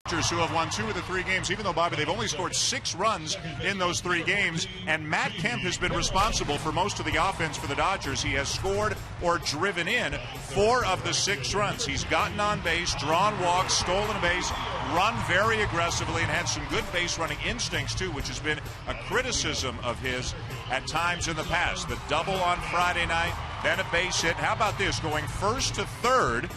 Who have won 2 of the 3 games, even though, Bobby, they've only scored 6 runs in those 3 games, and Matt Kemp has been responsible for most of the offense for the Dodgers. He has scored or driven in 4 of the 6 runs. He's gotten on base, drawn walks, stolen a base, run very aggressively, and had some good base running instincts too, which has been a criticism of his at times in the past. The double on Friday night, then a base hit. How about this, going first to third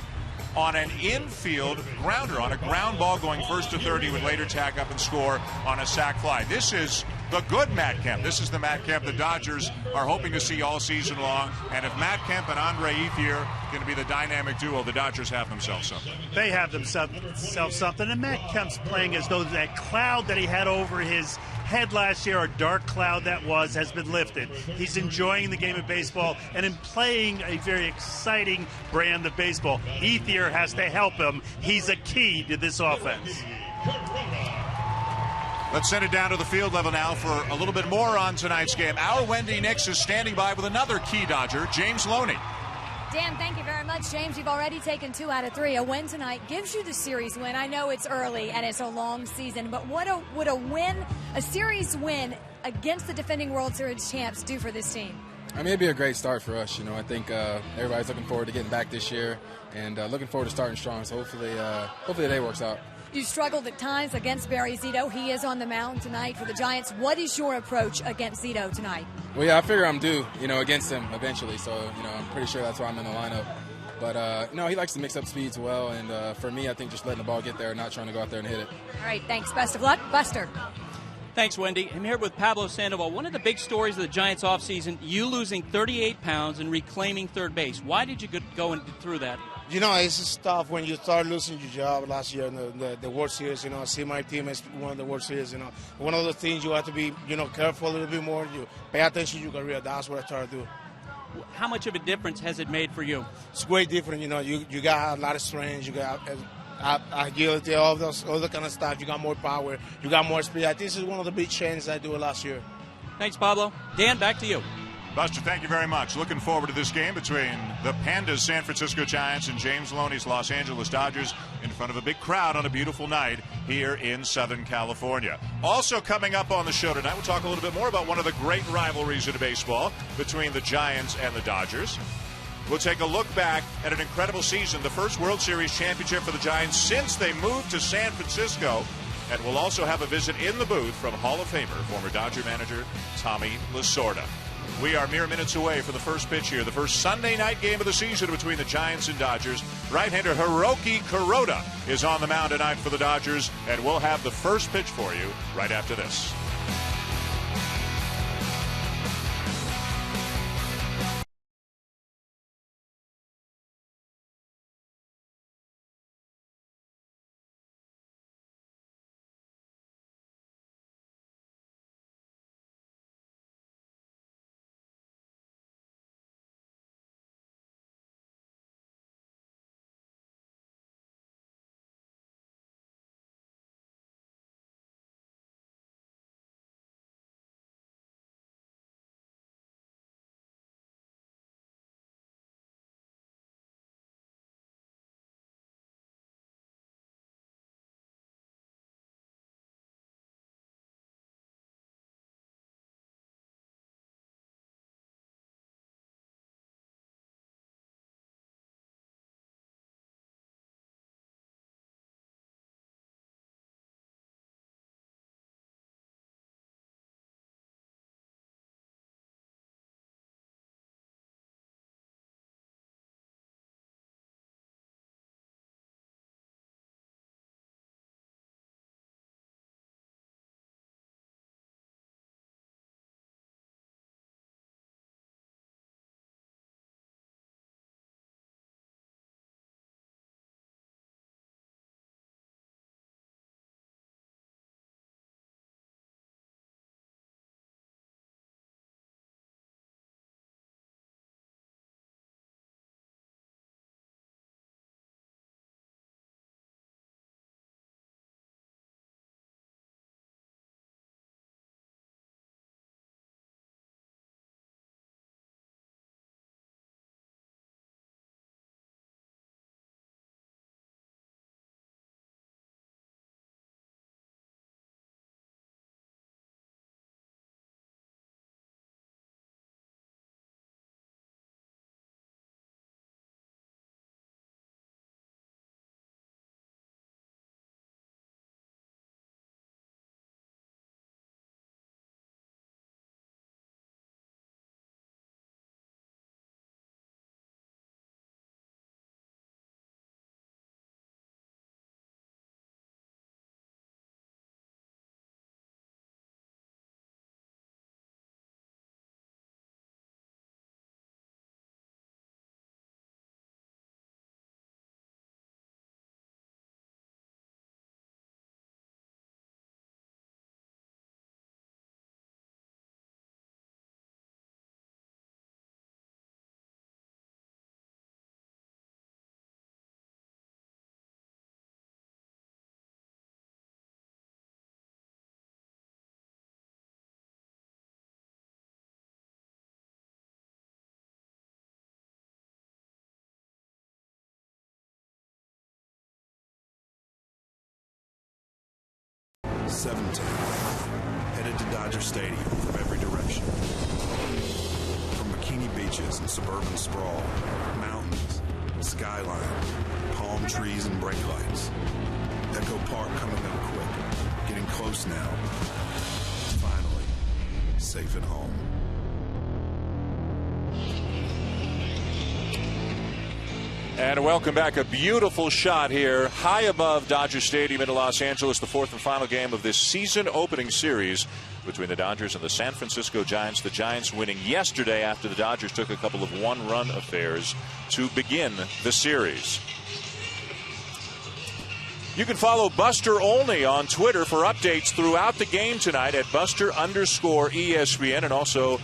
on an infield grounder, on a ground ball going first to third. He would later tack up and score on a sac fly. This is the good Matt Kemp. This is the Matt Kemp the Dodgers are hoping to see all season long. And if Matt Kemp and Andre Ethier are going to be the dynamic duo, the Dodgers have themselves something. They have themselves something. And Matt Kemp's playing as though that cloud that he had over his head last year, or dark cloud that was, has been lifted. He's enjoying the game of baseball and in playing a very exciting brand of baseball. Ethier has to help him. He's a key to this offense. Let's send it down to the field level now for a little bit more on tonight's game. Our Wendy Nix is standing by with another key Dodger, James Loney. Dan, thank you very much. James, you've already taken 2 out of 3. A win tonight gives you the series win. I know it's early and it's a long season, but would a series win against the defending World Series champs do for this team? I mean, it'd be a great start for us. I think everybody's looking forward to getting back this year and looking forward to starting strong. So hopefully the day works out. You struggled at times against Barry Zito. He is on the mound tonight for the Giants. What is your approach against Zito tonight? Well, yeah, I figure I'm due, against him eventually. So, I'm pretty sure that's why I'm in the lineup. But, he likes to mix up speeds well. And for me, I think just letting the ball get there, not trying to go out there and hit it. All right, thanks. Best of luck. Buster. Thanks, Wendy. I'm here with Pablo Sandoval. One of the big stories of the Giants offseason, you losing 38 pounds and reclaiming third base. Why did you go through that? It's tough when you start losing your job last year in the World Series. I see my team as one of the World Series. One of the things you have to be, careful a little bit more. You pay attention to your career. That's what I try to do. How much of a difference has it made for you? It's way different. You got a lot of strength. You got agility, all the kind of stuff. You got more power. You got more speed. I think this is one of the big changes I do last year. Thanks, Pablo. Dan, back to you. Buster, thank you very much. Looking forward to this game between the Pandas San Francisco Giants and James Loney's Los Angeles Dodgers in front of a big crowd on a beautiful night here in Southern California. Also coming up on the show tonight, we'll talk a little bit more about one of the great rivalries in baseball between the Giants and the Dodgers. We'll take a look back at an incredible season, the first World Series championship for the Giants since they moved to San Francisco. And we'll also have a visit in the booth from Hall of Famer, former Dodger manager Tommy Lasorda. We are mere minutes away for the first pitch here, the first Sunday night game of the season between the Giants and Dodgers. Right-hander Hiroki Kuroda is on the mound tonight for the Dodgers, and we'll have the first pitch for you right after this. 17, headed to Dodger Stadium from every direction. From bikini beaches and suburban sprawl, mountains, skyline, palm trees and brake lights. Echo Park coming up quick, getting close now. Finally, safe at home. And welcome back. A beautiful shot here high above Dodger Stadium in Los Angeles, the fourth and final game of this season opening series between the Dodgers and the San Francisco Giants. The Giants winning yesterday after the Dodgers took a couple of one-run affairs to begin the series. You can follow Buster Olney on Twitter for updates throughout the game tonight at Buster_ESPN, and also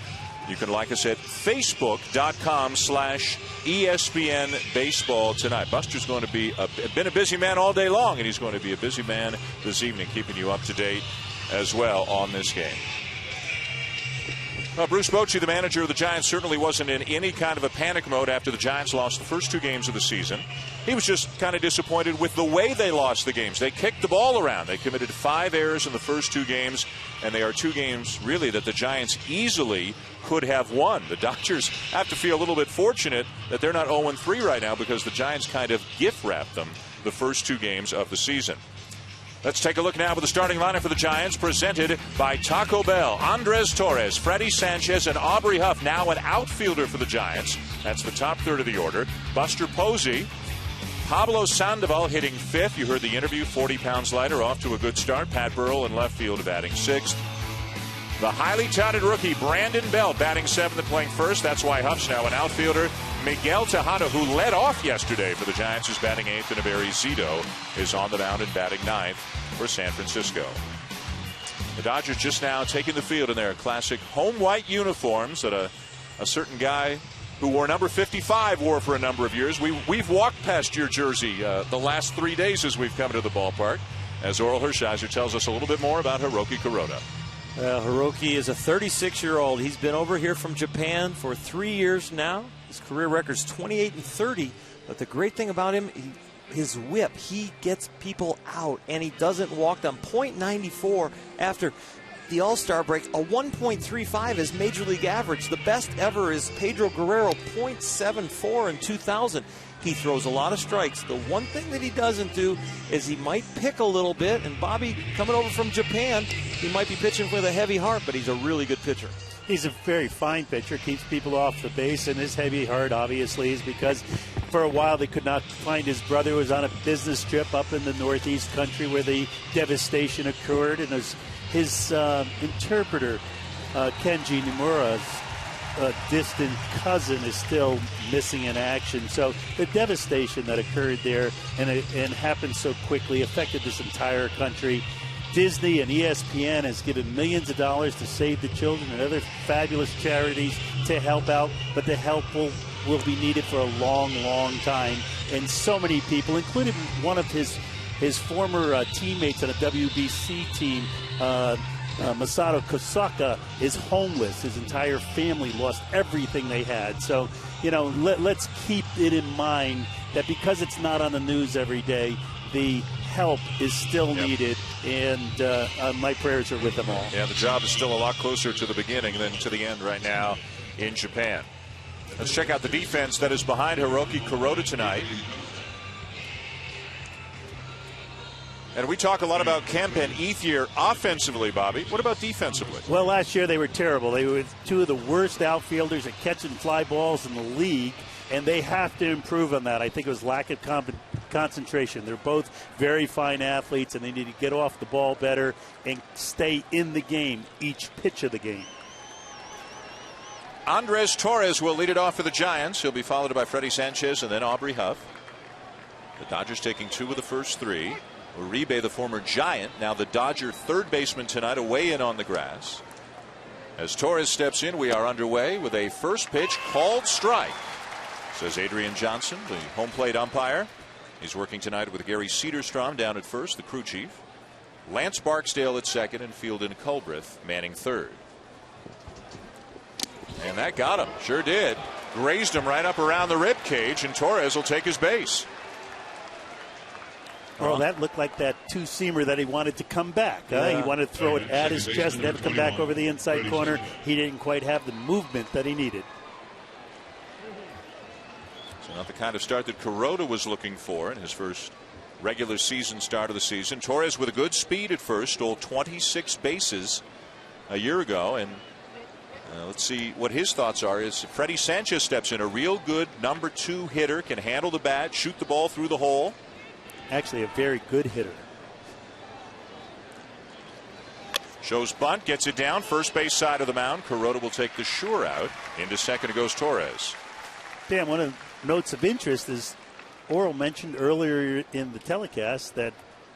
you can like us at Facebook.com/ESPN Baseball tonight. Buster's going to be been a busy man all day long, and he's going to be a busy man this evening, keeping you up to date as well on this game. Well, Bruce Bochy, the manager of the Giants, certainly wasn't in any kind of a panic mode after the Giants lost the first two games of the season. He was just kind of disappointed with the way they lost the games. They kicked the ball around. They committed 5 errors in the first 2 games, and they are 2 games, really, that the Giants easily could have won. The Dodgers have to feel a little bit fortunate that they're not 0-3 right now, because the Giants kind of gift-wrapped them the first 2 games of the season. Let's take a look now at the starting lineup for the Giants, presented by Taco Bell. Andres Torres, Freddie Sanchez, and Aubrey Huff, now an outfielder for the Giants. That's the top third of the order. Buster Posey, Pablo Sandoval hitting 5th. You heard the interview, 40 pounds lighter, off to a good start. Pat Burrell in left field batting 6th. The highly touted rookie Brandon Belt batting 7th and playing 1st. That's why Huff's now an outfielder. Miguel Tejada, who led off yesterday for the Giants, is batting 8th, and Evari Zito is on the mound and batting 9th for San Francisco. The Dodgers just now taking the field in their classic home white uniforms that a certain guy who wore number 55 wore for a number of years. We've walked past your jersey the last 3 days as we've come to the ballpark, as Oral Hershiser tells us a little bit more about Hiroki Kuroda. Hiroki is a 36-year-old. He's been over here from Japan for 3 years now. His career record's 28-30. But the great thing about him, his whip, he gets people out, and he doesn't walk them. .94 after the All-Star break. A 1.35 is Major League average. The best ever is Pedro Guerrero, .74 in 2000. He throws a lot of strikes. The one thing that he doesn't do is he might pick a little bit. And Bobby, coming over from Japan, he might be pitching with a heavy heart, but he's a really good pitcher. He's a very fine pitcher, keeps people off the base, and his heavy heart obviously is because for a while they could not find his brother, who was on a business trip up in the Northeast country where the devastation occurred, and his interpreter, Kenji Nomura's distant cousin, is still missing in action. So the devastation that occurred there and happened so quickly affected this entire country. Disney and ESPN has given millions of dollars to Save the Children and other fabulous charities to help out, but the help will be needed for a long, long time. And so many people, including one of his former teammates on a WBC team, Masato Kosaka, is homeless. His entire family lost everything they had. So, let's keep it in mind that because it's not on the news every day, the help is still needed, and my prayers are with them all. Yeah, the job is still a lot closer to the beginning than to the end right now in Japan. Let's check out the defense that is behind Hiroki Kuroda tonight. And we talk a lot about Kemp and Ethier offensively, Bobby. What about defensively? Well, last year they were terrible. They were 2 of the worst outfielders at catching fly balls in the league, and they have to improve on that. I think it was lack of concentration. They're both very fine athletes, and they need to get off the ball better and stay in the game each pitch of the game. Andres Torres will lead it off for the Giants. He'll be followed by Freddie Sanchez and then Aubrey Huff. The Dodgers taking 2 of the first 3. Uribe, the former Giant, now the Dodger third baseman tonight, away in on the grass. As Torres steps in, we are underway with a first pitch called strike, says Adrian Johnson, the home plate umpire. He's working tonight with Gary Cedarstrom down at first, the crew chief. Lance Barksdale at second, and Fieldin Culbreth manning third. And that got him. Sure did. Grazed him right up around the rib cage, and Torres will take his base. Well, that looked like that two-seamer that he wanted to come back. He wanted to throw it at his chest and then come back over the inside corner. He didn't quite have the movement that he needed. So not the kind of start that Kuroda was looking for in his first regular season start of the season. Torres with a good speed at first, stole 26 bases a year ago, and let's see what his thoughts are. As Freddie Sanchez steps in, a real good number 2 hitter, can handle the bat, shoot the ball through the hole. Actually, a very good hitter. Shows bunt, gets it down, first base side of the mound. Kuroda will take the sure out. Into second goes Torres. Dan, one of the notes of interest is Oral mentioned earlier in the telecast that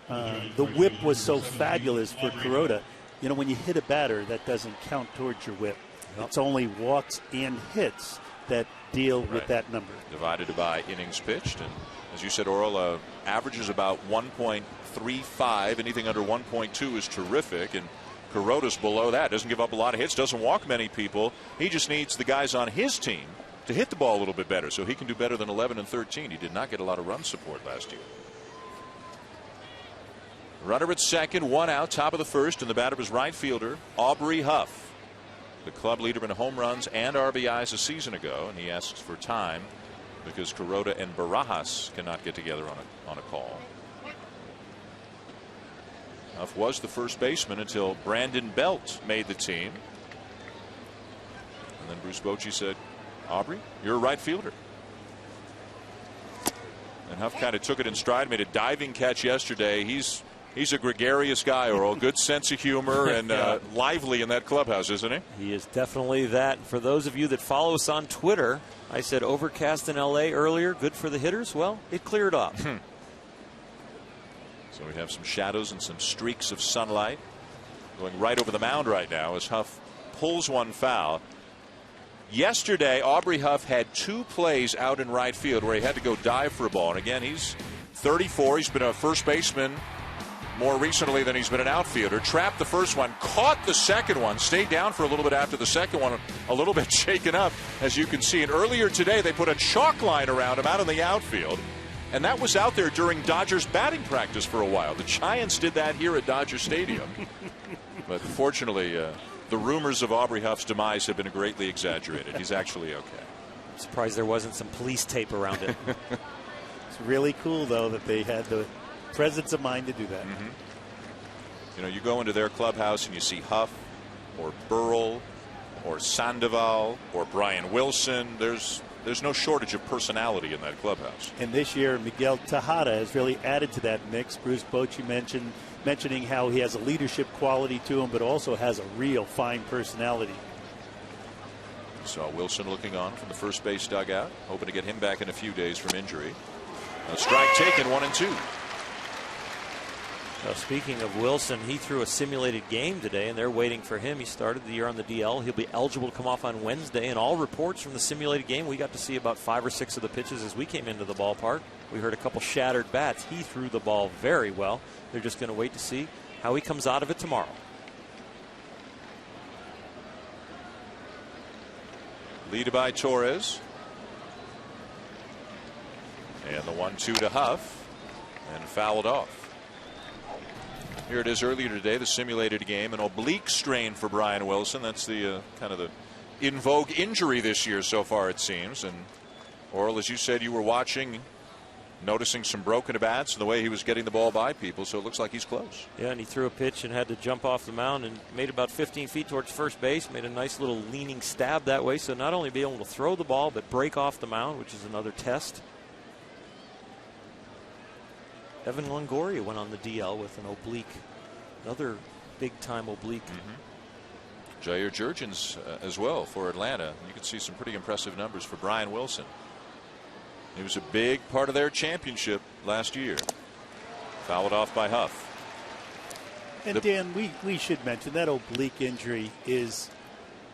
the whip was so fabulous for Kuroda. You know, when you hit a batter, that doesn't count towards your whip. It's only walks and hits that deal with that number. Divided by innings pitched, and as you said, Oral averages about 1.35. Anything under 1.2 is terrific, and Kuroda's below that. Doesn't give up a lot of hits, doesn't walk many people. He just needs the guys on his team to hit the ball a little bit better, so he can do better than 11 and 13. He did not get a lot of run support last year. Runner at second, 1 out, top of the first, and the batter is right fielder Aubrey Huff, the club leader in home runs and RBIs a season ago, and he asks for time because Kuroda and Barajas cannot get together on a call. Huff was the first baseman until Brandon Belt made the team, and then Bruce Bochy said, Aubrey, you're a right fielder. And Huff kind of took it in stride, made a diving catch yesterday. He's a gregarious guy, Earl. Good sense of humor and lively in that clubhouse, isn't he? He is definitely that. For those of you that follow us on Twitter, I said overcast in L.A. earlier, good for the hitters. Well, it cleared up. So we have some shadows and some streaks of sunlight going right over the mound right now as Huff pulls one foul. Yesterday, Aubrey Huff had 2 plays out in right field where he had to go dive for a ball. And again, he's 34. He's been a first baseman more recently than he's been an outfielder. Trapped the first one, caught the second one, stayed down for a little bit after the second one, a little bit shaken up, as you can see. And earlier today, they put a chalk line around him out in the outfield. And that was out there during Dodgers batting practice for a while. The Giants did that here at Dodger Stadium. But fortunately, the rumors of Aubrey Huff's demise have been greatly exaggerated. He's actually okay. I'm surprised there wasn't some police tape around it. It's really cool, though, that they had the presence of mind to do that. You know, you go into their clubhouse and you see Huff or Burrell or Sandoval or Brian Wilson. There's no shortage of personality in that clubhouse. And this year, Miguel Tejada has really added to that mix. Bruce Bochy mentioning how he has a leadership quality to him, but also has a real fine personality. Saw Wilson looking on from the first base dugout, hoping to get him back in a few days from injury. A strike taken, 1-2. Well, speaking of Wilson, he threw a simulated game today, and they're waiting for him. He started the year on the DL. He'll be eligible to come off on Wednesday. And all reports from the simulated game, we got to see about 5 or 6 of the pitches as we came into the ballpark. We heard a couple shattered bats. He threw the ball very well. They're just going to wait to see how he comes out of it tomorrow. Lead by Torres. And the 1-2 to Huff. And fouled off. Here it is earlier today, the simulated game, an oblique strain for Brian Wilson. That's the kind of the in vogue injury this year so far, it seems. And Oral, as you said, you were watching, noticing some broken bats and the way he was getting the ball by people, so it looks like he's close. Yeah, and he threw a pitch and had to jump off the mound and made about 15 feet towards first base, made a nice little leaning stab that way, so not only be able to throw the ball, but break off the mound, which is another test. Evan Longoria went on the DL with an oblique, another big-time oblique. Jair Jurgens as well for Atlanta. You can see some pretty impressive numbers for Brian Wilson. He was a big part of their championship last year. Fouled off by Huff. And Dan, we should mention that oblique injury is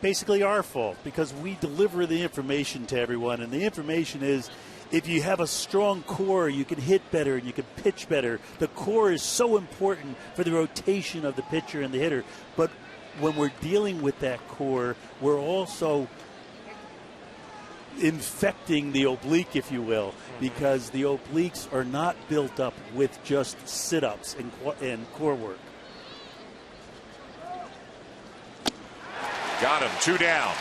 basically our fault because we deliver the information to everyone, and the information is if you have a strong core, you can hit better and you can pitch better. The core is so important for the rotation of the pitcher and the hitter. But when we're dealing with that core, we're also infecting the oblique, if you will, because the obliques are not built up with just sit-ups and core work. Got him, 2 down.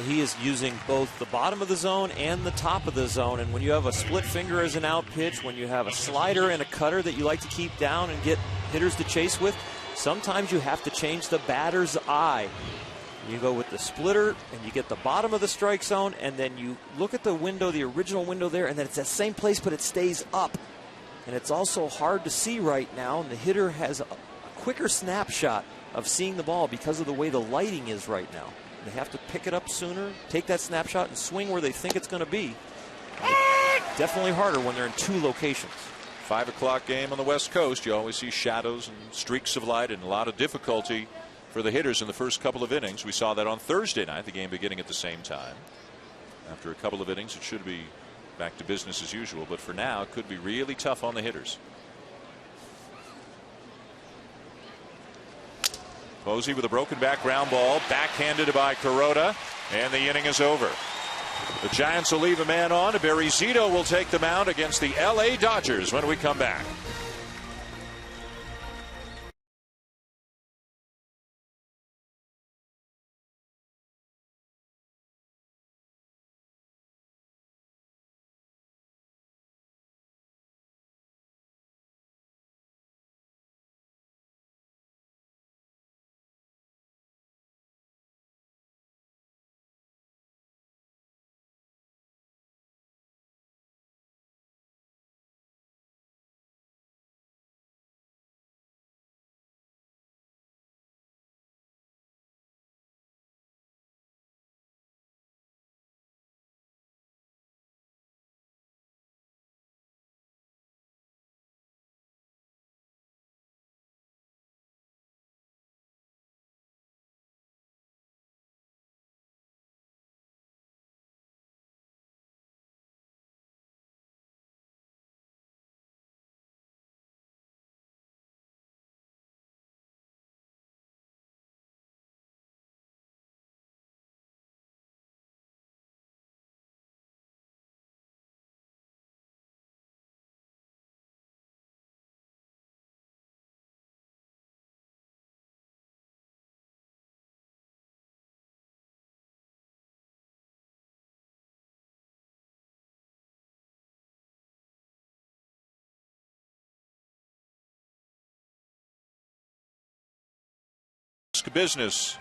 He is using both the bottom of the zone and the top of the zone, and when you have a split finger as an out pitch, when you have a slider and a cutter that you like to keep down and get hitters to chase with, sometimes you have to change the batter's eye. You go with the splitter and you get the bottom of the strike zone, and then you look at the window, the original window there, and then it's that same place, but it stays up. And it's also hard to see right now, and the hitter has a quicker snapshot of seeing the ball because of the way the lighting is right now. They have to pick it up sooner, take that snapshot, and swing where they think it's going to be. Definitely harder when they're in 2 locations. 5 o'clock game on the West Coast. You always see shadows and streaks of light and a lot of difficulty for the hitters in the first couple of innings. We saw that on Thursday night, the game beginning at the same time. After a couple of innings, it should be back to business as usual, but for now, it could be really tough on the hitters. Posey with a broken back ground ball, backhanded by Kuroda, and the inning is over. The Giants will leave a man on. Barry Zito will take the mound against the LA Dodgers when we come back. Business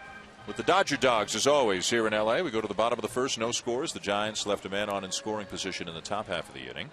with the Dodger Dogs as always here in LA. We go to the bottom of the first, no scores. The Giants left a man on in scoring position in the top half of the inning.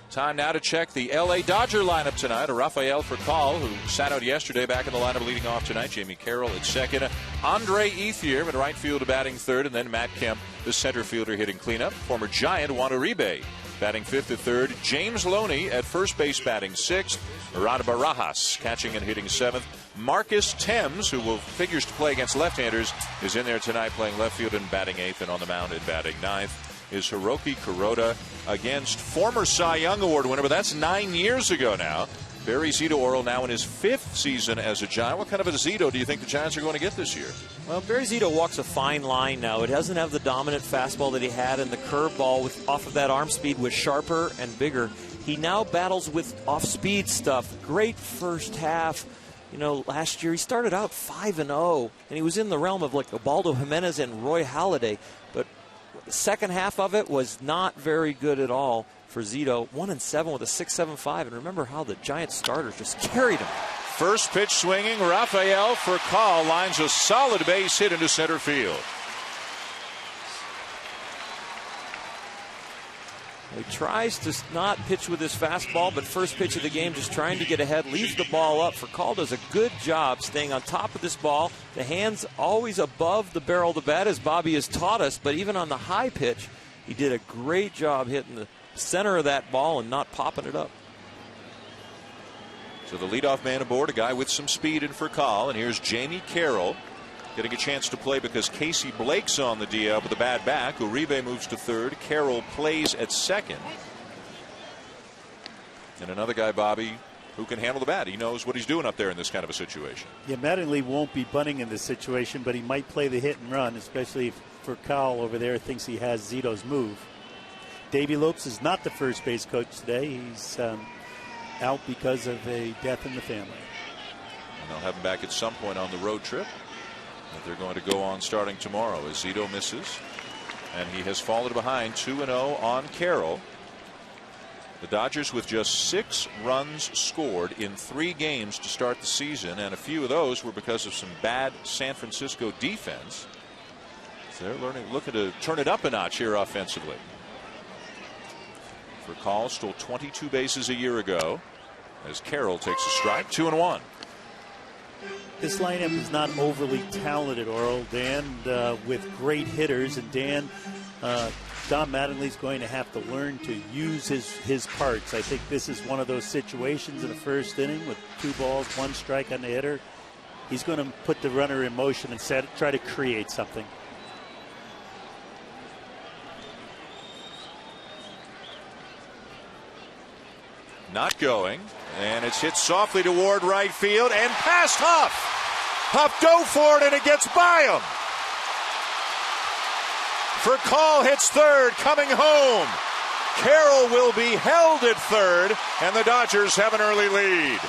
Time now to check the LA Dodger lineup tonight. A Rafael Furcal, who sat out yesterday, back in the lineup leading off tonight. Jamie Carroll at second. Andre Ethier in right field batting third, and then Matt Kemp, the center fielder, hitting cleanup. Former Giant Juan Uribe batting fifth at third. James Loney at first base batting sixth. Rada Barajas catching and hitting seventh. Marcus Thames, who figures to play against left-handers, is in there tonight playing left field and batting eighth, and on the mound and batting ninth is Hiroki Kuroda against former Cy Young Award winner, but that's 9 years ago now. Barry Zito Orel now in his 5th season as a Giant. What kind of a Zito do you think the Giants are going to get this year? Well, Barry Zito walks a fine line now. It doesn't have the dominant fastball that he had, and the curveball off of that arm speed was sharper and bigger. He now battles with off-speed stuff. Great first half. You know, last year he started out 5-0, and he was in the realm of like Ubaldo Jimenez and Roy Halladay. But the second half of it was not very good at all for Zito. 1-7 with a 6.75, and remember how the Giants starters just carried him. First pitch swinging, Rafael Furcal lines a solid base hit into center field. He tries to not pitch with his fastball, but first pitch of the game just trying to get ahead, leaves the ball up. Furcal does a good job staying on top of this ball. The hands always above the barrel of the bat, as Bobby has taught us, but even on the high pitch, he did a great job hitting the center of that ball and not popping it up. So the leadoff man aboard, a guy with some speed in Furcal, and here's Jamie Carroll getting a chance to play because Casey Blake's on the DL with a bad back. Uribe moves to third. Carroll plays at second. And another guy, Bobby, who can handle the bat. He knows what he's doing up there in this kind of a situation. Yeah, Mattingly won't be bunting in this situation, but he might play the hit and run, especially if Kyle over there thinks he has Zito's move. Davey Lopes is not the first base coach today. He's out because of a death in the family. And they'll have him back at some point on the road trip that they're going to go on starting tomorrow as Zito misses. And he has fallen behind 2-0 on Carroll. The Dodgers with just 6 runs scored in 3 games to start the season, and a few of those were because of some bad San Francisco defense. So they're looking to turn it up a notch here offensively. For Call stole 22 bases a year ago as Carroll takes a strike. 2-1. This lineup is not overly talented, Oral, Dan, with great hitters, and Don Mattingly's going to have to learn to use his parts. I think this is one of those situations in the first inning with 2 balls, 1 strike on the hitter. He's going to put the runner in motion and try to create something. Not going, and it's hit softly toward right field and past Huff. Huff dove for it, and it gets by him. For Call hits third, coming home. Carroll will be held at third, and the Dodgers have an early lead.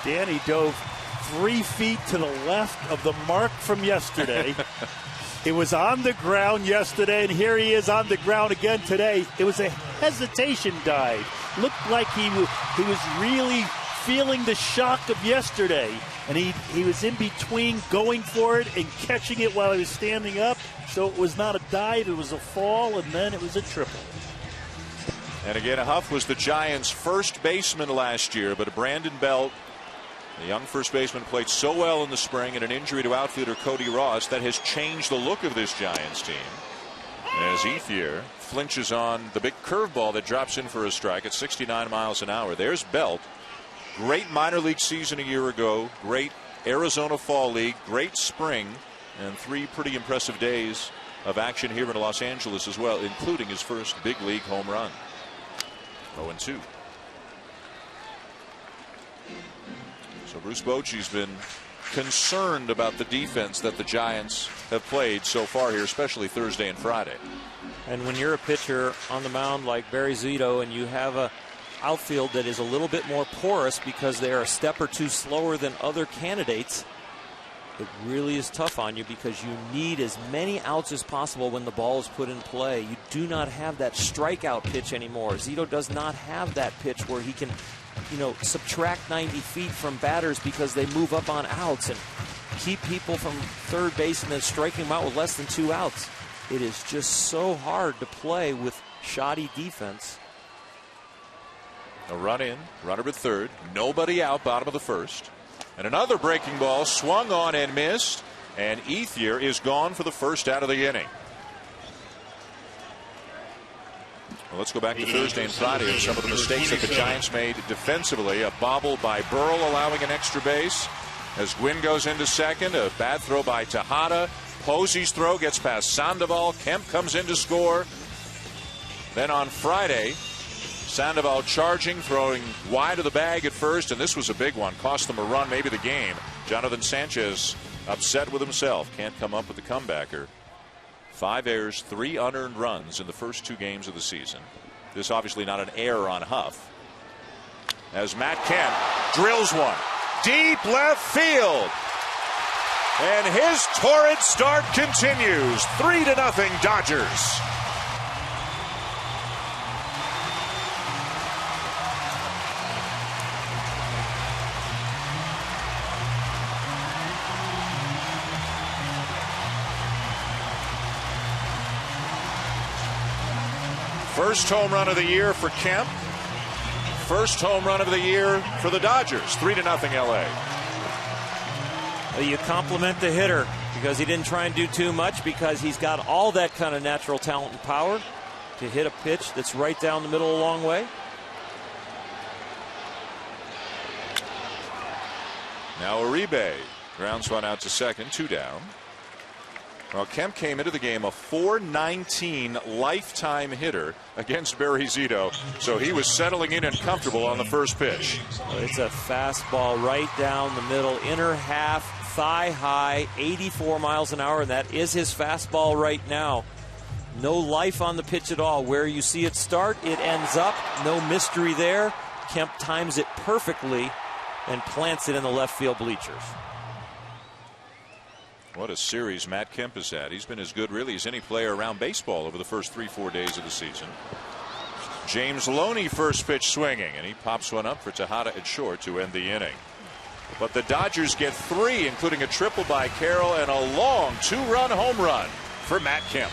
Danny dove 3 feet to the left of the mark from yesterday. It was on the ground yesterday, and here he is on the ground again today. It was a hesitation dive. Looked like he was really feeling the shock of yesterday, and he was in between going for it and catching it while he was standing up. So it was not a dive, it was a fall, and then it was a triple. And again, Huff was the Giants' first baseman last year, but Brandon Belt, the young first baseman, played so well in the spring, and an injury to outfielder Cody Ross that has changed the look of this Giants team. As Ethier flinches on the big curveball that drops in for a strike at 69 miles an hour. There's Belt. Great minor league season a year ago. Great Arizona Fall League. Great spring. And 3 pretty impressive days of action here in Los Angeles as well, including his first big league home run. 0-2. So Bruce Bochy's been concerned about the defense that the Giants have played so far here, especially Thursday and Friday. And when you're a pitcher on the mound like Barry Zito, and you have a outfield that is a little bit more porous because they are a step or 2 slower than other candidates, it really is tough on you because you need as many outs as possible when the ball is put in play. You do not have that strikeout pitch anymore. Zito does not have that pitch where he can, subtract 90 feet from batters because they move up on outs and keep people from third base and then striking them out with less than 2 outs. It is just so hard to play with shoddy defense. A run in, runner at third, nobody out, bottom of the first. And another breaking ball swung on and missed, and Ethier is gone for the first out of the inning. Well, let's go back to Thursday and Friday and some of the mistakes that the Giants made defensively. A bobble by Burrell allowing an extra base as Gwynn goes into second. A bad throw by Tejada. Posey's throw gets past Sandoval. Kemp comes in to score. Then on Friday, Sandoval charging, throwing wide of the bag at first, and this was a big one. Cost them a run, maybe the game. Jonathan Sanchez upset with himself. Can't come up with the comebacker. 5 errors, 3 unearned runs in the first 2 games of the season. This obviously not an error on Huff. As Matt Kemp drills one. Deep left field. And his torrid start continues. 3-0 Dodgers. First home run of the year for Kemp. First home run of the year for the Dodgers. 3-0 LA. Well, you compliment the hitter because he didn't try and do too much, because he's got all that kind of natural talent and power to hit a pitch that's right down the middle a long way. Now Uribe Grounds one out to second, 2 down. Well, Kemp came into the game a .419 lifetime hitter against Barry Zito, so he was settling in and comfortable on the first pitch. It's a fastball right down the middle, inner half, thigh high, 84 miles an hour, and that is his fastball right now. No life on the pitch at all. Where you see it start, it ends up. No mystery there. Kemp times it perfectly and plants it in the left field bleachers. What a series Matt Kemp has had. He's been as good really as any player around baseball over the first 3-4 days of the season. James Loney first pitch swinging, and he pops one up for Tejada at short to end the inning. But the Dodgers get 3, including a triple by Carroll and a long 2-run home run for Matt Kemp.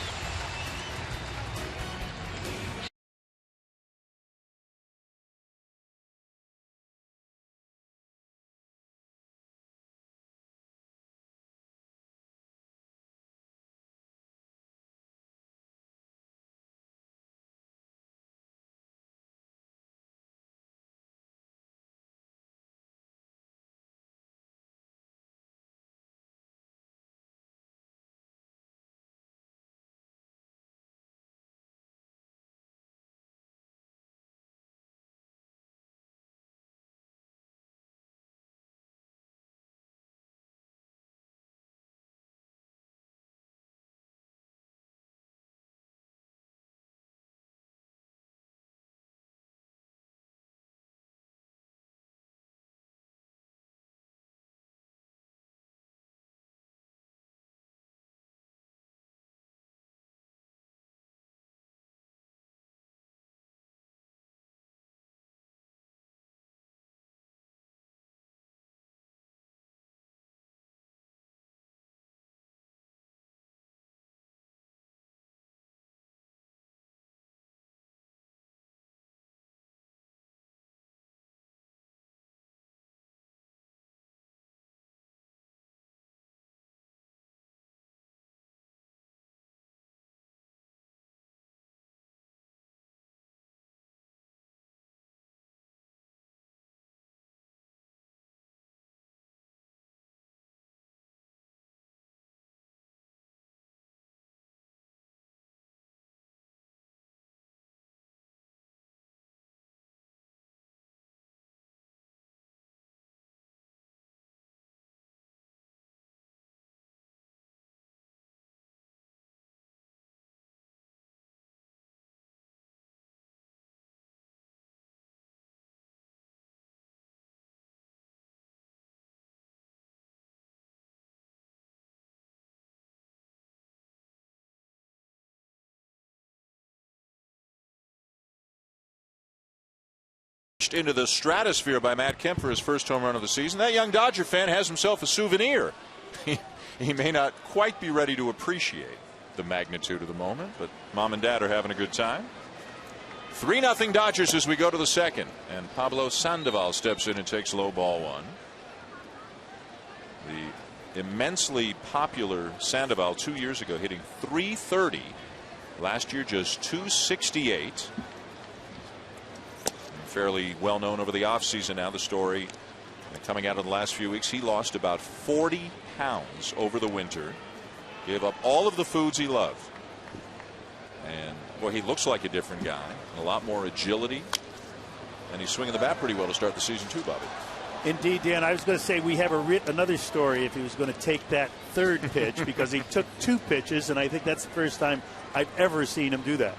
Into the stratosphere by Matt Kemp for his first home run of the season. That young Dodger fan has himself a souvenir. He may not quite be ready to appreciate the magnitude of the moment, but mom and dad are having a good time. 3-0 Dodgers as we go to the second, and Pablo Sandoval steps in and takes low ball 1. The immensely popular Sandoval 2 years ago hitting .330. Last year just .268. Fairly well known over the offseason now. The story coming out in the last few weeks, he lost about 40 pounds over the winter. Gave up all of the foods he loved. And boy, he looks like a different guy. A lot more agility. And he's swinging the bat pretty well to start the season too, Bobby. Indeed, Dan. I was going to say we have another story if he was going to take that third pitch because he took 2 pitches, and I think that's the first time I've ever seen him do that.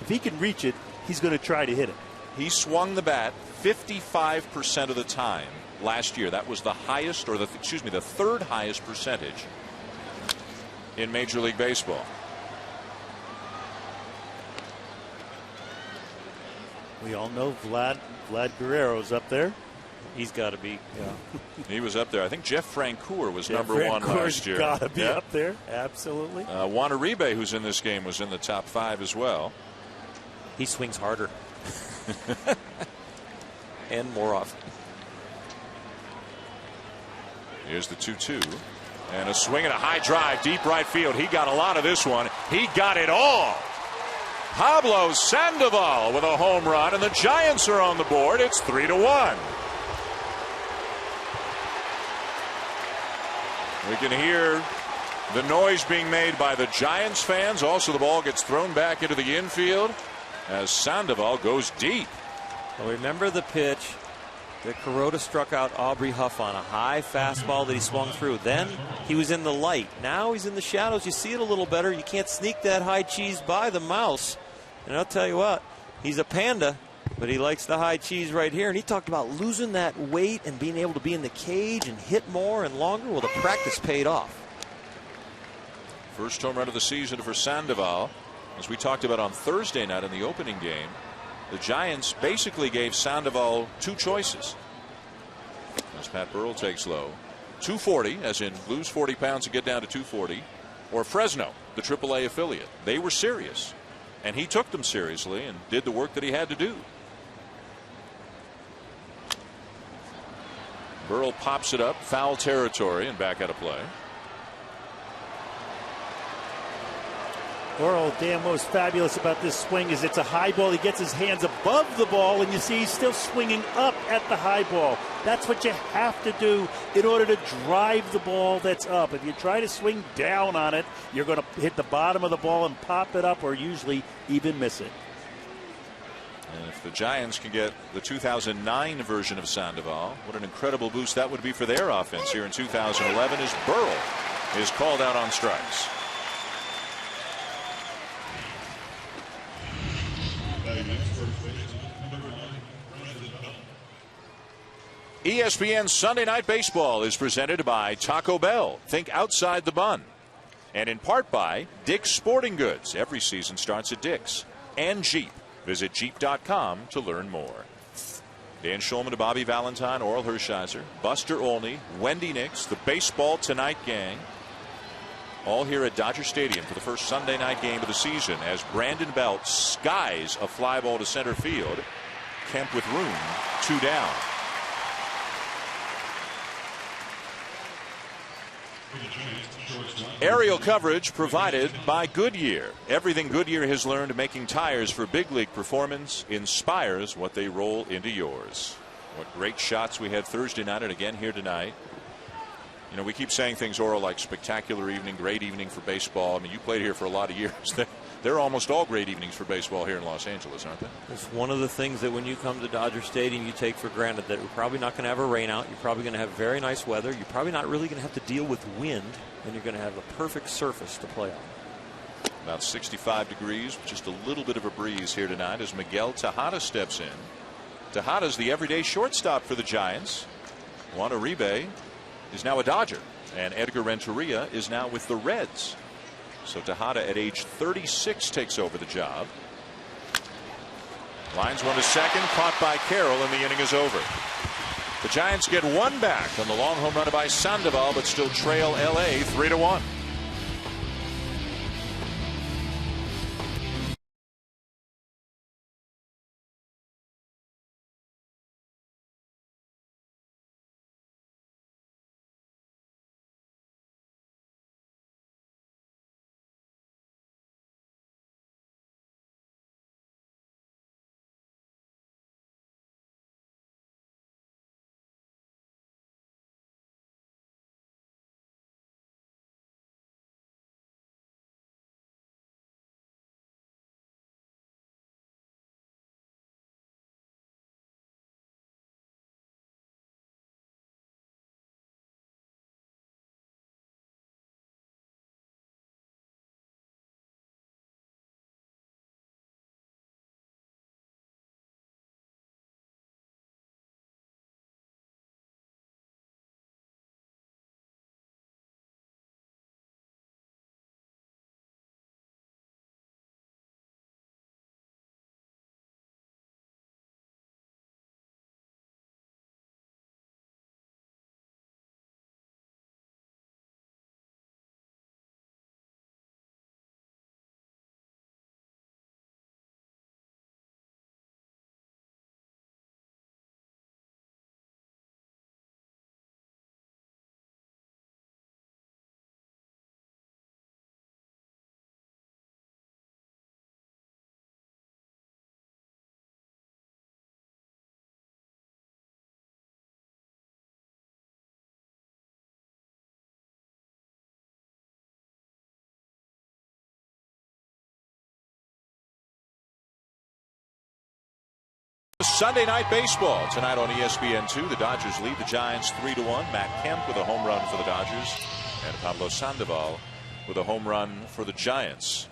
If he can reach it, he's going to try to hit it. He swung the bat 55% of the time last year. That was the highest, or the third highest percentage in Major League Baseball. We all know Vlad Guerrero's up there. He's got to be. Yeah. He was up there. I think Jeff Francoeur was number 1 last year. Got to be up there. Absolutely. Juan Uribe, who's in this game, was in the top 5 as well. He swings harder. And more often. Here's the 2-2. And a swing and a high drive, deep right field. He got a lot of this one. He got it all. Pablo Sandoval with a home run, and the Giants are on the board. It's 3-1. We can hear the noise being made by the Giants fans. Also, the ball gets thrown back into the infield as Sandoval goes deep. Well, remember the pitch that Kuroda struck out Aubrey Huff on, a high fastball that he swung through. Then he was in the light. Now he's in the shadows. You see it a little better. You can't sneak that high cheese by the mouse. And I'll tell you what, he's a panda, but he likes the high cheese right here. And he talked about losing that weight and being able to be in the cage and hit more and longer. Well, the practice paid off. First home run of the season for Sandoval. As we talked about on Thursday night in the opening game, the Giants basically gave Sandoval two choices. As Pat Burrell takes low. 240, as in lose 40 pounds and get down to 240, or Fresno, the AAA affiliate. They were serious, and he took them seriously and did the work that he had to do. Burrell pops it up, foul territory, and back out of play. Burrell, damn, most fabulous about this swing is it's a high ball. He gets his hands above the ball, and you see he's still swinging up at the high ball. That's what you have to do in order to drive the ball that's up. If you try to swing down on it, you're going to hit the bottom of the ball and pop it up, or usually even miss it. And if the Giants can get the 2009 version of Sandoval, what an incredible boost that would be for their offense here in 2011 as Burrell is called out on strikes. ESPN Sunday Night Baseball is presented by Taco Bell. Think outside the bun. And in part by Dick's Sporting Goods. Every season starts at Dick's. And Jeep. Visit Jeep.com to learn more. Dan Schulman to Bobby Valentine, Oral Hershiser, Buster Olney, Wendy Nix, the Baseball Tonight gang. All here at Dodger Stadium for the first Sunday night game of the season as Brandon Belt skies a fly ball to center field. Kemp with room, 2 down. Aerial coverage provided by Goodyear. Everything Goodyear has learned making tires for big league performance inspires what they roll into yours. What great shots we had Thursday night and again here tonight. You know, we keep saying things, Oral, like spectacular evening, great evening for baseball. I mean, you played here for a lot of years. They're almost all great evenings for baseball here in Los Angeles, aren't they? It's one of the things that when you come to Dodger Stadium, you take for granted that we're probably not going to have a rain out. You're probably going to have very nice weather. You're probably not really going to have to deal with wind, and you're going to have a perfect surface to play on. About 65 degrees, just a little bit of a breeze here tonight as Miguel Tejada steps in. Tejada's the everyday shortstop for the Giants. Juan Uribe is now a Dodger, and Edgar Renteria is now with the Reds. So Tejada at age 36 takes over the job. Lines one to second, caught by Carroll, and the inning is over. The Giants get one back on the long home run by Sandoval, but still trail LA 3-1. Sunday Night Baseball tonight on ESPN2. The Dodgers lead the Giants 3-1. Matt Kemp with a home run for the Dodgers, and Pablo Sandoval with a home run for the Giants.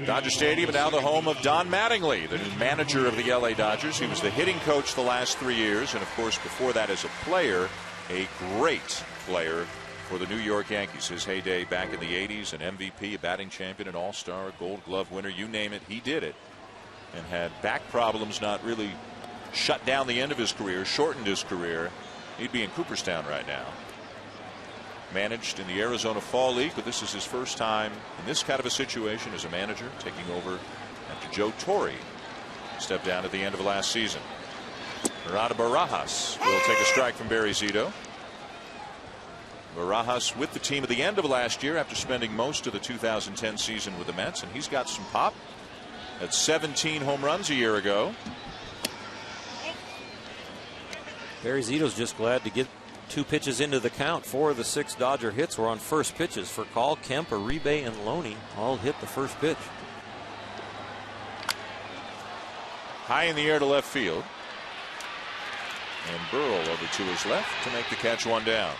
Dodger Stadium, now the home of Don Mattingly, the new manager of the LA Dodgers. He was the hitting coach the last 3 years, and of course before that as a player, a great player for the New York Yankees. His heyday back in the 80s, an MVP, a batting champion, an all-star, a Gold Glove winner, you name it, he did it. And had back problems not really shut down the end of his career, shortened his career. He'd be in Cooperstown right now. Managed in the Arizona Fall League, but this is his first time in this kind of a situation as a manager, taking over after Joe Torre stepped down at the end of last season. Murata Barajas will take a strike from Barry Zito. Barajas with the team at the end of last year after spending most of the 2010 season with the Mets, and he's got some pop. Had 17 home runs a year ago. Barry Zito's just glad to get 2 pitches into the count. 4 of the 6 Dodger hits were on first pitches. For Call, Kemp, Uribe, and Loney all hit the first pitch. High in the air to left field. And Burrell over to his left to make the catch, 1 down.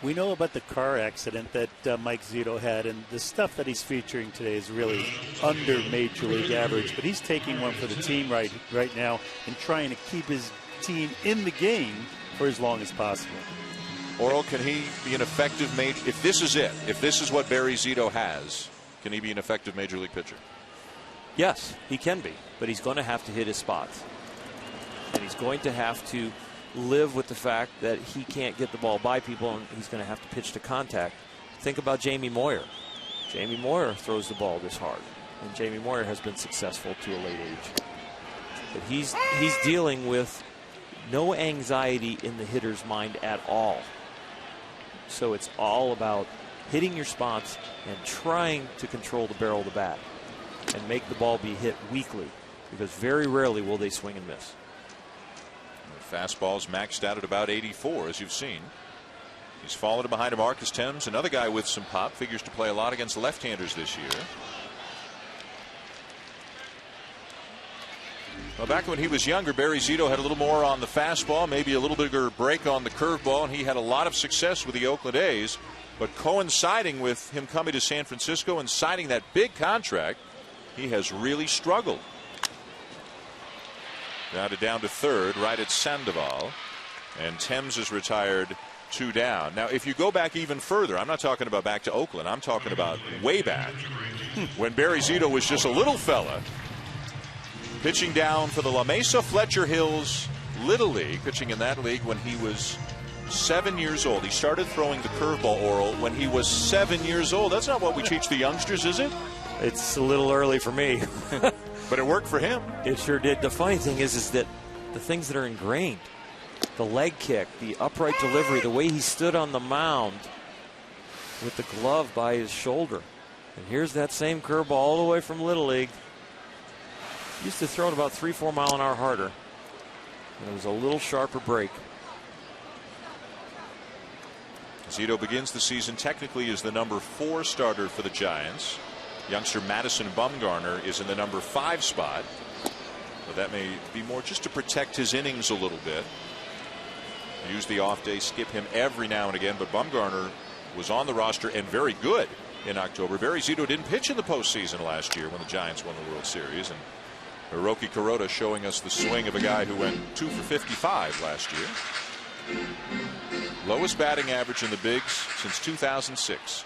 We know about the car accident that Mike Zito had, and the stuff that he's featuring today is really under Major League average. But he's taking one for the team right now and trying to keep his team in the game for as long as possible. Oral, can he be an effective major? If this is it, if this is what Barry Zito has, can he be an effective Major League pitcher? Yes, he can be, but he's going to have to hit his spots. And he's going to have to live with the fact that he can't get the ball by people, and he's going to have to pitch to contact. Think about Jamie Moyer. Jamie Moyer throws the ball this hard, and Jamie Moyer has been successful to a late age. But he's dealing with no anxiety in the hitter's mind at all. So it's all about hitting your spots and trying to control the barrel of the bat and make the ball be hit weakly, because very rarely will they swing and miss. Fastball's maxed out at about 84, as you've seen. He's fallen behind a Marcus Thames, another guy with some pop, figures to play a lot against left-handers this year. Well, back when he was younger, Barry Zito had a little more on the fastball, maybe a little bigger break on the curveball, and he had a lot of success with the Oakland A's. But coinciding with him coming to San Francisco and signing that big contract, he has really struggled. Down to third, right at Sandoval, and Thames is retired, 2 down. Now, if you go back even further, I'm not talking about back to Oakland, I'm talking about way back when Barry Zito was just a little fella pitching down for the La Mesa Fletcher Hills Little League, pitching in that league when he was 7 years old. He started throwing the curveball, Oral, when he was 7 years old. That's not what we teach the youngsters, is it? It's a little early for me. But it worked for him. It sure did. The funny thing is that the things that are ingrained, the leg kick, the upright delivery, the way he stood on the mound with the glove by his shoulder. And here's that same curveball all the way from Little League. Used to throw it about 3-4 mile an hour harder. And it was a little sharper break. Zito begins the season technically as the number 4 starter for the Giants. Youngster Madison Bumgarner is in the number 5 spot. But that may be more just to protect his innings a little bit. Use the off day, skip him every now and again. But Bumgarner was on the roster and very good in October. Barry Zito didn't pitch in the postseason last year when the Giants won the World Series. And Hiroki Kuroda showing us the swing of a guy who went 2 for 55 last year. Lowest batting average in the bigs since 2006.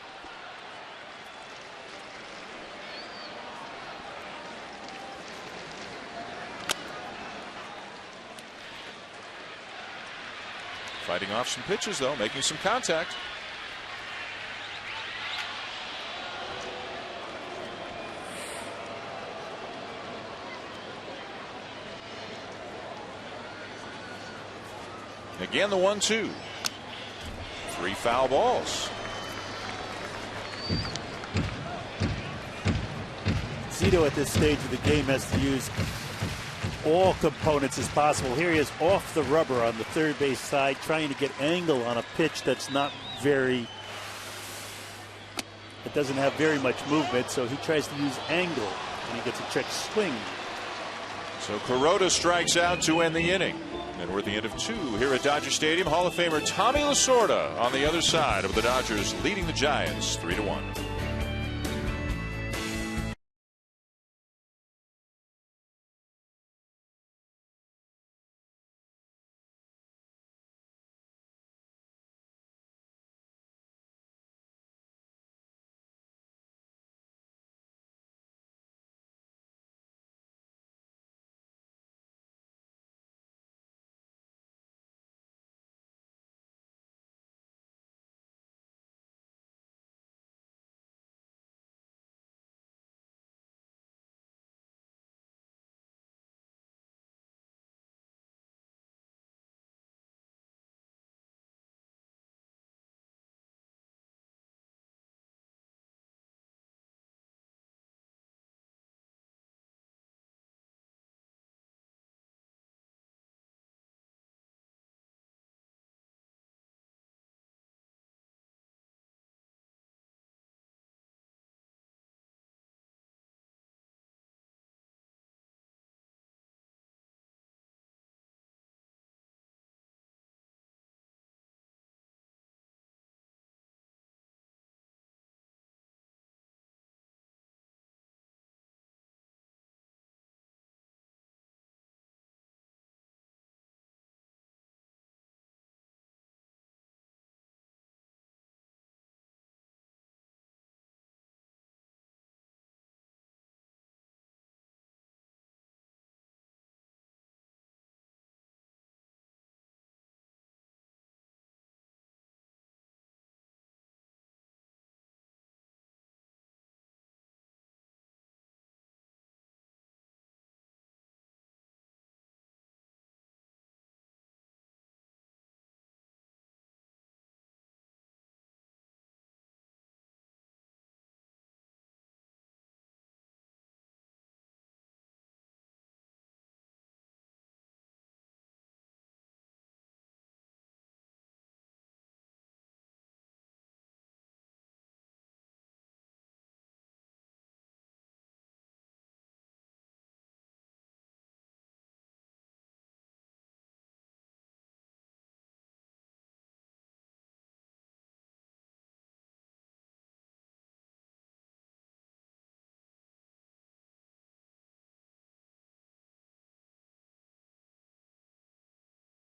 Fighting off some pitches, though, making some contact. Again, the 1-2. 3 foul balls. Zito at this stage of the game has to use all components as possible. Here he is off the rubber on the third base side, trying to get angle on a pitch that's not very, it doesn't have very much movement, so he tries to use angle, and he gets a check swing So Kuroda strikes out to end the inning. And we're at the end of 2 here at Dodger Stadium. Hall of Famer Tommy Lasorda on the other side of the Dodgers, leading the Giants 3-1.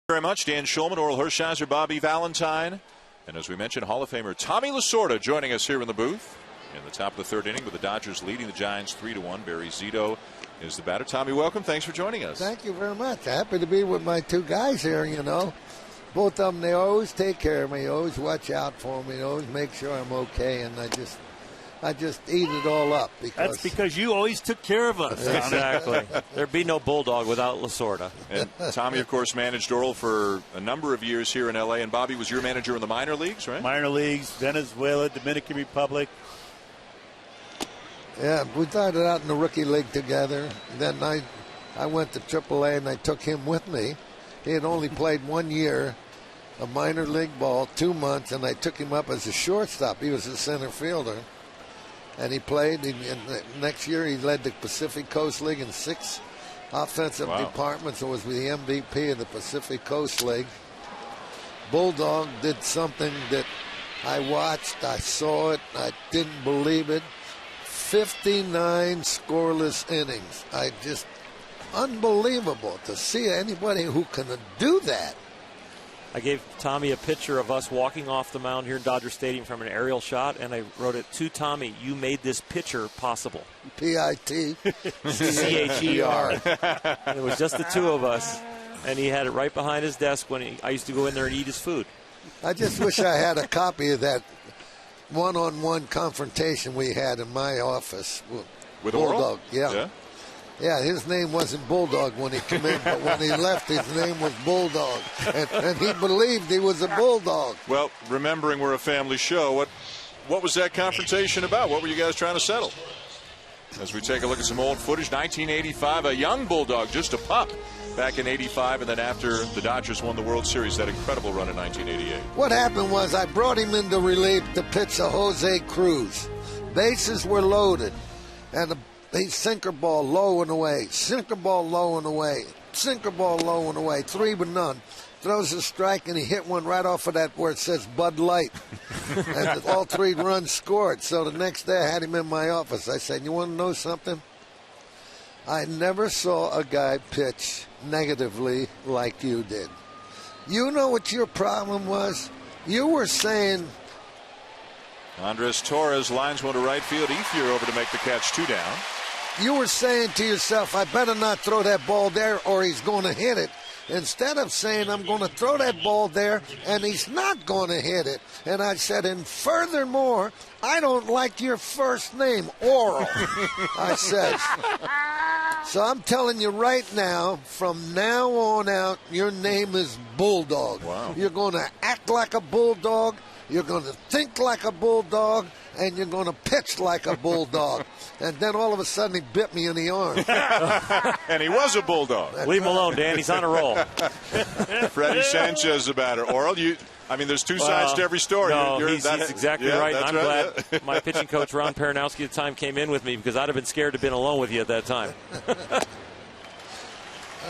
Very much. Dan Schulman, Oral Hershiser, Bobby Valentine, and as we mentioned, Hall of Famer Tommy Lasorda joining us here in the booth in the top of the 3rd inning with the Dodgers leading the Giants 3-1. Barry Zito is the batter. Tommy, welcome. Thanks for joining us. Thank you very much. Happy to be with my 2 guys here. You know, both of them, they always take care of me, always watch out for me, always make sure I'm okay, and I just eat it all up. That's because you always took care of us. Exactly. There'd be no Bulldog without Lasorda. And Tommy, of course, managed Oral for a number of years here in L.A., and Bobby was your manager in the minor leagues, right? Minor leagues, Venezuela, Dominican Republic. Yeah, we started out in the rookie league together. Then I went to AAA, and I took him with me. He had only played 1 year of minor league ball, 2 months, and I took him up as a shortstop. He was a center fielder. And he played. And next year, he led the Pacific Coast League in 6 offensive departments and was the MVP of the Pacific Coast League. Bulldog did something that I watched. I saw it. I didn't believe it. 59 scoreless innings. Unbelievable to see anybody who can do that. I gave Tommy a picture of us walking off the mound here in Dodger Stadium from an aerial shot, and I wrote it to Tommy, you made this picture possible. P-I-T. C-H-E-R. It was just the 2 of us, and he had it right behind his desk when I used to go in there and eat his food. I just wish I had a copy of that one-on-one confrontation we had in my office. With Bulldog, yeah. Yeah, his name wasn't Bulldog when he came in, but when he left, his name was Bulldog. And he believed he was a Bulldog. Well, remembering we're a family show, what was that confrontation about? What were you guys trying to settle? As we take a look at some old footage, 1985, a young Bulldog, just a pup, back in 85, and then after the Dodgers won the World Series, that incredible run in 1988. What happened was I brought him into relief to pitch to Jose Cruz. Bases were loaded, and He's sinker ball low and away, sinker ball low and away, sinker ball low and away, 3 with none. Throws a strike, and he hit one right off of that where it says Bud Light. And all 3 runs scored. So the next day I had him in my office. I said, you want to know something? I never saw a guy pitch negatively like you did. You know what your problem was? You were saying... Andres Torres lines one to right field. Ethier over to make the catch, 2 down. You were saying to yourself, I better not throw that ball there or he's going to hit it. Instead of saying, I'm going to throw that ball there and he's not going to hit it. And I said, and furthermore, I don't like your first name, Oral. I said. So I'm telling you right now, from now on out, your name is Bulldog. Wow. You're going to act like a bulldog. You're going to think like a bulldog, and you're going to pitch like a bulldog. And then all of a sudden he bit me in the arm. And he was a bulldog. Leave him alone, Dan. He's on a roll. Freddie Sanchez about it. Oral, there's 2 sides to every story. No, he's exactly right. And I'm glad my pitching coach, Ron Peranowski, at the time came in with me because I'd have been scared to have been alone with you at that time.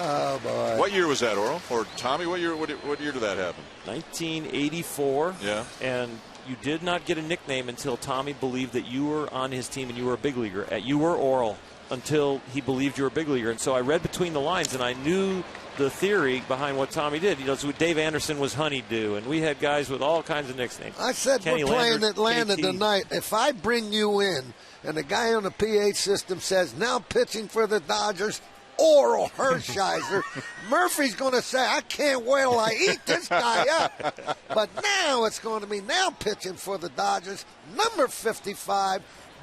Oh, boy. What year was that, Oral? Or Tommy, what year did that happen? 1984. Yeah. And you did not get a nickname until Tommy believed that you were on his team and you were a big leaguer. You were Oral until he believed you were a big leaguer. And so I read between the lines and I knew the theory behind what Tommy did. So Dave Anderson was Honeydew, and we had guys with all kinds of nicknames. I said Kenny we're playing Landers, Atlanta KT. tonight. If I bring you in and the guy on the PH system says, now pitching for the Dodgers, Oral Hershiser, Murphy's going to say, I can't wait till I eat this guy up. But now it's going to be now pitching for the Dodgers, number 55,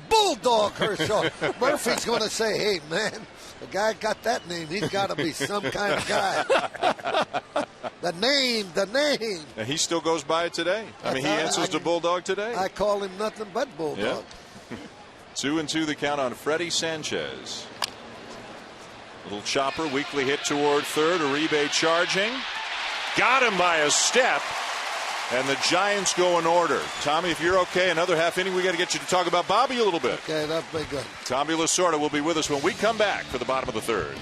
Bulldog Kershaw. Murphy's going to say, hey, man, the guy got that name. He's got to be some kind of guy. The name. And he still goes by it today. He answers to Bulldog today. I call him nothing but Bulldog. Yeah. 2-2 the count on Freddie Sanchez. Little chopper, weakly hit toward third. Uribe charging. Got him by a step. And the Giants go in order. Tommy, if you're okay, another half inning, we got to get you to talk about Bobby a little bit. Okay, that'll be good. Tommy Lasorda will be with us when we come back for the bottom of the third.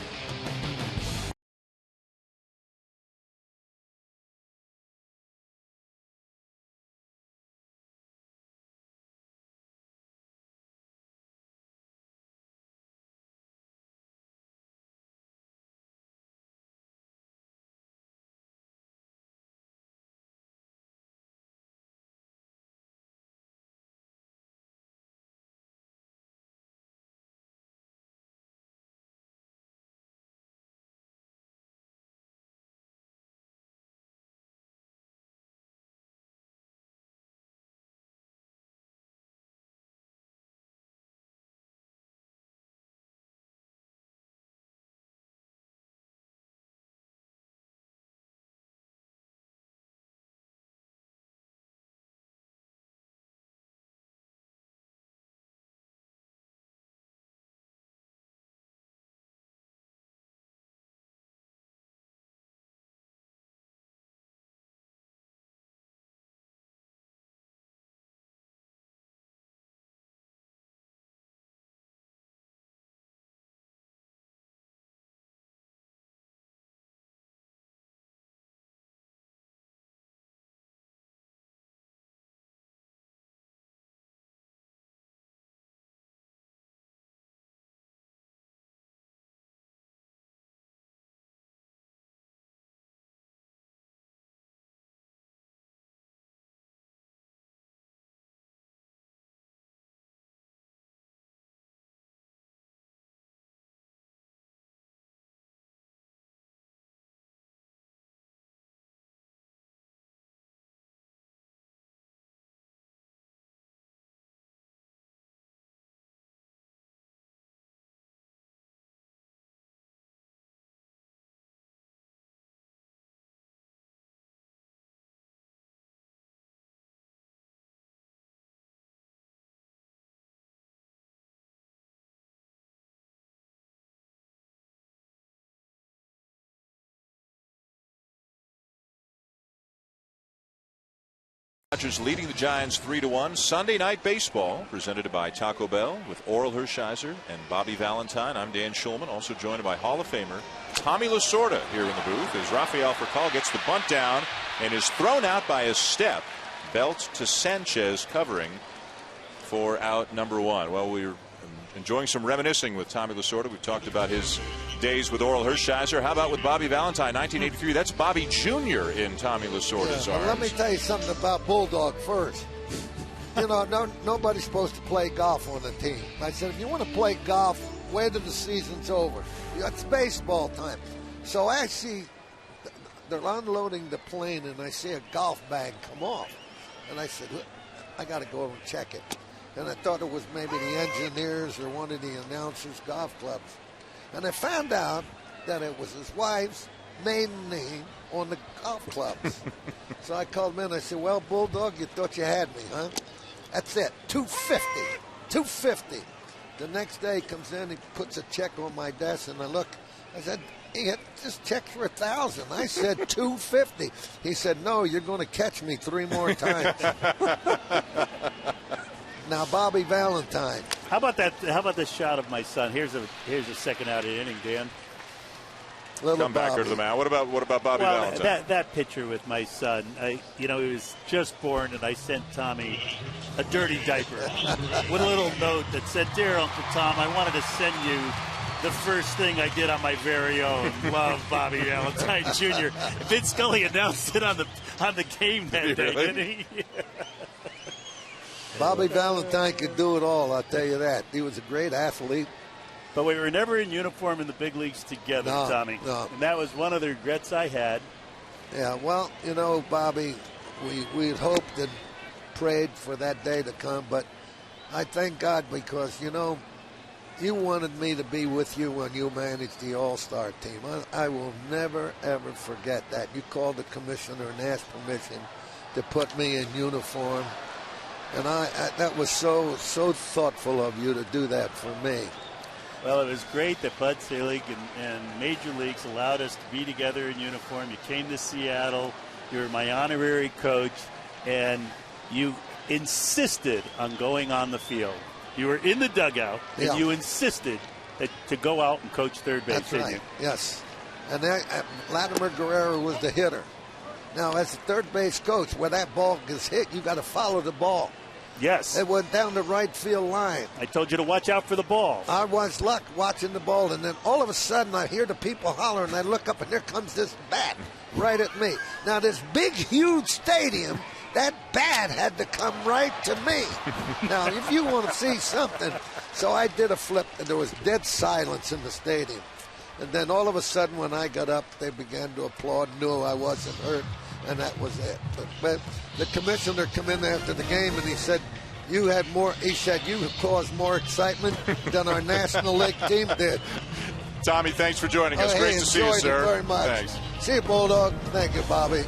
Dodgers leading the Giants 3-1. Sunday Night Baseball presented by Taco Bell with Oral Hershiser and Bobby Valentine. I'm Dan Schulman, also joined by Hall of Famer Tommy Lasorda here in the booth as Rafael Furcal gets the bunt down and is thrown out by a step. Belt to Sanchez covering for out number 1. Well, we're enjoying some reminiscing with Tommy Lasorda. We've talked about his days with Oral Hershiser. How about with Bobby Valentine, 1983? That's Bobby Jr. in Tommy Lasorda's arms. Let me tell you something about Bulldog first. You know, nobody's supposed to play golf on a team. I said, if you want to play golf, wait till the season's over. It's baseball time. So I see they're unloading the plane, and I see a golf bag come off. And I said, I got to go over and check it. And I thought it was maybe the engineers or one of the announcers' golf clubs. And I found out that it was his wife's maiden name on the golf clubs. So I called him in. I said, well, Bulldog, you thought you had me, huh? That's it, $250. The next day he comes in, he puts a check on my desk, and I look. I said, hey, this check's for $1,000. I said $250. He said, no, you're going to catch me 3 more times. Now, Bobby Valentine. How about that? How about this shot of my son? Here's a second out of the inning, Dan. Come back to the mound. What about Bobby Valentine? That picture with my son. He was just born, and I sent Tommy a dirty diaper with a little note that said, "Dear Uncle Tom, I wanted to send you the first thing I did on my very own. Love, Bobby Valentine Jr." Vince Scully announced it on the game that day, didn't he? Bobby Valentine could do it all, I'll tell you that. He was a great athlete. But we were never in uniform in the big leagues together, Tommy. No. And that was one of the regrets I had. Yeah, well, Bobby, we had hoped and prayed for that day to come, but I thank God because, you wanted me to be with you when you managed the All-Star team. I will never, ever forget that. You called the commissioner and asked permission to put me in uniform. And that was so thoughtful of you to do that for me. Well, it was great that Bud Selig and Major Leagues allowed us to be together in uniform. You came to Seattle. You were my honorary coach, and you insisted on going on the field. You were in the dugout, and you insisted to go out and coach third base. That's right. Yes. And Latimer Guerrero was the hitter. Now, as a third base coach, where that ball gets hit, you got to follow the ball. Yes. It went down the right field line. I told you to watch out for the ball. I was watching the ball, and then all of a sudden I hear the people holler, and I look up, and there comes this bat right at me. Now, this big, huge stadium, that bat had to come right to me. Now, if you want to see something, so I did a flip, and there was dead silence in the stadium. And then all of a sudden when I got up, they began to applaud, knew I wasn't hurt. And that was it. But the commissioner came in after the game, and he said, you caused more excitement than our National League team did. Tommy, thanks for joining us. Great to see you, sir. Very much. Thanks. See you, Bulldog. Thank you, Bobby.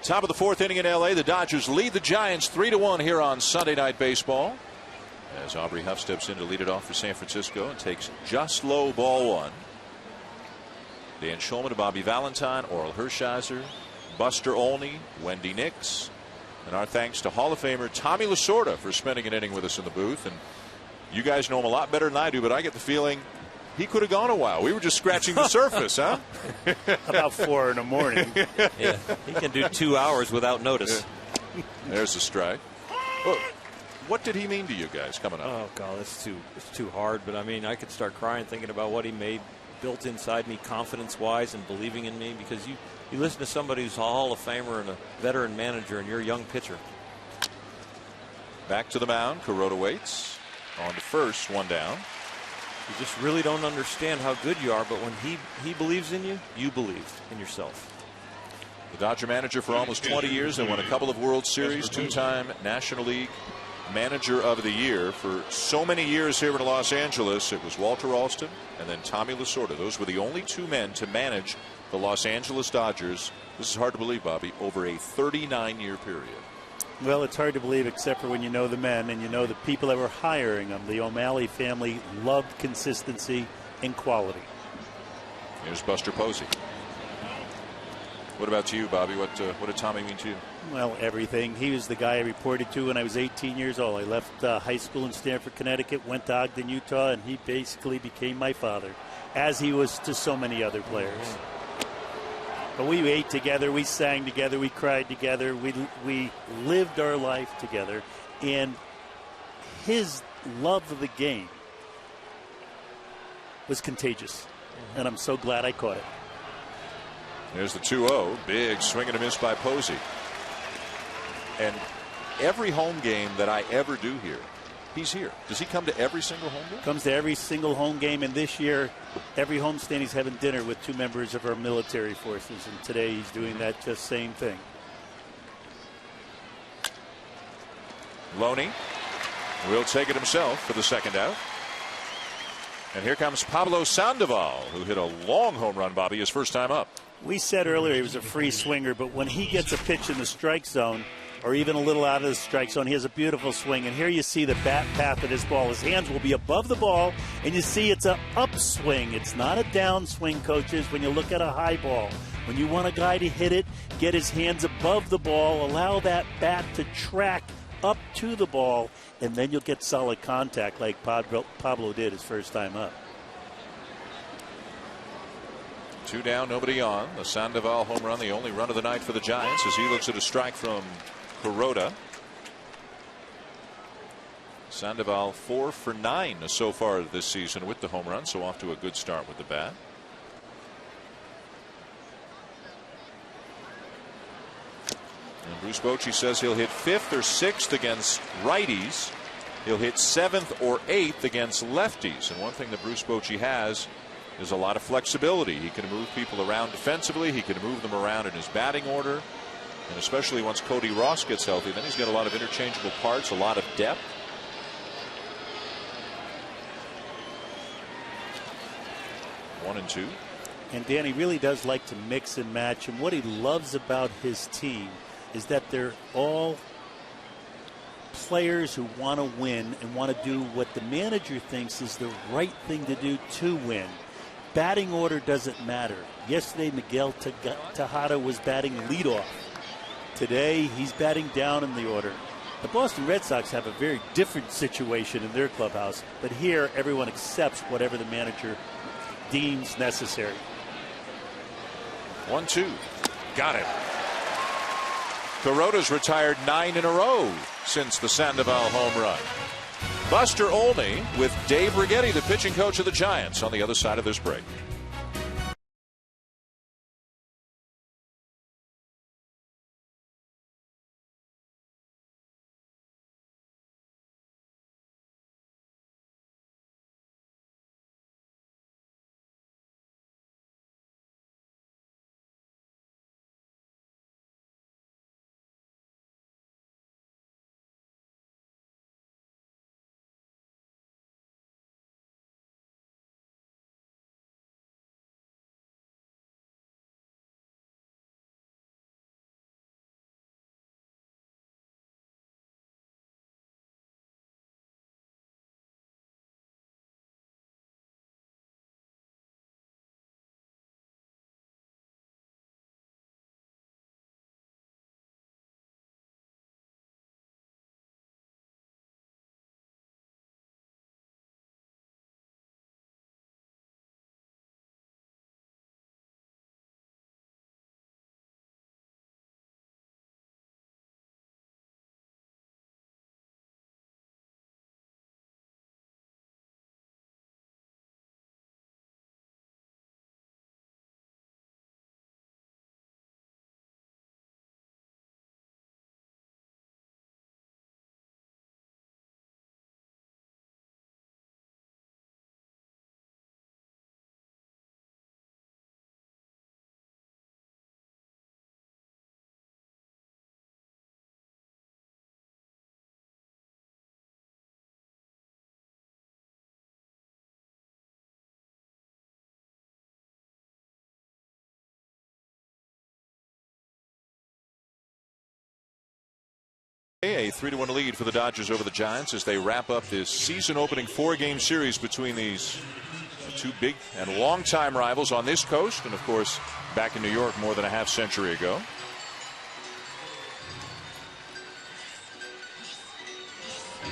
Top of the 4th inning in L.A. The Dodgers lead the Giants 3-1 here on Sunday Night Baseball. As Aubrey Huff steps in to lead it off for San Francisco and takes just low ball 1. Dan Shulman, Bobby Valentine, Oral Hershiser, Buster Olney, Wendy Nix, and our thanks to Hall of Famer Tommy Lasorda for spending an inning with us in the booth. And you guys know him a lot better than I do, but I get the feeling he could have gone a while. We were just scratching the surface, huh? About 4 in the morning. Yeah, he can do 2 hours without notice. There's a strike. Well, what did he mean to you guys coming up? Oh God, it's too hard. But I mean, I could start crying thinking about what he made built inside me, confidence-wise, and believing in me. Because you listen to somebody who's a Hall of Famer and a veteran manager, and you're a young pitcher. Back to the mound. Kuroda waits. On to first. 1 down. You just really don't understand how good you are. But when he believes in you, you believe in yourself. The Dodger manager for almost 20 years. They won a couple of World Series. 2-time National League Manager of the Year. For so many years here in Los Angeles, it was Walter Alston and then Tommy Lasorda. Those were the only 2 men to manage the Los Angeles Dodgers. This is hard to believe, Bobby, over a 39-year period. Well, it's hard to believe except for when you know the men and you know the people that were hiring them. The O'Malley family loved consistency and quality. Here's Buster Posey. What about you, Bobby? What did Tommy mean to you? Well, everything. He was the guy I reported to when I was 18 years old. I left high school in Stamford, Connecticut, went to Ogden, Utah, and he basically became my father, as he was to so many other players. But we ate together, we sang together, we cried together, we lived our life together, and his love of the game was contagious, and I'm so glad I caught it. There's the 2-0. Big swing and a miss by Posey. And every home game that I ever do here, he's here. Does he come to every single home game? Comes to every single home game, and this year, every homestand he's having dinner with 2 members of our military forces, and today he's doing that just same thing. Loney will take it himself for the 2nd out. And here comes Pablo Sandoval, who hit a long home run, Bobby, his first time up. We said earlier he was a free swinger, but when he gets a pitch in the strike zone, or even a little out of the strike zone, he has a beautiful swing. And here you see the bat path of his ball. His hands will be above the ball, and you see it's an upswing. It's not a downswing, coaches, when you look at a high ball. When you want a guy to hit it, get his hands above the ball, allow that bat to track up to the ball, and then you'll get solid contact like Pablo did his first time up. 2 down, nobody on. The Sandoval home run, the only run of the night for the Giants, as he looks at a strike from Kuroda. Sandoval 4 for 9 so far this season with the home run, so off to a good start with the bat. And Bruce Bochy says he'll hit 5th or 6th against righties. He'll hit 7th or 8th against lefties. And one thing that Bruce Bochy has is a lot of flexibility. He can move people around defensively. He can move them around in his batting order. And especially once Cody Ross gets healthy, then he's got a lot of interchangeable parts, a lot of depth. One and two. And Danny really does like to mix and match. And what he loves about his team is that they're all players who want to win and want to do what the manager thinks is the right thing to do to win. Batting order doesn't matter. Yesterday, Miguel Tejada was batting leadoff. Today, he's batting down in the order. The Boston Red Sox have a very different situation in their clubhouse, but here everyone accepts whatever the manager deems necessary. 1-2. Got it. Kuroda's retired 9 in a row since the Sandoval home run. Buster Olney with Dave Righetti, the pitching coach of the Giants, on the other side of this break. A 3-1 lead for the Dodgers over the Giants as they wrap up this season-opening 4-game series between these two big and long-time rivals on this coast, and of course back in New York more than a half-century ago.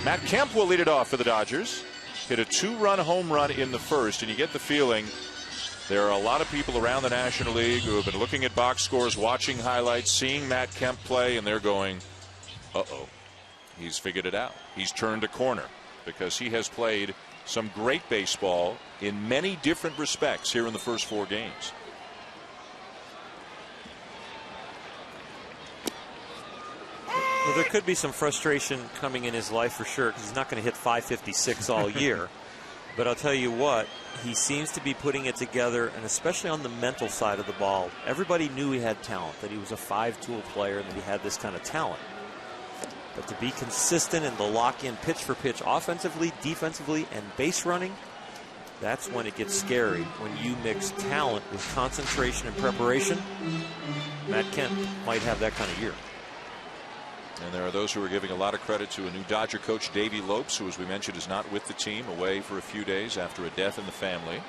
Matt Kemp will lead it off for the Dodgers. Hit a 2-run home run in the first, and you get the feeling there are a lot of people around the National League who have been looking at box scores, watching highlights, seeing Matt Kemp play, and they're going, uh-oh, he's figured it out. He's turned a corner because he has played some great baseball in many different respects here in the first 4 games. Well, there could be some frustration coming in his life for sure, because he's not going to hit 556 all year. But I'll tell you what, he seems to be putting it together, and especially on the mental side of the ball. Everybody knew he had talent, that he was a 5-tool player, and that he had this kind of talent. But to be consistent in the lock-in pitch for pitch offensively, defensively, and base running, that's when it gets scary. When you mix talent with concentration and preparation, Matt Kemp might have that kind of year. And there are those who are giving a lot of credit to a new Dodger coach, Davey Lopes, who, as we mentioned, is not with the team, away for a few days after a death in the family.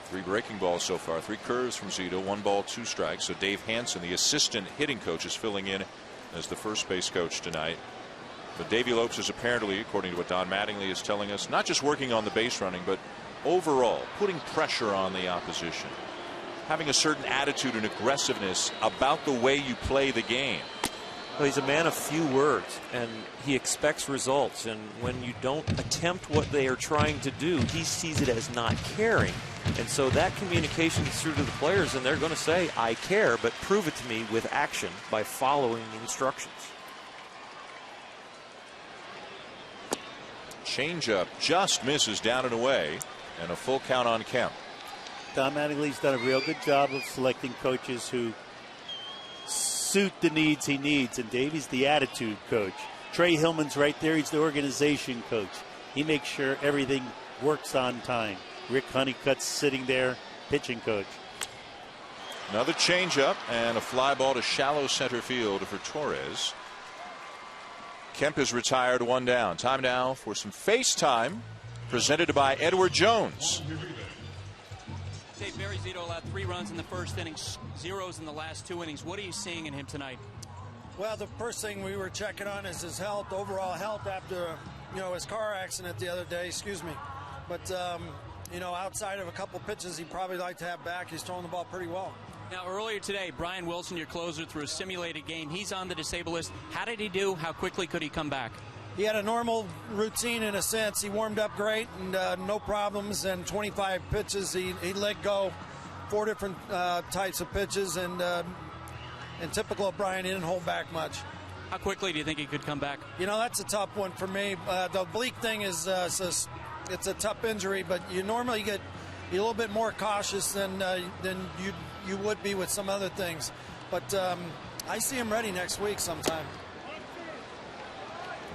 3 breaking balls so far, 3 curves from Zito, 1 ball, 2 strikes. So Dave Hansen, the assistant hitting coach, is filling in as the first base coach tonight. But Davey Lopes is apparently, according to what Don Mattingly is telling us, not just working on the base running, but overall putting pressure on the opposition, having a certain attitude and aggressiveness about the way you play the game. Well, he's a man of few words, and he expects results. And when you don't attempt what they are trying to do, he sees it as not caring. And so that communication is through to the players, and they're going to say, I care, but prove it to me with action by following the instructions. Changeup just misses down and away, and a full count on Kemp. Don Mattingly's done a real good job of selecting coaches who suit the needs he needs, and Davey's the attitude coach. Trey Hillman's right there. He's the organization coach. He makes sure everything works on time. Rick Honeycutt's sitting there, pitching coach. Another changeup and a fly ball to shallow center field for Torres. Kemp is retired, 1 down. Time now for some FaceTime presented by Edward Jones. Dave, Barry Zito allowed 3 runs in the first inning, 0s in the last 2 innings. What are you seeing in him tonight? Well, the first thing we were checking on is his health, overall health after, his car accident the other day, But, outside of a couple pitches he'd probably like to have back, he's throwing the ball pretty well. Now, earlier today, Brian Wilson, your closer, threw a simulated game. He's on the disabled list. How did he do? How quickly could he come back? He had a normal routine in a sense. He warmed up great and no problems. And 25 pitches, he let go 4 different types of pitches. And typical of Brian, he didn't hold back much. How quickly do you think he could come back? That's a tough one for me. The oblique thing is it's a tough injury, but you normally get a little bit more cautious than you would be with some other things. But I see him ready next week sometime.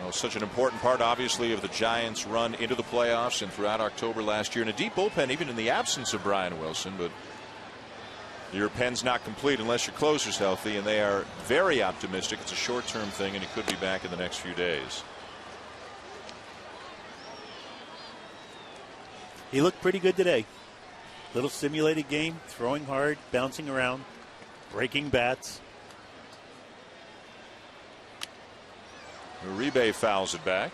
Well, such an important part, obviously, of the Giants' run into the playoffs and throughout October last year. And a deep bullpen, even in the absence of Brian Wilson. But your pen's not complete unless your closer's healthy, and they are very optimistic. It's a short-term thing, and he could be back in the next few days. He looked pretty good today. Little simulated game, throwing hard, bouncing around, breaking bats. Uribe fouls it back.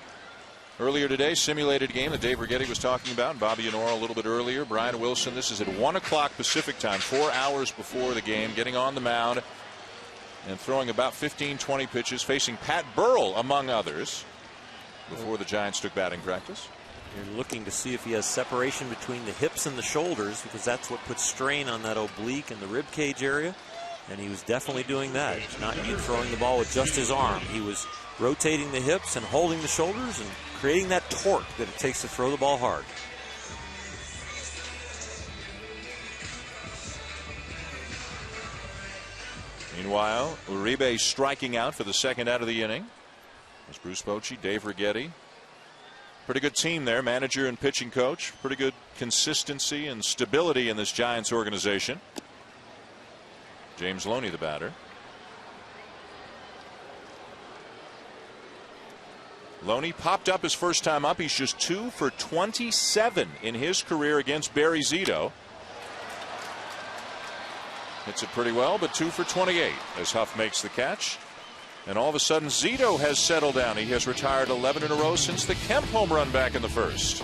Earlier today, simulated game that Dave Righetti was talking about, and Bobby Anora a little bit earlier. Brian Wilson, this is at 1 o'clock Pacific time, 4 hours before the game, getting on the mound and throwing about 15-20 pitches, facing Pat Burrell, among others, before the Giants took batting practice. You're looking to see if he has separation between the hips and the shoulders, because that's what puts strain on that oblique and the rib cage area. And he was definitely doing that. He's not throwing the ball with just his arm. He was rotating the hips and holding the shoulders and creating that torque that it takes to throw the ball hard. Meanwhile, Uribe striking out for the second out of the inning. There's Bruce Bochy, Dave Righetti. Pretty good team there, manager and pitching coach. Pretty good consistency and stability in this Giants organization. James Loney, the batter. Loney popped up his first time up. He's just 2 for 27 in his career against Barry Zito. Hits it pretty well, but 2 for 28 as Huff makes the catch. And all of a sudden, Zito has settled down. He has retired 11 in a row since the Kemp home run back in the first.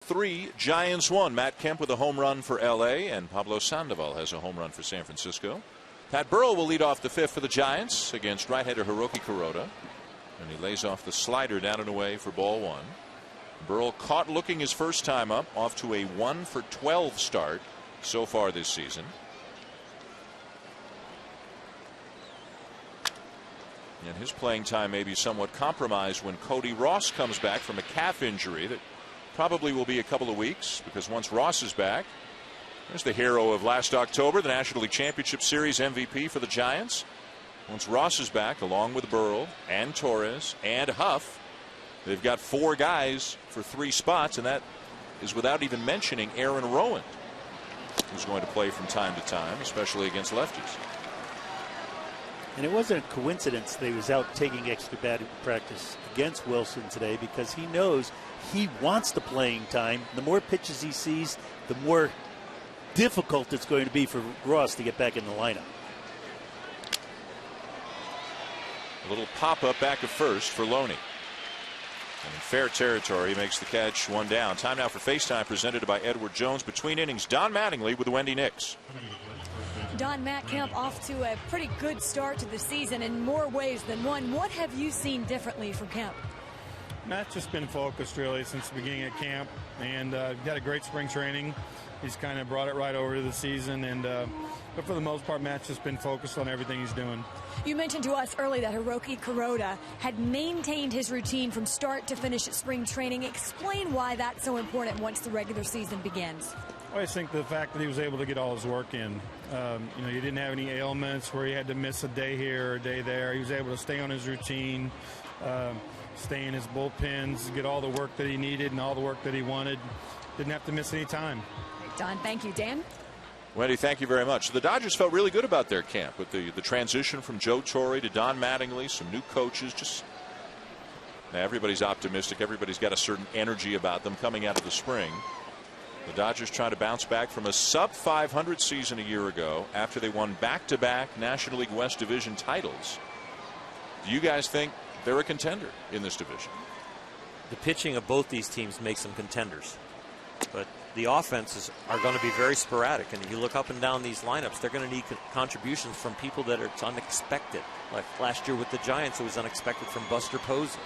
Three, Giants 1. Matt Kemp with a home run for L.A. and Pablo Sandoval has a home run for San Francisco. Pat Burrell will lead off the fifth for the Giants against right-hander Hiroki Kuroda. And he lays off the slider down and away for ball one. Burrell caught looking his first time up, off to a 1 for 12 start so far this season. And his playing time may be somewhat compromised when Cody Ross comes back from a calf injury that probably will be a couple of weeks, because once Ross is back, there's the hero of last October, the National League Championship Series MVP for the Giants. Once Ross is back, along with Burrell and Torres and Huff, they've got 4 guys for 3 spots, and that is without even mentioning Aaron Rowand, who's going to play from time to time, especially against lefties. And it wasn't a coincidence that he was out taking extra batting practice against Wilson today, because he knows he wants the playing time. The more pitches he sees, the more difficult it's going to be for Ross to get back in the lineup. A little pop-up back of first for Loney. And in fair territory, he makes the catch, 1 down. Time now for FaceTime, presented by Edward Jones. Between innings, Don Mattingly with Wendy Nix. Don, Matt Kemp off to a pretty good start to the season in more ways than one. What have you seen differently from Kemp? Matt's just been focused really since the beginning of camp, and had a great spring training. He's kind of brought it right over to the season, and but for the most part, Matt's just been focused on everything he's doing. You mentioned to us early that Hiroki Kuroda had maintained his routine from start to finish at spring training. Explain why that's so important once the regular season begins. I just think the fact that he was able to get all his work in. You know, he didn't have any ailments where he had to miss a day here or a day there. He was able to stay on his routine, stay in his bullpens, get all the work that he needed and all the work that he wanted. Didn't have to miss any time. Don, thank you. Dan? Wendy, thank you very much. The Dodgers felt really good about their camp with the transition from Joe Torre to Don Mattingly, some new coaches. Just now everybody's optimistic. Everybody's got a certain energy about them coming out of the spring. The Dodgers trying to bounce back from a sub-500 season a year ago after they won back-to-back National League West Division titles. Do you guys think they're a contender in this division? The pitching of both these teams makes them contenders, but the offenses are going to be very sporadic. And if you look up and down these lineups, they're going to need contributions from people that are unexpected. Like last year with the Giants, it was unexpected from Buster Posey.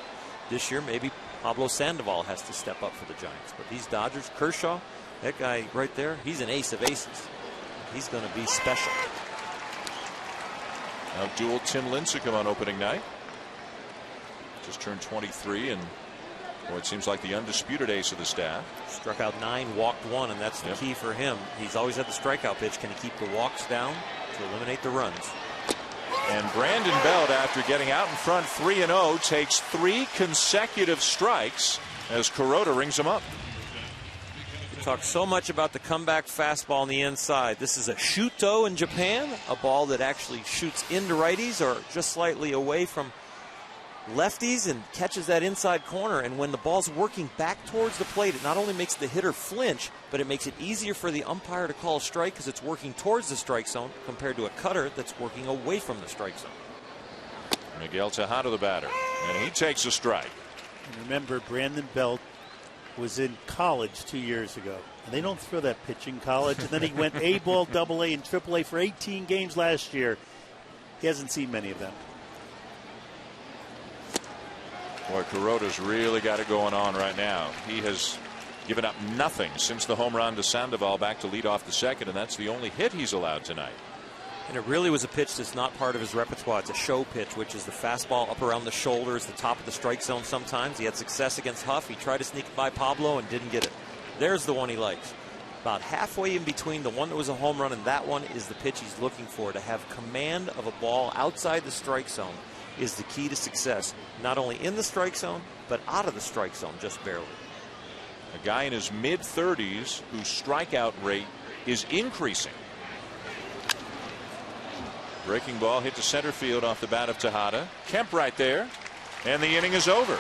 This year, maybe Pablo Sandoval has to step up for the Giants. But these Dodgers, Kershaw, that guy right there, he's an ace of aces. He's going to be special. Now duel Tim Lincecum on opening night. Just turned 23, and it seems like the undisputed ace of the staff. Struck out 9, walked 1, and that's the key for him. He's always had the strikeout pitch. Can he keep the walks down to eliminate the runs? And Brandon Belt, after getting out in front 3-0, takes 3 consecutive strikes as Kuroda rings him up. We talk so much about the comeback fastball on the inside. This is a shuto in Japan, a ball that actually shoots into righties or just slightly away from lefties and catches that inside corner. And when the ball's working back towards the plate, it not only makes the hitter flinch, but it makes it easier for the umpire to call a strike because it's working towards the strike zone compared to a cutter that's working away from the strike zone. Miguel Tejada, the batter, and he takes a strike. And remember, Brandon Belt was in college 2 years ago, and they don't throw that pitch in college. And then he went A-ball, AA, and AAA for 18 games last year. He hasn't seen many of them. Boy, Kuroda's really got it going on right now. He has given up nothing since the home run to Sandoval back to lead off the second, and that's the only hit he's allowed tonight. And it really was a pitch that's not part of his repertoire. It's a show pitch, which is the fastball up around the shoulders, the top of the strike zone sometimes. He had success against Huff. He tried to sneak it by Pablo and didn't get it. There's the one he likes. About halfway in between the one that was a home run and that one is the pitch he's looking for. To have command of a ball outside the strike zone is the key to success, not only in the strike zone, but out of the strike zone just barely. A guy in his mid-30s whose strikeout rate is increasing. Breaking ball hit to center field off the bat of Tejada. Kemp right there, and the inning is over.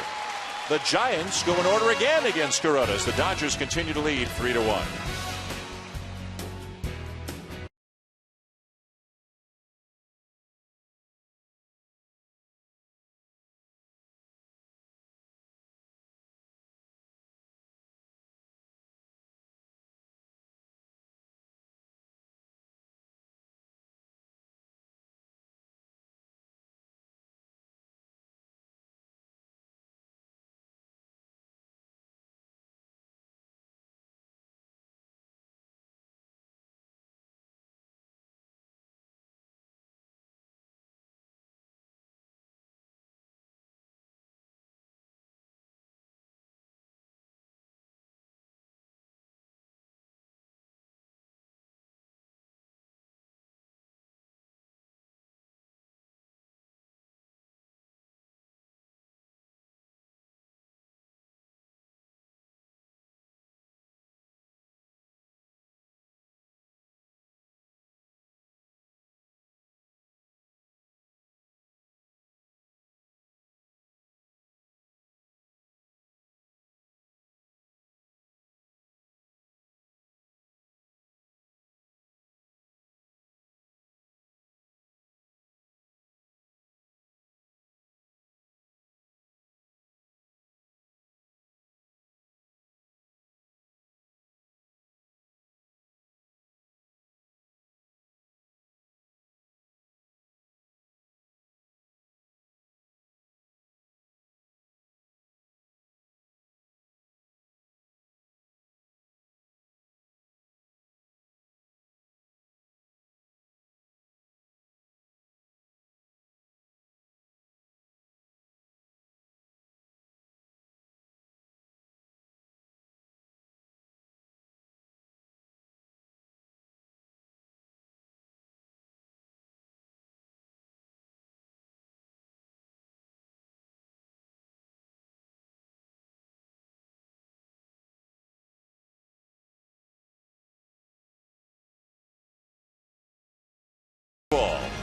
The Giants go in order again against Kuroda as the Dodgers continue to lead 3-1.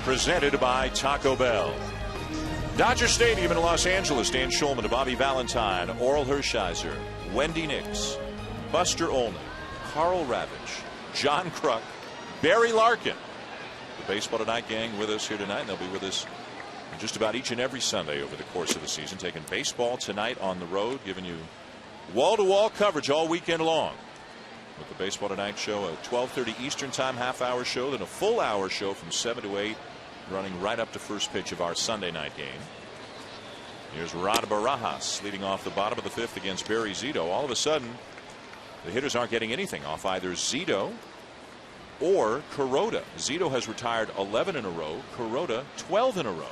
Presented by Taco Bell. Dodger Stadium in Los Angeles. Dan Shulman, Bobby Valentine, Oral Hershiser, Wendy Nix, Buster Olney, Carl Ravitch, John Kruk, Barry Larkin. The Baseball Tonight gang with us here tonight, and they'll be with us just about each and every Sunday over the course of the season, taking Baseball Tonight on the road, giving you wall-to-wall coverage all weekend long. With the Baseball Tonight show, a 12:30 Eastern Time half-hour show, then a full-hour show from 7 to 8, running right up to first pitch of our Sunday night game. Here's Rod Barajas leading off the bottom of the 5th against Barry Zito. All of a sudden, the hitters aren't getting anything off either Zito or Kuroda. Zito has retired 11 in a row, Kuroda 12 in a row.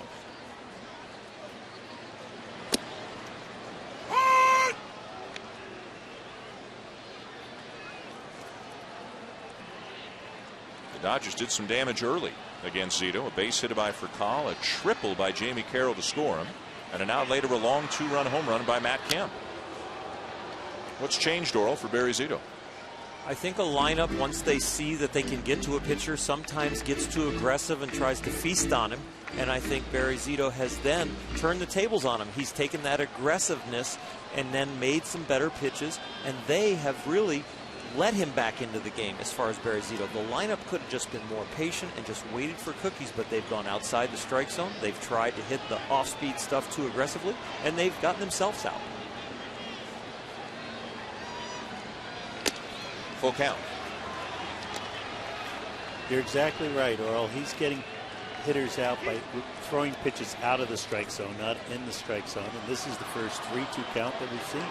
The Dodgers did some damage early against Zito. A base hit by Furcal, a triple by Jamie Carroll to score him, and an out later a long 2-run home run by Matt Kemp. What's changed, Doral, for Barry Zito? I think a lineup, once they see that they can get to a pitcher, sometimes gets too aggressive and tries to feast on him. And I think Barry Zito has then turned the tables on him. He's taken that aggressiveness and then made some better pitches, and they have really let him back into the game as far as Barry Zito. The lineup could have just been more patient and just waited for cookies, but they've gone outside the strike zone. They've tried to hit the off-speed stuff too aggressively, and they've gotten themselves out. Full count. You're exactly right, Earl. He's getting hitters out by throwing pitches out of the strike zone, not in the strike zone, and this is the first 3-2 count that we've seen.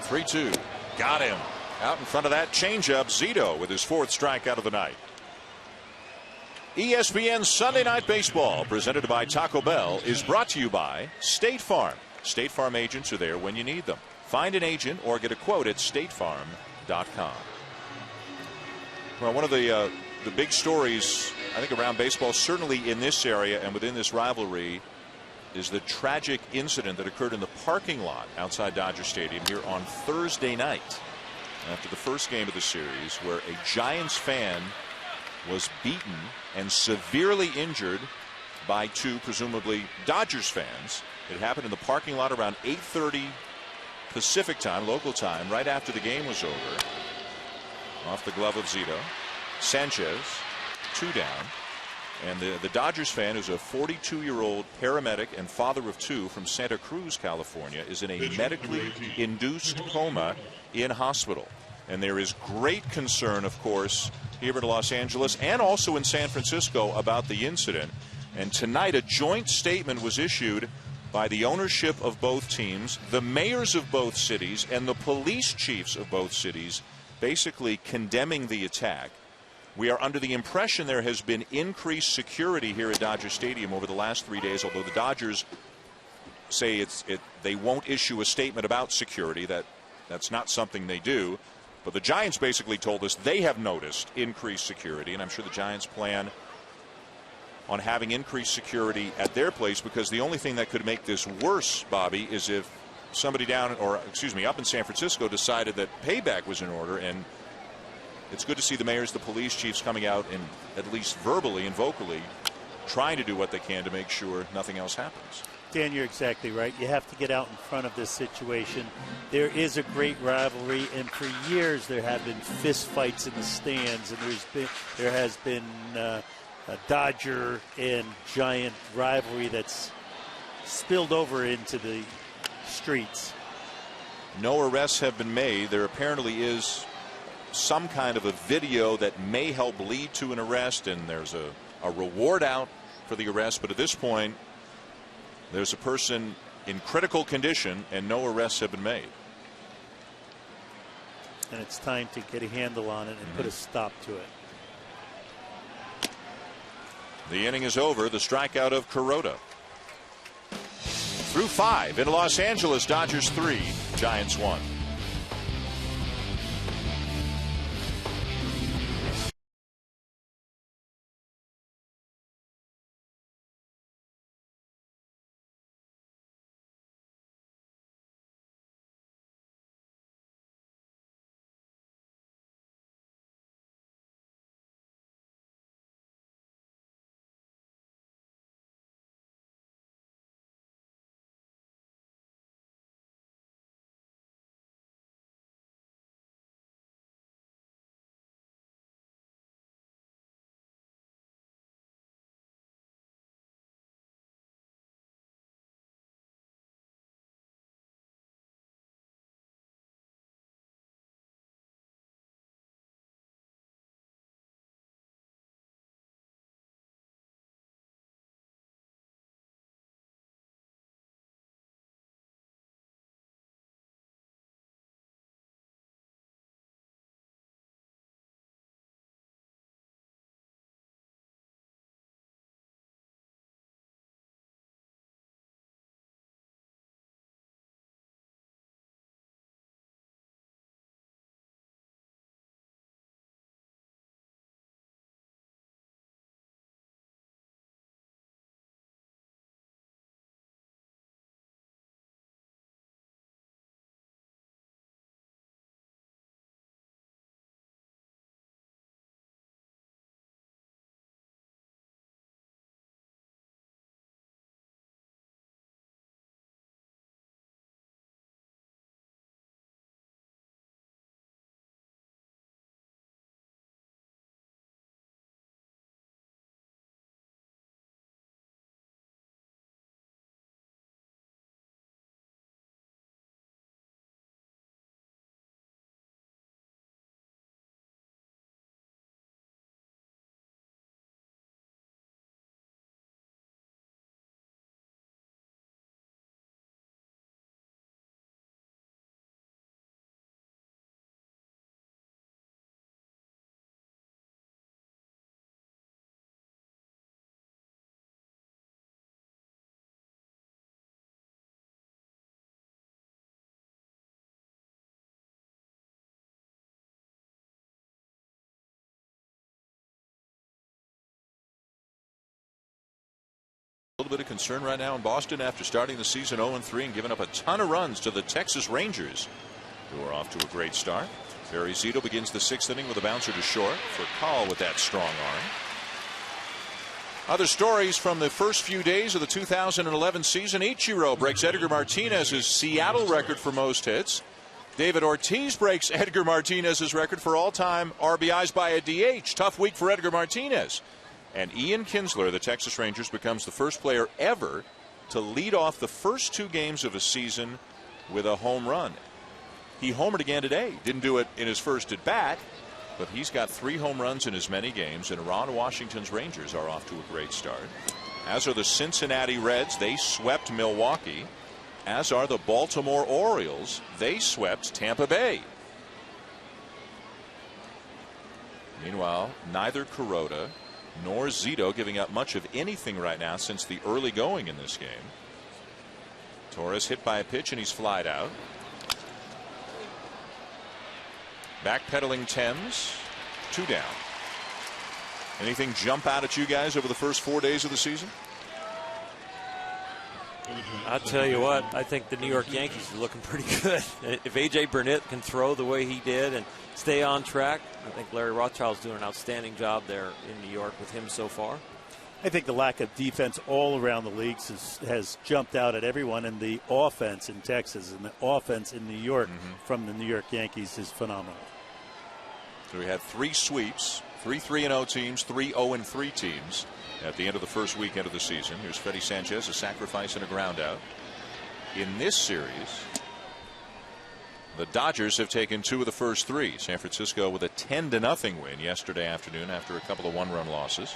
3-2. Got him. Out in front of that changeup, Zito with his 4th strikeout of the night. ESPN Sunday Night Baseball, presented by Taco Bell, is brought to you by State Farm. State Farm agents are there when you need them. Find an agent or get a quote at statefarm.com. Well, one of the big stories, I think, around baseball, certainly in this area and within this rivalry, is the tragic incident that occurred in the parking lot outside Dodger Stadium here on Thursday night after the first game of the series, where a Giants fan was beaten and severely injured by 2 presumably Dodgers fans. It happened in the parking lot around 8:30 Pacific time, local time, right after the game was over. Off the glove of Zito. Sanchez, 2 down. And the Dodgers fan, who's a 42-year-old paramedic and father of 2 from Santa Cruz, California, is in a medically induced coma in hospital. And there is great concern, of course, here in Los Angeles and also in San Francisco about the incident. And tonight a joint statement was issued by the ownership of both teams, the mayors of both cities, and the police chiefs of both cities, basically condemning the attack. We are under the impression there has been increased security here at Dodger Stadium over the last 3 days, although the Dodgers say they won't issue a statement about security. That's not something they do. But the Giants basically told us they have noticed increased security, and I'm sure the Giants plan on having increased security at their place, because the only thing that could make this worse, Bobby, is if somebody up in San Francisco decided that payback was in order. And it's good to see the mayors, the police chiefs coming out and at least verbally and vocally trying to do what they can to make sure nothing else happens. Dan, you're exactly right. You have to get out in front of this situation. There is a great rivalry, and for years there have been fist fights in the stands, and there has been a Dodger and Giant rivalry that's spilled over into the streets. No arrests have been made. There apparently is some kind of a video that may help lead to an arrest, and there's a reward out for the arrest, but at this point there's a person in critical condition and no arrests have been made. And it's time to get a handle on it and put a stop to it. The inning is over. The strikeout of Kuroda. Through 5 in Los Angeles, Dodgers 3, Giants 1. little bit of concern right now in Boston after starting the season 0-3 and giving up a ton of runs to the Texas Rangers, who are off to a great start. Barry Zito begins the 6th inning with a bouncer to short for Call with that strong arm. Other stories from the first few days of the 2011 season. Ichiro breaks Edgar Martinez's Seattle record for most hits. David Ortiz breaks Edgar Martinez's record for all-time RBIs by a DH. Tough week for Edgar Martinez. And Ian Kinsler, the Texas Rangers, becomes the first player ever to lead off the first 2 games of a season with a home run. He homered again today. Didn't do it in his first at bat, but he's got 3 home runs in as many games, and Ron Washington's Rangers are off to a great start. As are the Cincinnati Reds. They swept Milwaukee. As are the Baltimore Orioles. They swept Tampa Bay. Meanwhile, neither Kuroda nor Zito giving up much of anything right now since the early going in this game. Torres hit by a pitch and he's flied out. Backpedaling Thames, 2 down. Anything jump out at you guys over the first 4 days of the season? I'll tell you what, I think the New York Yankees are looking pretty good. If A.J. Burnett can throw the way he did and stay on track, I think Larry Rothschild's doing an outstanding job there in New York with him so far. I think the lack of defense all around the leagues has jumped out at everyone, and the offense in Texas and the offense in New York from the New York Yankees is phenomenal. So we had 3 sweeps, 3 3-0 teams, 3 0-3 teams at the end of the first weekend of the season. Here's Freddie Sanchez, a sacrifice and a ground out. In this series, the Dodgers have taken 2 of the first 3. San Francisco with a 10-0 win yesterday afternoon after a couple of 1-run losses.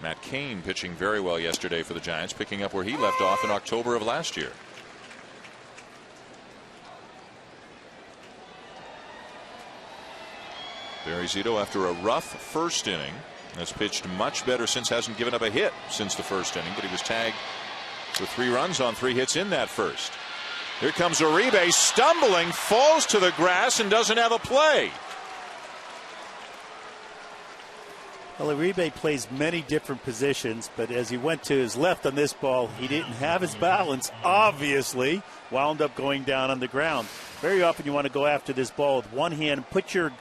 Matt Cain pitching very well yesterday for the Giants, picking up where he left off in October of last year. Barry Zito, after a rough first inning, has pitched much better since, hasn't given up a hit since the first inning, but he was tagged with 3 runs on 3 hits in that first. Here comes Uribe, stumbling, falls to the grass and doesn't have a play. Well, Uribe plays many different positions, but as he went to his left on this ball, he didn't have his balance, obviously, wound up going down on the ground. Very often you want to go after this ball with one hand and put your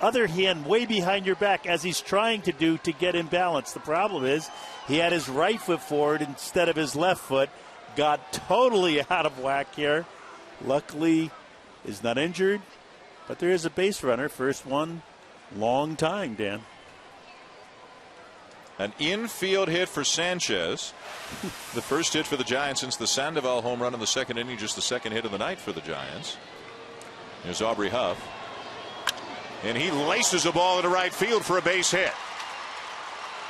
other hand way behind your back, as he's trying to do, to get in balance. The problem is he had his right foot forward instead of his left foot, got totally out of whack here. Luckily, is not injured, but there is a base runner. First one, long time, Dan. An infield hit for Sanchez. The first hit for the Giants since the Sandoval home run in the second inning, just the second hit of the night for the Giants. Here's Aubrey Huff. And he laces a ball into right field for a base hit.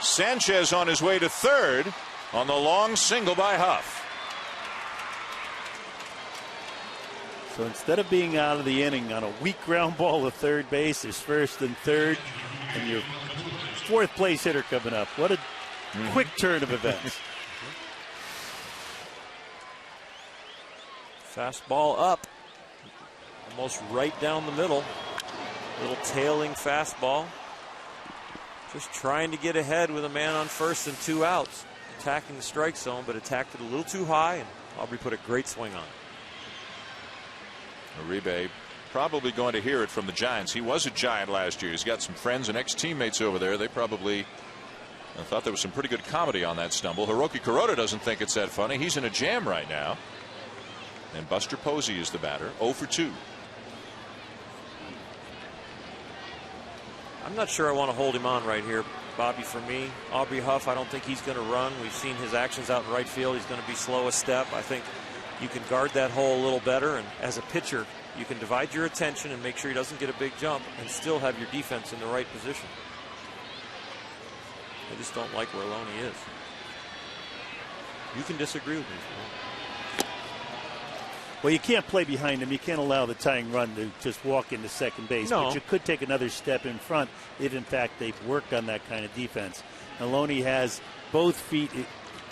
Sanchez on his way to third on the long single by Huff. So instead of being out of the inning on a weak ground ball to third base, there's first and third, and your 4th place hitter coming up. What a quick turn of events. Fastball up, almost right down the middle. Little tailing fastball. Just trying to get ahead with a man on first and 2 outs. Attacking the strike zone, but attacked it a little too high, and Aubrey put a great swing on it. Uribe probably going to hear it from the Giants. He was a Giant last year. He's got some friends and ex-teammates over there. They probably thought there was some pretty good comedy on that stumble. Hiroki Kuroda doesn't think it's that funny. He's in a jam right now. And Buster Posey is the batter, 0 for 2. I'm not sure I want to hold him on right here, Bobby. For me, Aubrey Huff, I don't think he's going to run. We've seen his actions out in right field. He's going to be slow a step. I think you can guard that hole a little better, and as a pitcher, you can divide your attention and make sure he doesn't get a big jump and still have your defense in the right position. I just don't like where Loney is. You can disagree with me. Well, you can't play behind him. You can't allow the tying run to just walk into second base. No. But you could take another step in front if, in fact, they've worked on that kind of defense. Loney has both feet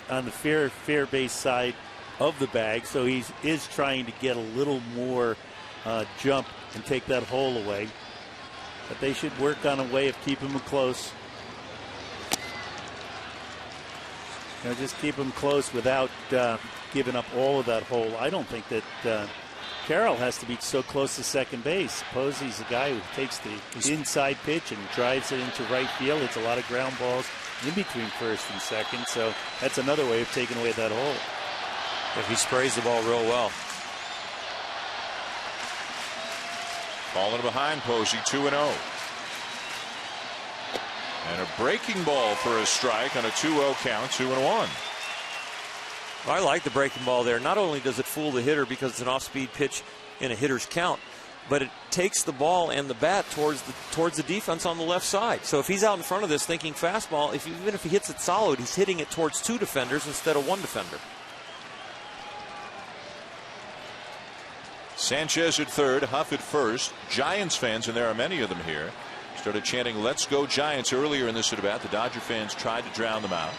on the fair base side of the bag, so he is trying to get a little more jump and take that hole away. But they should work on a way of keeping them close. Just keep them close without giving up all of that hole. I don't think that Carroll has to be so close to second base. Posey's a guy who takes the inside pitch and drives it into right field. It's a lot of ground balls in between first and second, so that's another way of taking away that hole. If he sprays the ball real well. Falling behind Posey, 2-0. And a breaking ball for a strike on a 2-0 count, 2-1. I like the breaking ball there. Not only does it fool the hitter because it's an off-speed pitch in a hitter's count, but it takes the ball and the bat towards the defense on the left side. So if he's out in front of this thinking fastball, even if he hits it solid, he's hitting it towards 2 defenders instead of 1 defender. Sanchez at third, Huff at first. Giants fans, and there are many of them here, started chanting "Let's go Giants" earlier in this at-bat. The Dodger fans tried to drown them out.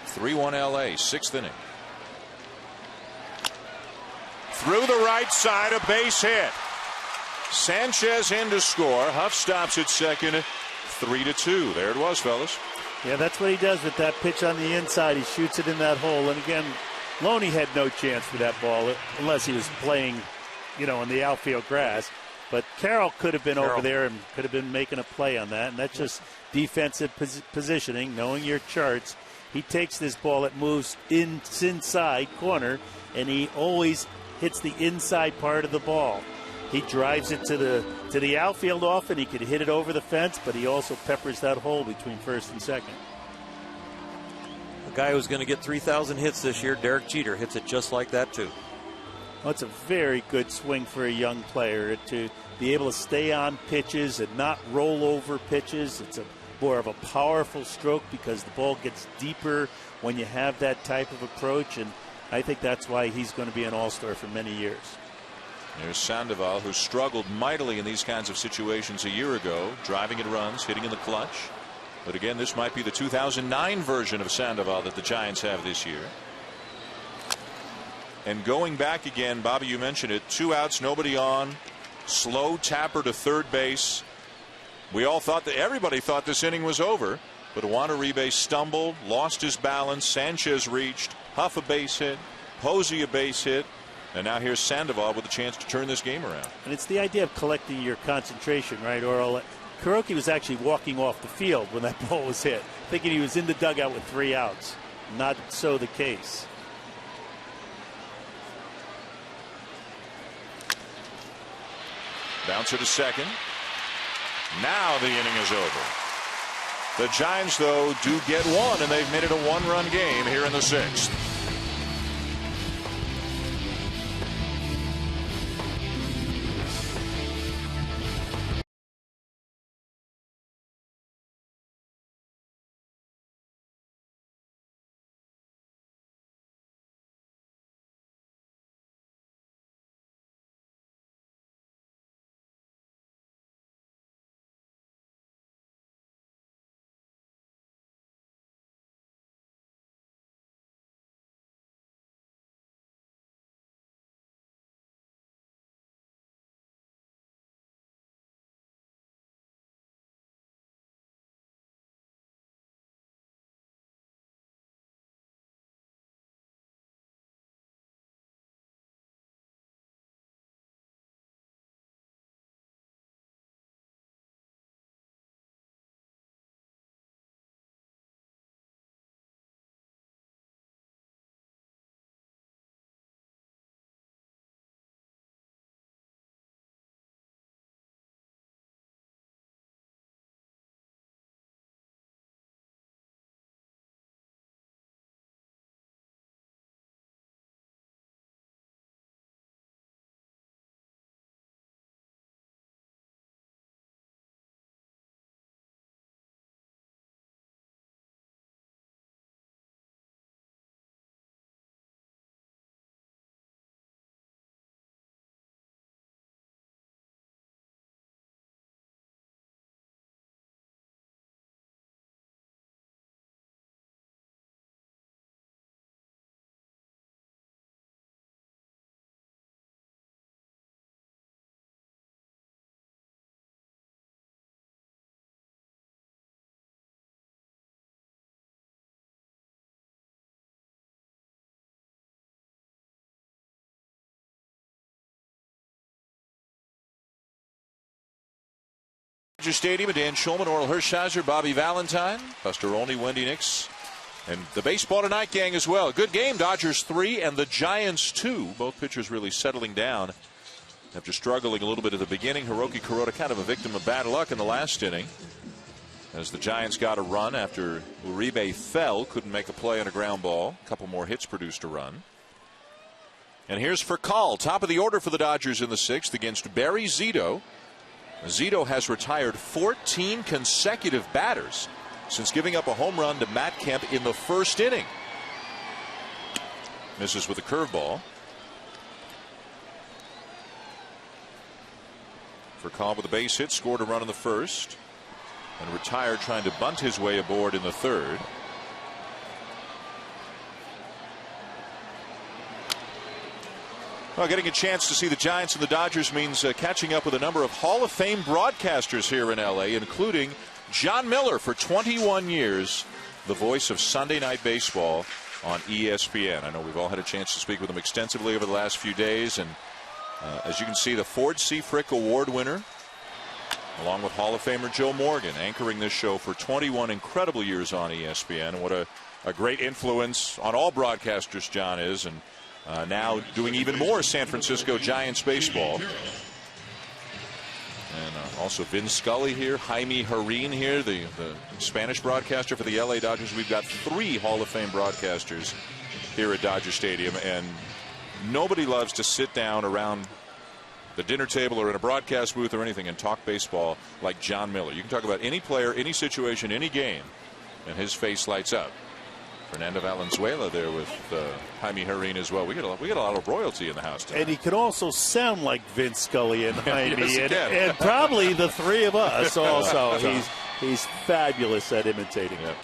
3-1 LA, 6th inning. Through the right side, a base hit. Sanchez in to score. Huff stops at second, 3-2. There it was, fellas. Yeah, that's what he does with that pitch on the inside. He shoots it in that hole. And again, Loney had no chance for that ball unless he was playing, on the outfield grass. But Carroll could have been over there and could have been making a play on that. And that's just defensive positioning, knowing your charts. He takes this ball, it moves inside corner, and he always hits the inside part of the ball. He drives it to the outfield often. He could hit it over the fence, but he also peppers that hole between first and second. The guy who's going to get 3,000 hits this year, Derek Jeter, hits it just like that too. Well, it's a very good swing for a young player to be able to stay on pitches and not roll over pitches. It's more of a powerful stroke because the ball gets deeper when you have that type of approach, and I think that's why he's going to be an all-star for many years. There's Sandoval, who struggled mightily in these kinds of situations a year ago, driving in runs, hitting in the clutch. But again, this might be the 2009 version of Sandoval that the Giants have this year. And going back again, Bobby, you mentioned it, 2 outs, nobody on, slow tapper to third base. We all thought everybody thought this inning was over, but Juan Uribe stumbled, lost his balance. Sanchez reached, Huff a base hit, Posey a base hit, and now here's Sandoval with a chance to turn this game around. And it's the idea of collecting your concentration, right, Earl? Kuroki was actually walking off the field when that ball was hit, thinking he was in the dugout with 3 outs. Not so the case. Bouncer to second. Now the inning is over. The Giants, though, do get one, and they've made it a 1-run game here in the 6th. Dodger Stadium, Dan Schulman, Oral Hershiser, Bobby Valentine, Buster Olney, Wendy Nix, and the Baseball Tonight gang as well. Good game. Dodgers 3 and the Giants 2. Both pitchers really settling down after struggling a little bit at the beginning. Hiroki Kuroda kind of a victim of bad luck in the last inning, as the Giants got a run after Uribe fell, couldn't make a play on a ground ball. A couple more hits produced a run. And here's Furcal, top of the order for the Dodgers in the 6th against Barry Zito. Zito has retired 14 consecutive batters since giving up a home run to Matt Kemp in the first inning. Misses with a curveball. Furcal with a base hit, scored a run in the first, and retired trying to bunt his way aboard in the third. Well, getting a chance to see the Giants and the Dodgers means catching up with a number of Hall of Fame broadcasters here in L.A., including John Miller, for 21 years, the voice of Sunday Night Baseball on ESPN. I know we've all had a chance to speak with him extensively over the last few days, and as you can see, the Ford C. Frick Award winner, along with Hall of Famer Joe Morgan, anchoring this show for 21 incredible years on ESPN. What a great influence on all broadcasters John is, and now doing even more San Francisco Giants baseball. And also Vin Scully here, Jaime Jarrín here, the Spanish broadcaster for the LA Dodgers. We've got 3 Hall of Fame broadcasters here at Dodger Stadium, and nobody loves to sit down around the dinner table or in a broadcast booth or anything and talk baseball like John Miller. You can talk about any player, any situation, any game, and his face lights up. Fernando Valenzuela there with Jaime Jarrín as well. We get a lot of royalty in the house tonight. And he can also sound like Vince Scully and Jaime, Yes, and probably the 3 of us also. He's fabulous at imitating. Yep.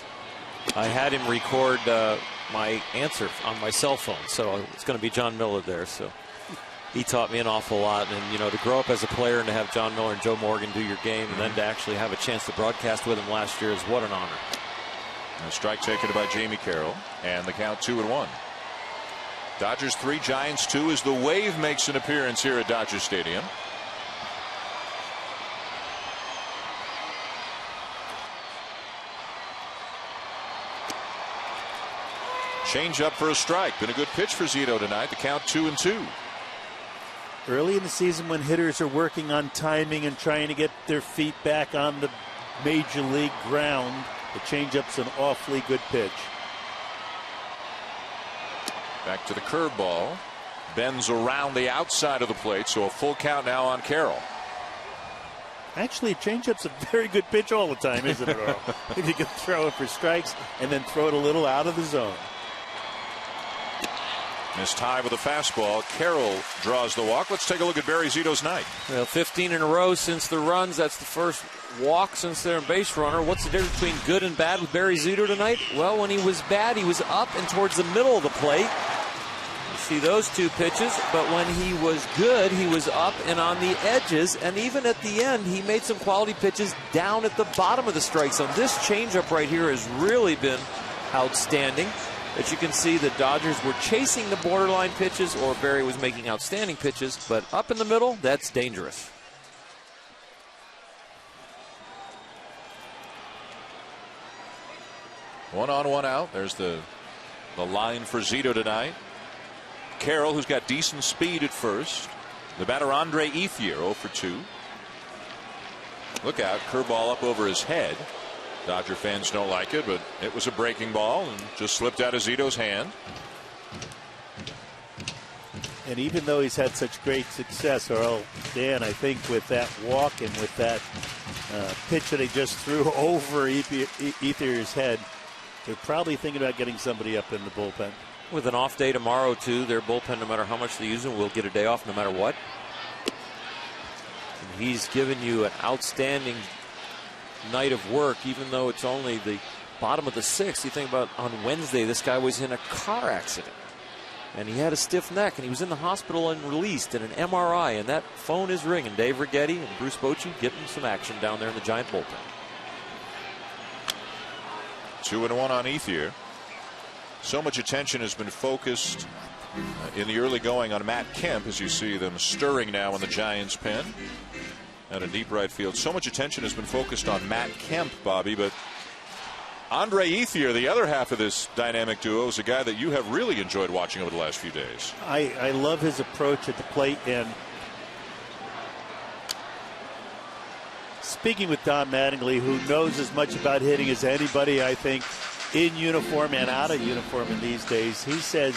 I had him record my answer on my cell phone, so it's going to be John Miller there. So he taught me an awful lot, and to grow up as a player and to have John Miller and Joe Morgan do your game, and then to actually have a chance to broadcast with him last year is what an honor. A strike taken by Jamie Carroll, and the count 2-1. Dodgers 3, Giants 2 as the Wave makes an appearance here at Dodger Stadium. Change up for a strike. Been a good pitch for Zito tonight. The count 2-2. Early in the season, when hitters are working on timing and trying to get their feet back on the major league ground, the changeup's an awfully good pitch. Back to the curveball. Bends around the outside of the plate, so a full count now on Carroll. Actually, changeup's a very good pitch all the time, isn't it, Earl? If you can throw it for strikes and then throw it a little out of the zone. Missed high with a fastball. Carroll draws the walk. Let's take a look at Barry Zito's night. Well, 15 in a row since the runs. That's the first walk since they're in base runner. What's the difference between good and bad with Barry Zito tonight? Well, when he was bad, he was up and towards the middle of the plate. You see those 2 pitches. But when he was good, he was up and on the edges. And even at the end, he made some quality pitches down at the bottom of the strike zone. This changeup right here has really been outstanding. As you can see, the Dodgers were chasing the borderline pitches, or Barry was making outstanding pitches, but up in the middle, that's dangerous. One on, one out. There's the line for Zito tonight. Carroll, who's got decent speed at first. The batter, Andre Ethier, 0 for 2. Look out, curveball up over his head. Dodger fans don't like it, but it was a breaking ball and just slipped out of Zito's hand. And even though he's had such great success, Earl, Dan, I think with that walk and with that pitch that he just threw over Ethier's head, they're probably thinking about getting somebody up in the bullpen. With an off day tomorrow, too, their bullpen, no matter how much they use them, will get a day off no matter what. And he's given you an outstanding night of work, even though it's only the bottom of the 6th. You think about on Wednesday, this guy was in a car accident and he had a stiff neck and he was in the hospital and released in an MRI, and that phone is ringing. Dave Righetti and Bruce Bochy getting some action down there in the Giant bullpen. 2-1 on Ethier. So much attention has been focused in the early going on Matt Kemp, as you see them stirring now in the Giants pen. out in deep right field. So much attention has been focused on Matt Kemp, Bobby, but Andre Ethier, the other half of this dynamic duo, is a guy that you have really enjoyed watching over the last few days. I love his approach at the plate, and speaking with Don Mattingly, who knows as much about hitting as anybody, I think, in uniform and out of uniform in these days, he says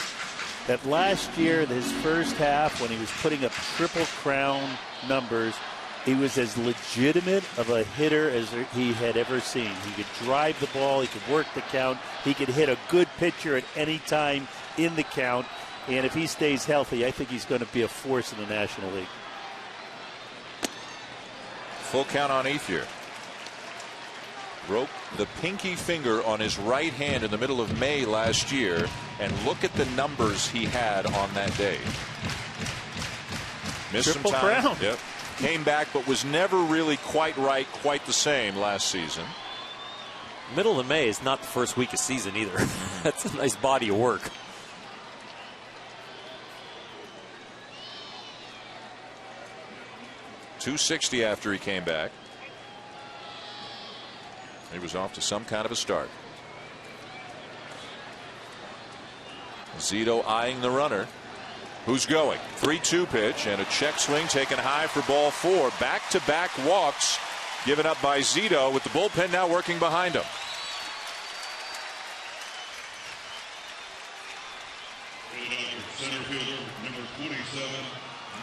that last year, his first half, when he was putting up Triple Crown numbers, he was as legitimate of a hitter as he had ever seen. He could drive the ball, he could work the count, he could hit a good pitcher at any time in the count, and if he stays healthy, I think he's going to be a force in the National League. Full count on Ethier. Broke the pinky finger on his right hand in the middle of May last year, and look at the numbers he had on that day. Missed Triple some time. crown. Yep. Came back, but was never really quite right, quite the same last season. Middle of May is not the first week of season either. That's a nice body of work. .260 after he came back. He was off to some kind of a start. Zito eyeing the runner. Who's going? 3-2 pitch and a check swing taken high for ball 4. Back-to-back walks given up by Zito, with the bullpen now working behind him. Center fielder, number 27,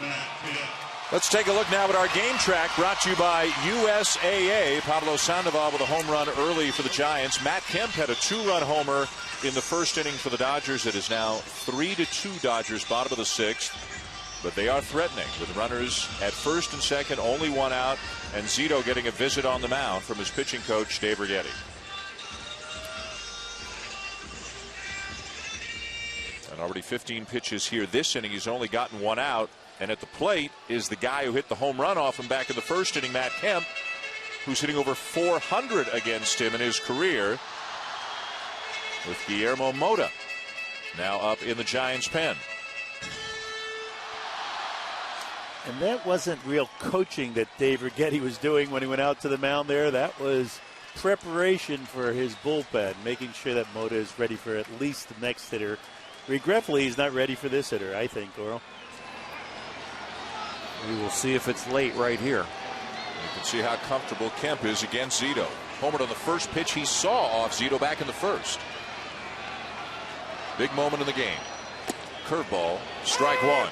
Matt Kemp. Let's take a look now at our game track, brought to you by USAA. Pablo Sandoval with a home run early for the Giants. Matt Kemp had a 2-run homer in the first inning for the Dodgers. It is now 3-2 Dodgers, bottom of the 6th. But they are threatening with runners at first and second, only one out, and Zito getting a visit on the mound from his pitching coach, Dave Righetti. And already 15 pitches here this inning. He's only gotten one out. And at the plate is the guy who hit the home run off him back in the first inning, Matt Kemp, who's hitting over 400 against him in his career, with Guillermo Mota now up in the Giants' pen. And that wasn't real coaching that Dave Righetti was doing when he went out to the mound there. That was preparation for his bullpen, making sure that Mota is ready for at least the next hitter. Regretfully, he's not ready for this hitter, I think, Oral. We will see if it's late right here. You can see how comfortable Kemp is against Zito. Homered on the first pitch he saw off Zito back in the first. Big moment in the game. Curveball, strike one.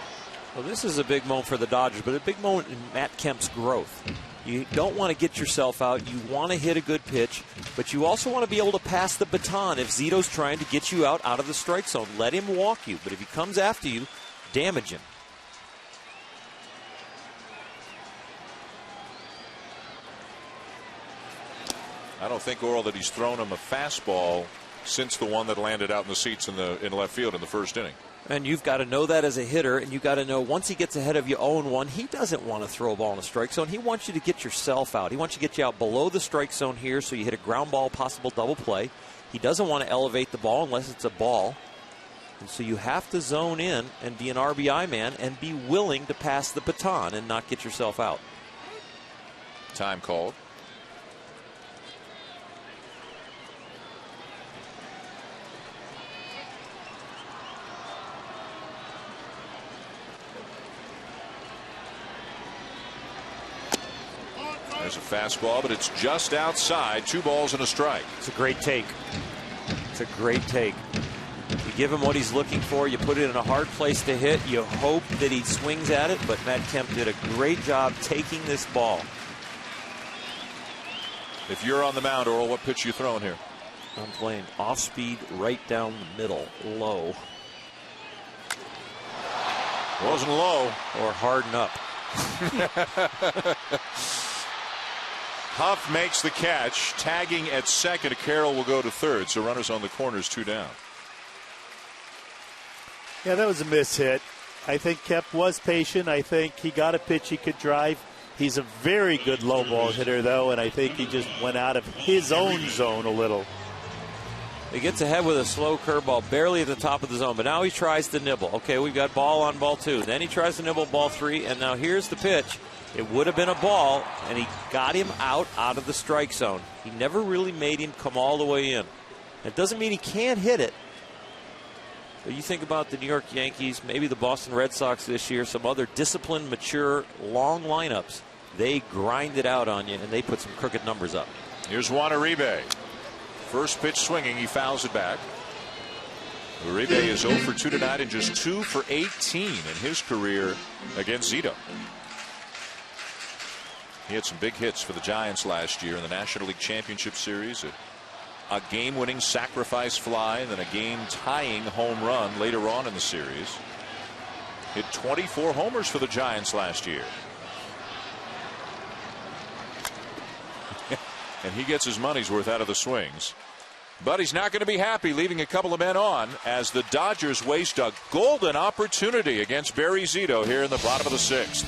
Well, this is a big moment for the Dodgers, but a big moment in Matt Kemp's growth. You don't want to get yourself out. You want to hit a good pitch, but you also want to be able to pass the baton if Zito's trying to get you out of the strike zone. Let him walk you, but if he comes after you, damage him. I don't think, Oral, that he's thrown him a fastball since the one that landed out in the seats in left field in the first inning. And you've got to know that as a hitter, and you've got to know once he gets ahead of you 0-1, he doesn't want to throw a ball in the strike zone. He wants you to get yourself out. He wants you to get you out below the strike zone here so you hit a ground ball, possible double play. He doesn't want to elevate the ball unless it's a ball. And so you have to zone in and be an RBI man and be willing to pass the baton and not get yourself out. Time called. There's a fastball, but it's just outside. 2 balls and a strike. It's a great take. It's a great take. You give him what he's looking for. You put it in a hard place to hit. You hope that he swings at it, but Matt Kemp did a great job taking this ball. If you're on the mound, Oral, what pitch are you throwing here? I'm playing off speed right down the middle, low. Wasn't low. Or harden up. Huff makes the catch, tagging at second. Carroll will go to third, so runners on the corners, 2 down. Yeah, that was a mishit. I think Kemp was patient. I think he got a pitch he could drive. He's a very good low ball hitter, though, and I think he just went out of his own zone a little. He gets ahead with a slow curveball, barely at the top of the zone, but now he tries to nibble. Okay, we've got ball on ball 2. Then he tries to nibble ball 3, and now here's the pitch. It would have been a ball, and he got him out of the strike zone. He never really made him come all the way in. It doesn't mean he can't hit it. But you think about the New York Yankees, maybe the Boston Red Sox this year, some other disciplined, mature, long lineups. They grind it out on you, and they put some crooked numbers up. Here's Juan Uribe. First pitch swinging, he fouls it back. Uribe is 0 for 2 tonight and just 2 for 18 in his career against Zito. He had some big hits for the Giants last year in the National League Championship Series. A game-winning sacrifice fly and then a game-tying home run later on in the series. Hit 24 homers for the Giants last year. And he gets his money's worth out of the swings. But he's not going to be happy leaving a couple of men on as the Dodgers waste a golden opportunity against Barry Zito here in the bottom of the 6th.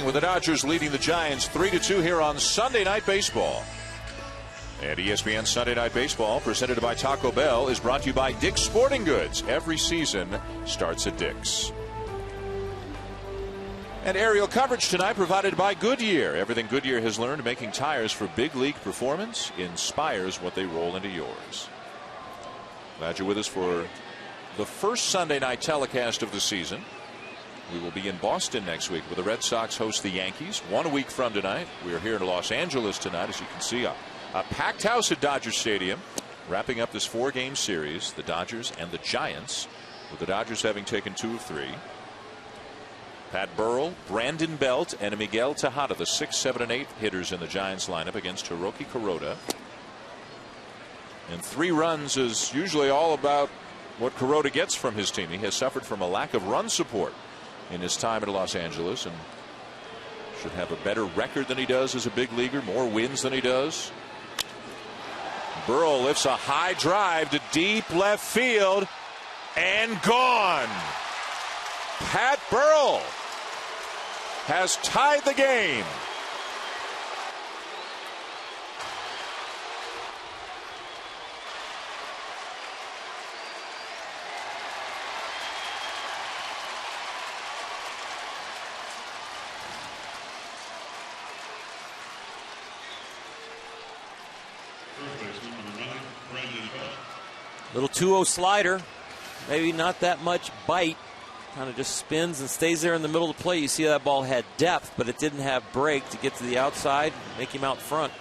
With the Dodgers leading the Giants 3-2 here on Sunday Night Baseball. And ESPN Sunday Night Baseball, presented by Taco Bell, is brought to you by Dick's Sporting Goods. Every season starts at Dick's. And aerial coverage tonight provided by Goodyear. Everything Goodyear has learned making tires for big league performance inspires what they roll into yours. Glad you're with us for the first Sunday night telecast of the season. We will be in Boston next week where the Red Sox host the Yankees 1 week from tonight. We are here in Los Angeles tonight, as you can see, a packed house at Dodger Stadium, wrapping up this 4-game series, the Dodgers and the Giants, with the Dodgers having taken 2 of 3. Pat Burrell, Brandon Belt, and Miguel Tejada, the 6, 7, and 8 hitters in the Giants lineup against Hiroki Kuroda. And 3 runs is usually all about what Kuroda gets from his team. He has suffered from a lack of run support in his time in Los Angeles and should have a better record than he does as a big leaguer, more wins than he does. Burrell lifts a high drive to deep left field and gone. Pat Burrell has tied the game. Little 2-0 slider. Maybe not that much bite. kind of just spins and stays there in the middle of the plate. You see that ball had depth, but it didn't have break to get to the outside, make him out front.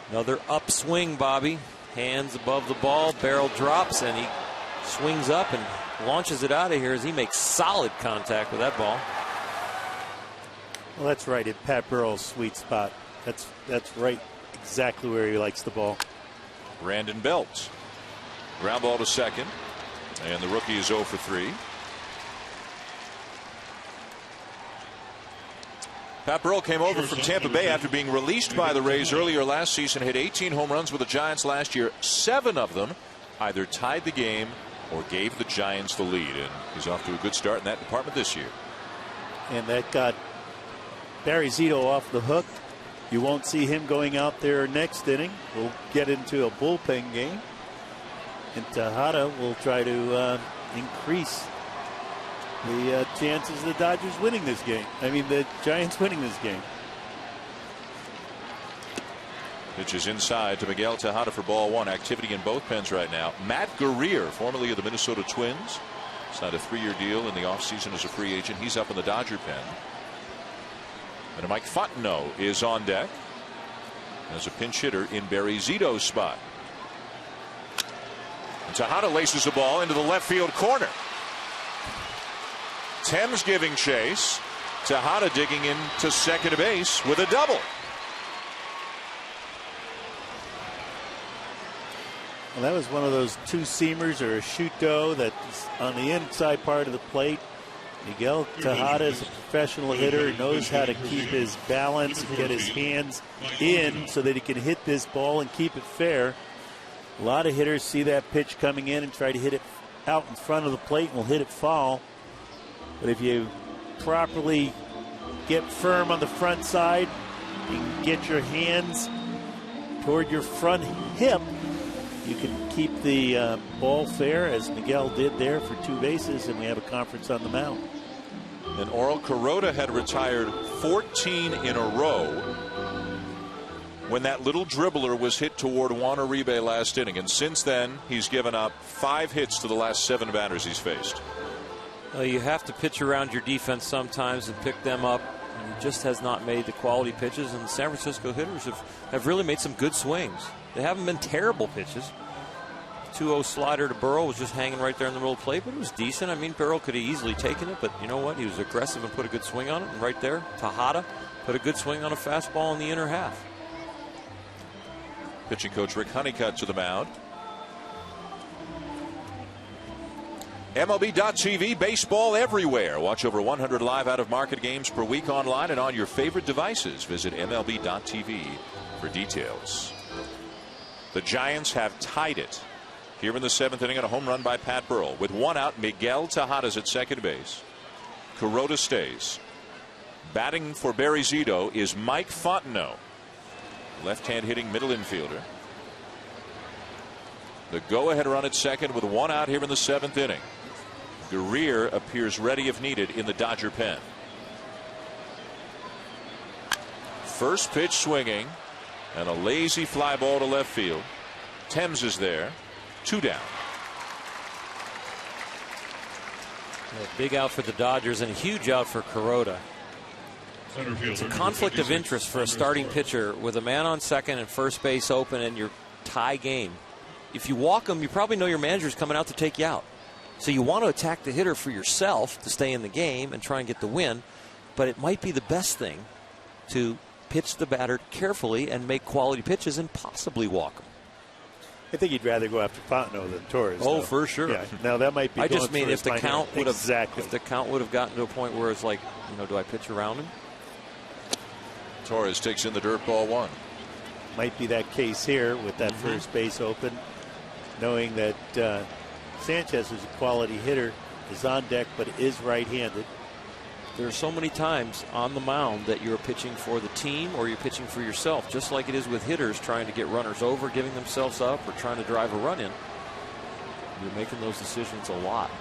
Another upswing, Bobby. Hands above the ball, barrel drops, and he swings up and launches it out of here as he makes solid contact with that ball. Well, that's right. At Pat Burrell's sweet spot. That's right. Exactly where he likes the ball. Brandon Belt. Ground ball to second. And the rookie is 0 for 3. Pat Burrell came over from Tampa Bay after being released by the Rays earlier last season. Hit 18 home runs with the Giants last year. 7 of them either tied the game or gave the Giants the lead. And he's off to a good start in that department this year. And that got Barry Zito off the hook. You won't see him going out there next inning. We'll get into a bullpen game. And Tejada will try to increase the chances of the Dodgers winning this game. I mean, the Giants winning this game. Pitch is inside to Miguel Tejada for ball 1. Activity in both pens right now. Matt Guerrier, formerly of the Minnesota Twins, signed a 3-year deal in the offseason as a free agent. He's up in the Dodger pen. And Mike Fontenot is on deck as a pinch hitter in Barry Zito's spot. And Tejada laces the ball into the left field corner. Thames giving chase. Tejada digging into second base with a double. Well, that was one of those two-seamers or a shoot-go that's on the inside part of the plate. Miguel Tejada is a professional hitter, knows how to keep his balance and get his hands in so that he can hit this ball and keep it fair. A lot of hitters see that pitch coming in and try to hit it out in front of the plate and will hit it foul. But if you properly get firm on the front side and get your hands toward your front hip, you can keep the ball fair, as Miguel did there for 2 bases, and we have a conference on the mound. And Oral Kuroda had retired 14 in a row when that little dribbler was hit toward Juan Uribe last inning. And since then, he's given up 5 hits to the last 7 batters he's faced. Well, you have to pitch around your defense sometimes and pick them up. And he just has not made the quality pitches. And the San Francisco hitters have really made some good swings. They haven't been terrible pitches. 2-0 slider to Burrell was just hanging right there in the middle of the plate, but it was decent. I mean, Burrell could have easily taken it, but you know what? He was aggressive and put a good swing on it. And right there, Tejada put a good swing on a fastball in the inner half. Pitching coach Rick Honeycutt to the mound. MLB.TV, baseball everywhere. Watch over 100 live out-of-market games per week online and on your favorite devices. Visit MLB.TV for details. The Giants have tied it here in the 7th inning on a home run by Pat Burrell. With 1 out, Miguel Tejada's at second base. Kuroda stays. Batting for Barry Zito is Mike Fontenot, left-hand hitting middle infielder. The go-ahead run at second with 1 out here in the 7th inning. Guerrier appears ready if needed in the Dodger pen. First pitch swinging. And a lazy fly ball to left field. Thames is there. 2 down. A big out for the Dodgers and a huge out for Kuroda. It's a conflict of interest for a starting pitcher with a man on second and first base open and your tie game. If you walk him, you probably know your manager's coming out to take you out. So you want to attack the hitter for yourself to stay in the game and try and get the win. But it might be the best thing to pitch the batter carefully and make quality pitches and possibly walk him. I think you'd rather go after Fontenot than Torres. Oh, though. for sure. Yeah. Now that might be. I just mean if the count would have exactly. if the count would have gotten to a point where it's like, you know, do I pitch around him? Torres takes in the dirt ball 1. Might be that case here with that first base open, knowing that Sanchez, who's a quality hitter, is on deck but is right-handed. There are so many times on the mound that you're pitching for the team or you're pitching for yourself, just like it is with hitters trying to get runners over, giving themselves up, or trying to drive a run in. You're making those decisions a lot.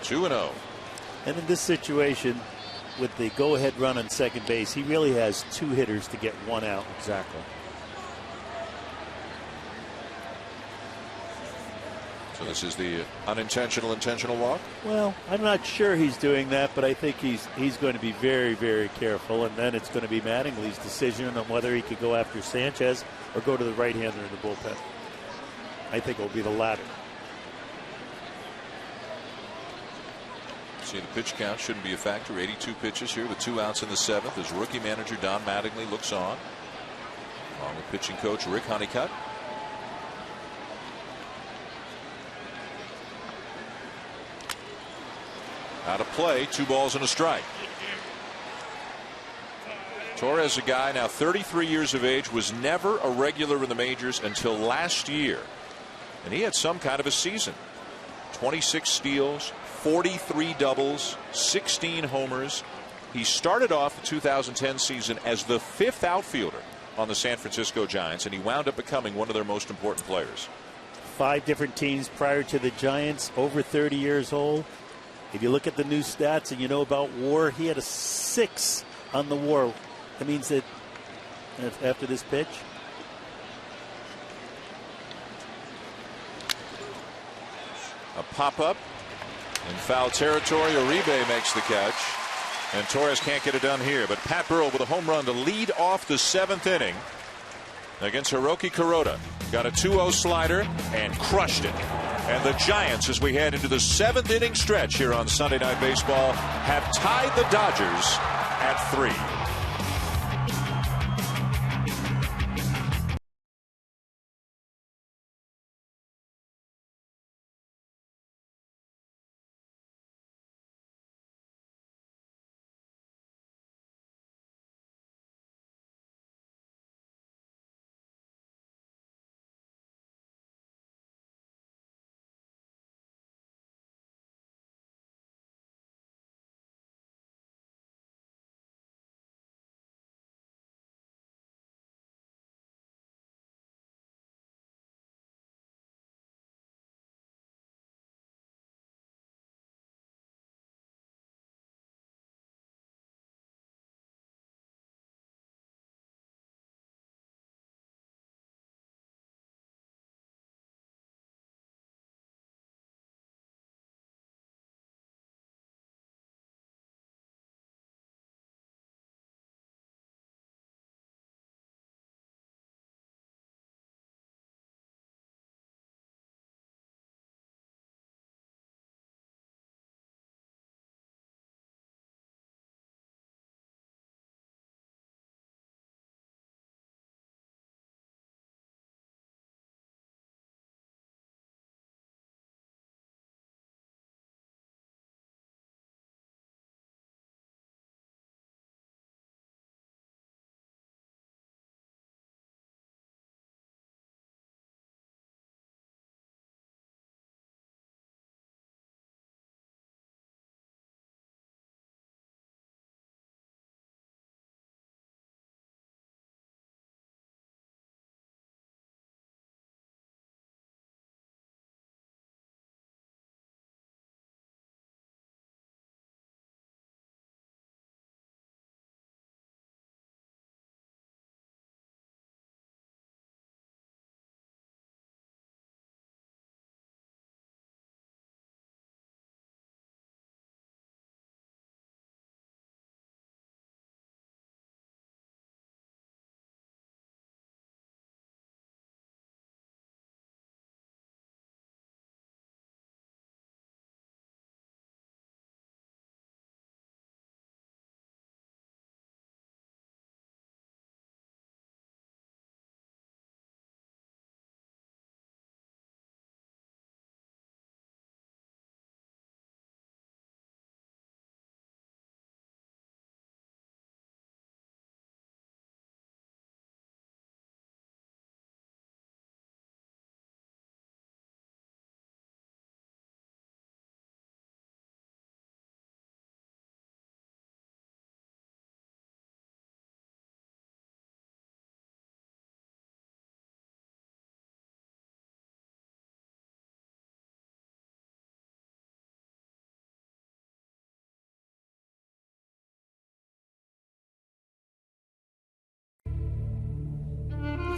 2-0. And in this situation, with the go-ahead run on second base, he really has 2 hitters to get 1 out. Exactly. So this is the intentional walk? Well, I'm not sure he's doing that, but I think he's going to be very, very careful, and then it's going to be Mattingly's decision on whether he could go after Sanchez or go to the right-hander in the bullpen. I think it will be the latter. See, the pitch count shouldn't be a factor. 82 pitches here with 2 outs in the 7th as rookie manager Don Mattingly looks on, along with pitching coach Rick Honeycutt. Out of play, 2 balls and a strike. Torres, a guy now 33 years of age, was never a regular in the majors until last year. And he had some kind of a season. 26 steals, 43 doubles, 16 homers. He started off the 2010 season as the 5th outfielder on the San Francisco Giants, and he wound up becoming one of their most important players. 5 different teams prior to the Giants, over 30 years old. If you look at the new stats and you know about WAR, he had a 6 on the WAR. That means that after this pitch. A pop-up in foul territory. Uribe makes the catch, and Torres can't get it done here. But Pat Burrell with a home run to lead off the 7th inning against Hiroki Kuroda. Got a 2-0 slider and crushed it. And the Giants, as we head into the 7th inning stretch here on Sunday Night Baseball, have tied the Dodgers at 3.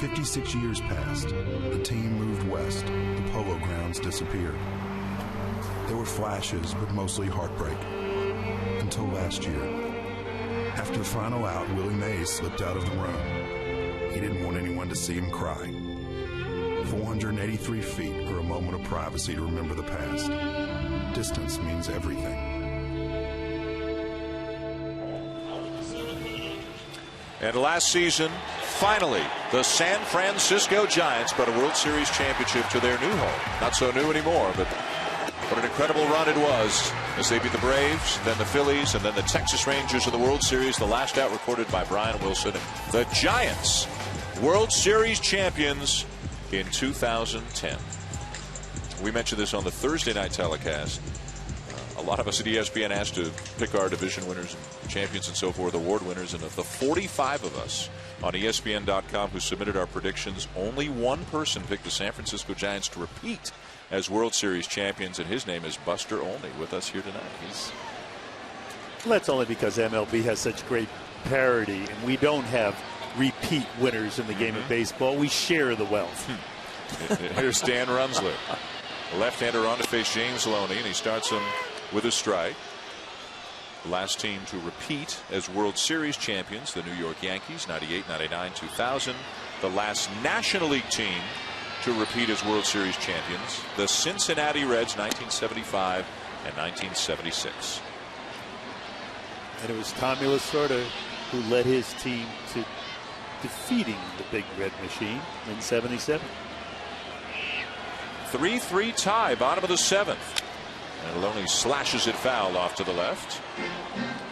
56 years passed. The team moved west. The Polo Grounds disappeared. There were flashes, but mostly heartbreak. Until last year. After the final out, Willie Mays slipped out of the room. He didn't want anyone to see him cry. 483 feet are a moment of privacy to remember the past. Distance means everything. And last season, finally, the San Francisco Giants brought a World Series championship to their new home. Not so new anymore, but what an incredible run it was as they beat the Braves, then the Phillies, and then the Texas Rangers in the World Series. The last out recorded by Brian Wilson. The Giants, World Series champions in 2010. We mentioned this on the Thursday night telecast. A lot of us at ESPN asked to pick our division winners and champions and so forth, award winners, and of the 45 of us on ESPN.com who submitted our predictions, only one person picked the San Francisco Giants to repeat as World Series champions, and his name is Buster Olney, with us here tonight. Well, that's only because MLB has such great parity, and we don't have repeat winners in the game of baseball. We share the wealth. Here's Dan Runsley. A left-hander on to face James Loney, and he starts him with a strike. The last team to repeat as World Series champions, the New York Yankees, 98, 99, 2000. The last National League team to repeat as World Series champions, the Cincinnati Reds, 1975 and 1976. And it was Tommy Lasorda who led his team to defeating the Big Red Machine in 77. 3-3 tie, bottom of the seventh. And Loney slashes it foul off to the left.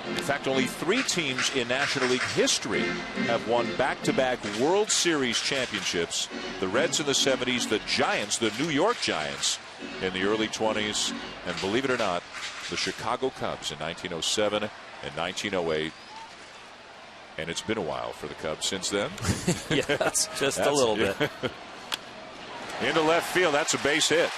In fact, only 3 teams in National League history have won back-to-back World Series championships. The Reds in the 70s, the Giants, the New York Giants in the early 20s, and believe it or not, the Chicago Cubs in 1907 and 1908. And it's been a while for the Cubs since then. Yes, just a little bit. Into left field, that's a base hit.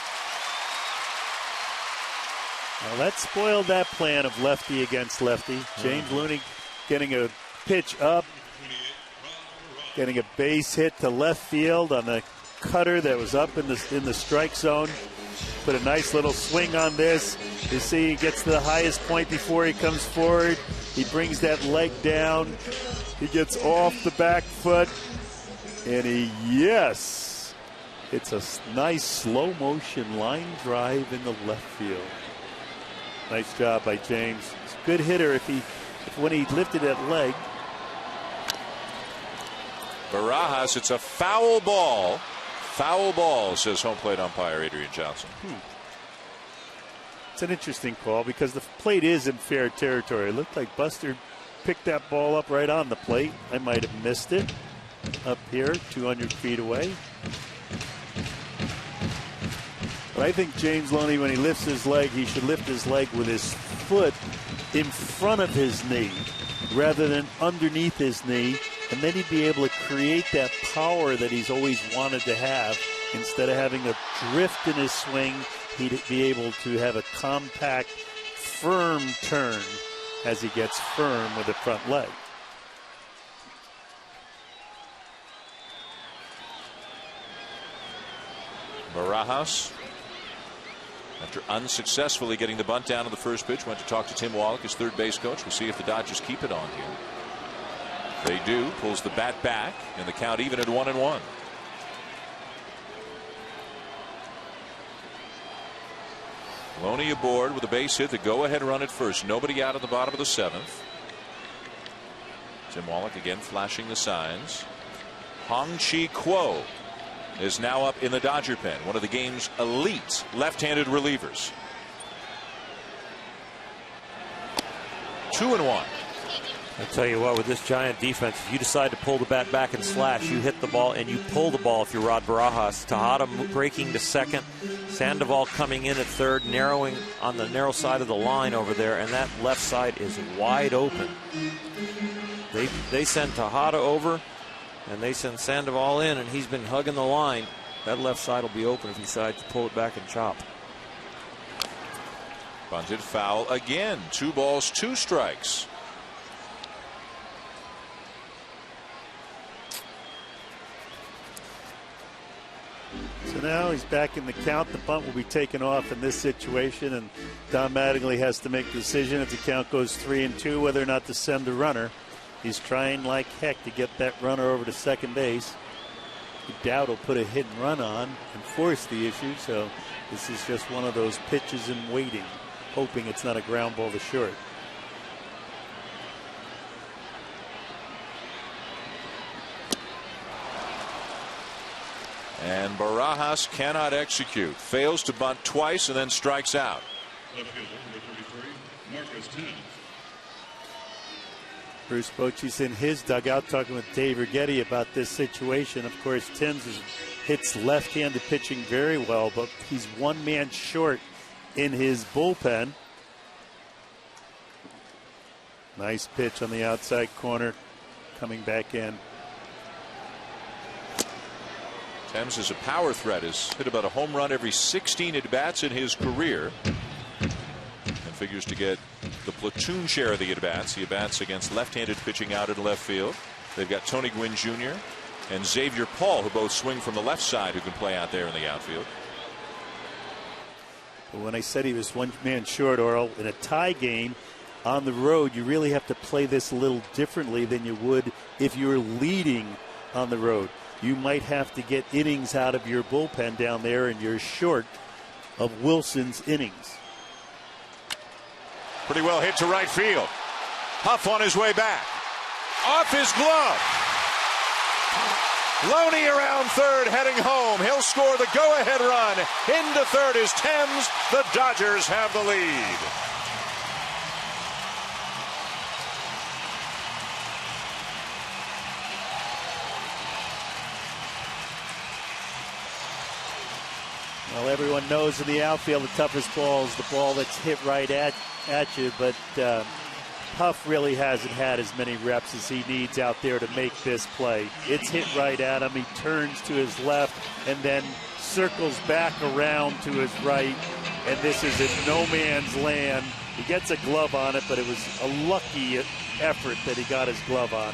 Well, that spoiled that plan of lefty against lefty. James Looney getting a pitch up, getting a base hit to left field on the cutter that was up in the strike zone. Put a nice little swing on this. You see he gets to the highest point before he comes forward. He brings that leg down. He gets off the back foot. And it's a nice slow motion line drive in the left field. Nice job by James. It's a good hitter if when he lifted that leg. Barajas, it's a foul ball. Foul ball, says home plate umpire Adrian Johnson. It's an interesting call because the plate is in fair territory. It looked like Buster picked that ball up right on the plate. I might have missed it up here, 200 feet away. But I think James Loney, when he lifts his leg, he should lift his leg with his foot in front of his knee rather than underneath his knee. And then he'd be able to create that power that he's always wanted to have. Instead of having a drift in his swing, he'd be able to have a compact, firm turn as he gets firm with the front leg. Barajas, after unsuccessfully getting the bunt down to the first pitch, went to talk to Tim Wallach, his third base coach. We'll see if the Dodgers keep it on here. They do. Pulls the bat back, and the count even at 1-1. Loney aboard with a base hit. The go-ahead run at first. Nobody out at the bottom of the seventh. Tim Wallach again flashing the signs. Hong-Chi Kuo is now up in the Dodger pen, one of the game's elite left-handed relievers. 2-1. I tell you what, with this Giant defense, if you decide to pull the bat back and slash, you hit the ball and you pull the ball if you're Rod Barajas. Tejada breaking to second. Sandoval coming in at third, narrowing on the narrow side of the line over there, and that left side is wide open. They send Tejada over, and they send Sandoval in, and he's been hugging the line. That left side will be open if he decides to pull it back and chop. Bunted foul again. 2 balls, 2 strikes. So now he's back in the count. The bunt will be taken off in this situation, and Don Mattingly has to make the decision if the count goes 3-2 whether or not to send a runner. He's trying like heck to get that runner over to second base. Dowd will put a hit and run on and force the issue, so this is just one of those pitches in waiting, hoping it's not a ground ball to short. And Barajas cannot execute. Fails to bunt twice and then strikes out. Left fielder, number 33, Marcus Thames. Bruce Bochy's in his dugout talking with Dave Righetti about this situation. Of course, Thames hits left-handed pitching very well, but he's one man short in his bullpen. Nice pitch on the outside corner, coming back in. Thames is a power threat. Has hit about a home run every 16 at-bats in his career. And figures to get the platoon share of the at-bats. The at-bats against left-handed pitching out in left field. They've got Tony Gwynn Jr. and Xavier Paul, who both swing from the left side, who can play out there in the outfield. But when I said he was one man short, Earl, in a tie game on the road, you really have to play this a little differently than you would if you were leading on the road. You might have to get innings out of your bullpen down there, and you're short of Wilson's innings. Pretty well hit to right field. Huff on his way back. Off his glove. Loney around third, heading home. He'll score the go-ahead run. Into third is Thames. The Dodgers have the lead. Well, everyone knows in the outfield the toughest ball is the ball that's hit right at you, but Huff really hasn't had as many reps as he needs out there to make this play. It's hit right at him. He turns to his left and then circles back around to his right, and this is in no man's land. He gets a glove on it, but it was a lucky effort that he got his glove on.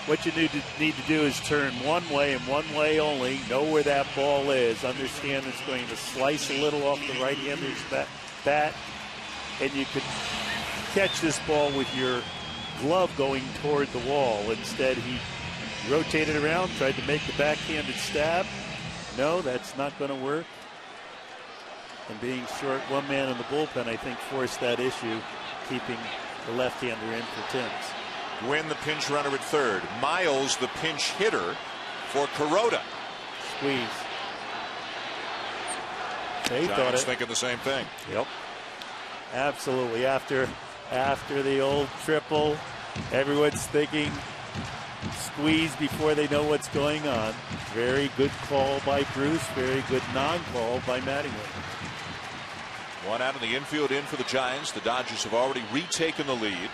What you need to do is turn one way and one way only. Know where that ball is. Understand it's going to slice a little off the right-hander's bat, and you could catch this ball with your glove going toward the wall. Instead, he rotated around, tried to make the backhanded stab. No, that's not going to work. And being short one man in the bullpen, I think, forced that issue, keeping the left-hander in for Thames. Gwynn, the pinch runner at third. Miles, the pinch hitter for Kuroda. Squeeze. They Giants thought it. thinking the same thing. Yep. Absolutely. After the old triple, everyone's thinking squeeze before they know what's going on. Very good call by Bruce. Very good non-call by Mattingly. One out in the infield in for the Giants. The Dodgers have already retaken the lead.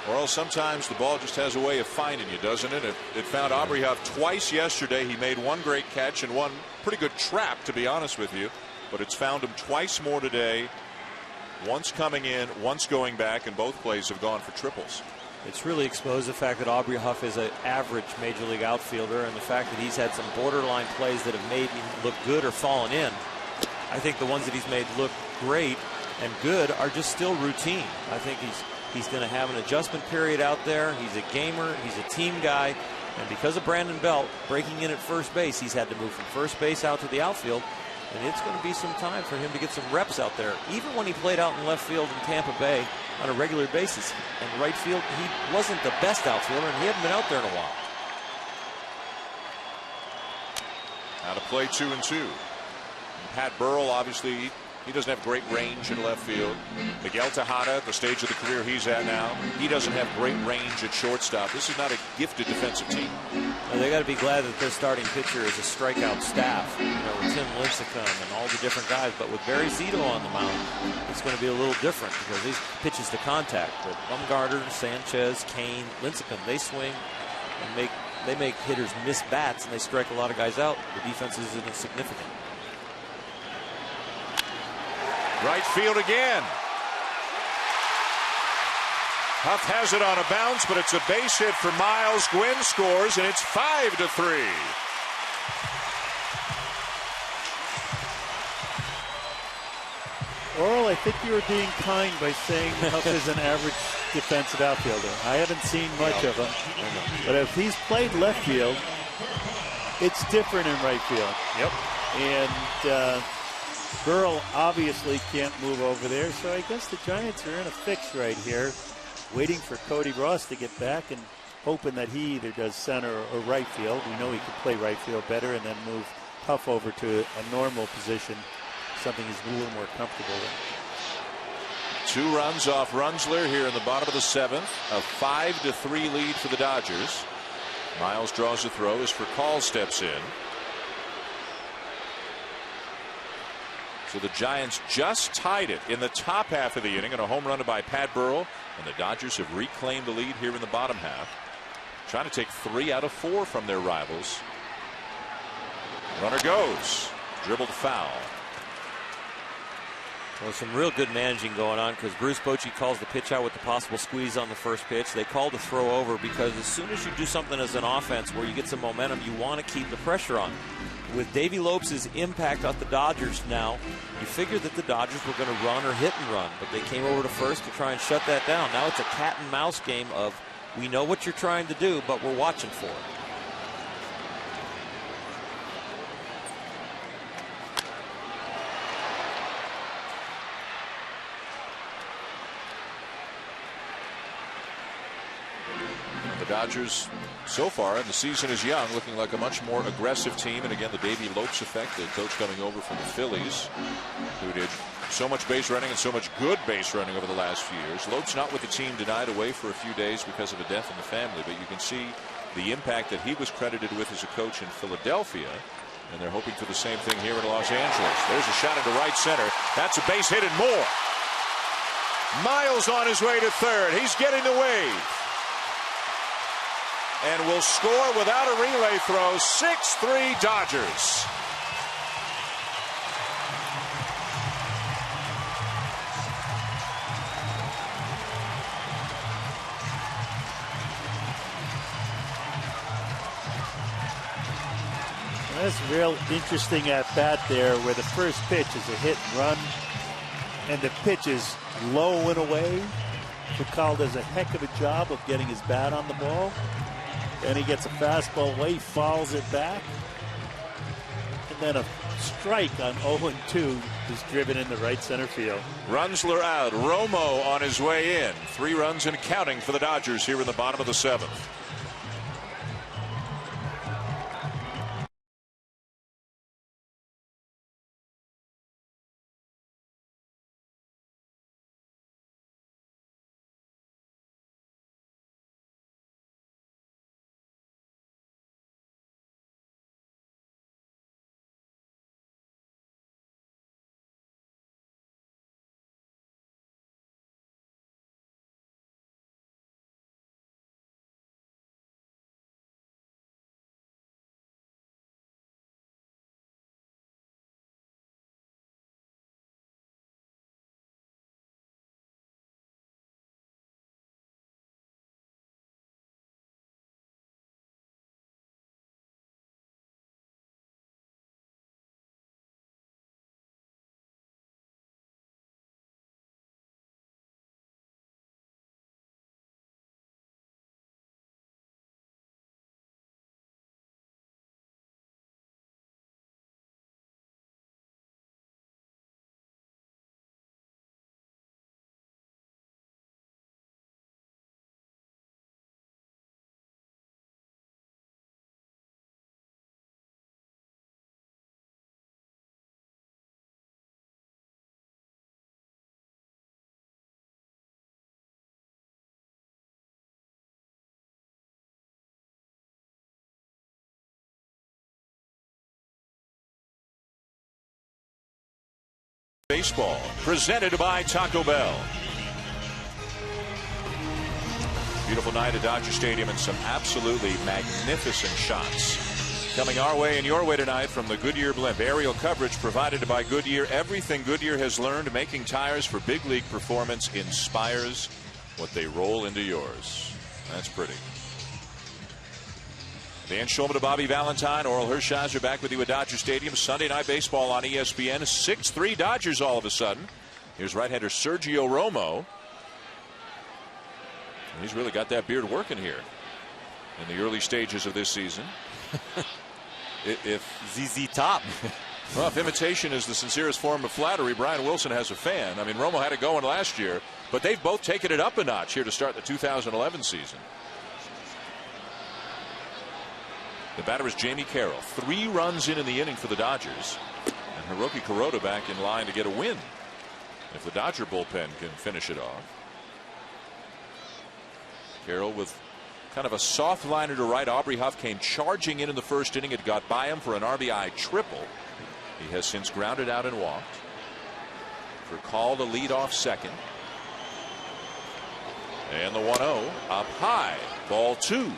Well, sometimes the ball just has a way of finding you, doesn't it? It found Aubrey Huff twice yesterday. He made one great catch and one pretty good trap, to be honest with you. But it's found him twice more today. Once coming in, once going back, and both plays have gone for triples. It's really exposed the fact that Aubrey Huff is an average Major League outfielder, and the fact that he's had some borderline plays that have made him look good or fallen in. I think the ones that he's made look great and good are just still routine. I think he's going to have an adjustment period out there. He's a gamer. He's a team guy. And because of Brandon Belt breaking in at first base, he's had to move from first base out to the outfield. And it's going to be some time for him to get some reps out there. Even when he played out in left field in Tampa Bay on a regular basis, in right field, he wasn't the best outfielder, and he hadn't been out there in a while. Out of play 2-2. And Pat Burrell, obviously, he doesn't have great range in left field. Miguel Tejada, at the stage of the career he's at now, he doesn't have great range at shortstop. This is not a gifted defensive team. Well, they got to be glad that their starting pitcher is a strikeout staff. You know, with Tim Lincecum and all the different guys. But with Barry Zito on the mound, it's going to be a little different because these pitches to contact. But Bumgarner, Sanchez, Kane, Lincecum, they swing and they make hitters miss bats, and they strike a lot of guys out. The defense isn't significant. Right field again. Huff has it on a bounce, but it's a base hit for Miles. Gwynn scores, and it's 5-3. Oral, I think you were being kind by saying Huff is an average defensive outfielder. I haven't seen much of him, but if he's played left field, it's different in right field. Yep. And Burrell obviously can't move over there, so I guess the Giants are in a fix right here, waiting for Cody Ross to get back and hoping that he either does center or right field. We know he can play right field better and then move Huff over to a normal position, something he's a little more comfortable in. 2 runs off Runzler here in the bottom of the 7th. A 5-3 lead for the Dodgers. Miles draws a throw as Furcal steps in. So the Giants just tied it in the top half of the inning on a home run by Pat Burrell, and the Dodgers have reclaimed the lead here in the bottom half, trying to take 3 out of 4 from their rivals. Runner goes, dribbled foul. Well, some real good managing going on because Bruce Bochy calls the pitch out with the possible squeeze on the first pitch. They call the throw over because as soon as you do something as an offense where you get some momentum, you want to keep the pressure on. With Davey Lopes' impact on the Dodgers now, you figured that the Dodgers were going to run or hit and run, but they came over to first to try and shut that down. Now it's a cat and mouse game of we know what you're trying to do, but we're watching for it. The Dodgers, so far, and the season is young, looking like a much more aggressive team. And again, the Davey Lopes effect, the coach coming over from the Phillies, who did so much base running and so much good base running over the last few years. Lopes not with the team, denied away for a few days because of a death in the family, but you can see the impact that he was credited with as a coach in Philadelphia. And they're hoping for the same thing here in Los Angeles. There's a shot into right center. That's a base hit and more. Miles on his way to third. He's getting the wave. And will score without a relay throw. 6-3 Dodgers. That's a real interesting at bat there where the first pitch is a hit and run and the pitch is low and away. Furcal does a heck of a job of getting his bat on the ball. And he gets a fastball away, fouls it back. And then a strike on 0-2 is driven into right center field. Runzler out. Romo on his way in. 3 runs and counting for the Dodgers here in the bottom of the 7th. Baseball presented by Taco Bell. Beautiful night at Dodger Stadium and some absolutely magnificent shots coming our way and your way tonight from the Goodyear blimp. Aerial coverage provided by Goodyear. Everything Goodyear has learned making tires for big league performance inspires what they roll into yours. That's pretty. Dan Schulman to Bobby Valentine. Oral Hershiser back with you at Dodger Stadium. Sunday Night Baseball on ESPN. 6-3 Dodgers all of a sudden. Here's right-hander Sergio Romo. And he's really got that beard working here in the early stages of this season. If ZZ Top. Well, if imitation is the sincerest form of flattery, Brian Wilson has a fan. I mean, Romo had it going last year, but they've both taken it up a notch here to start the 2011 season. The batter is Jamie Carroll. 3 runs in the inning for the Dodgers. And Hiroki Kuroda back in line to get a win if the Dodger bullpen can finish it off. Carroll with kind of a soft liner to right. Aubrey Huff came charging in the first inning. It got by him for an RBI triple. He has since grounded out and walked. For Call to lead off second. And the 1-0 up high. Ball 2.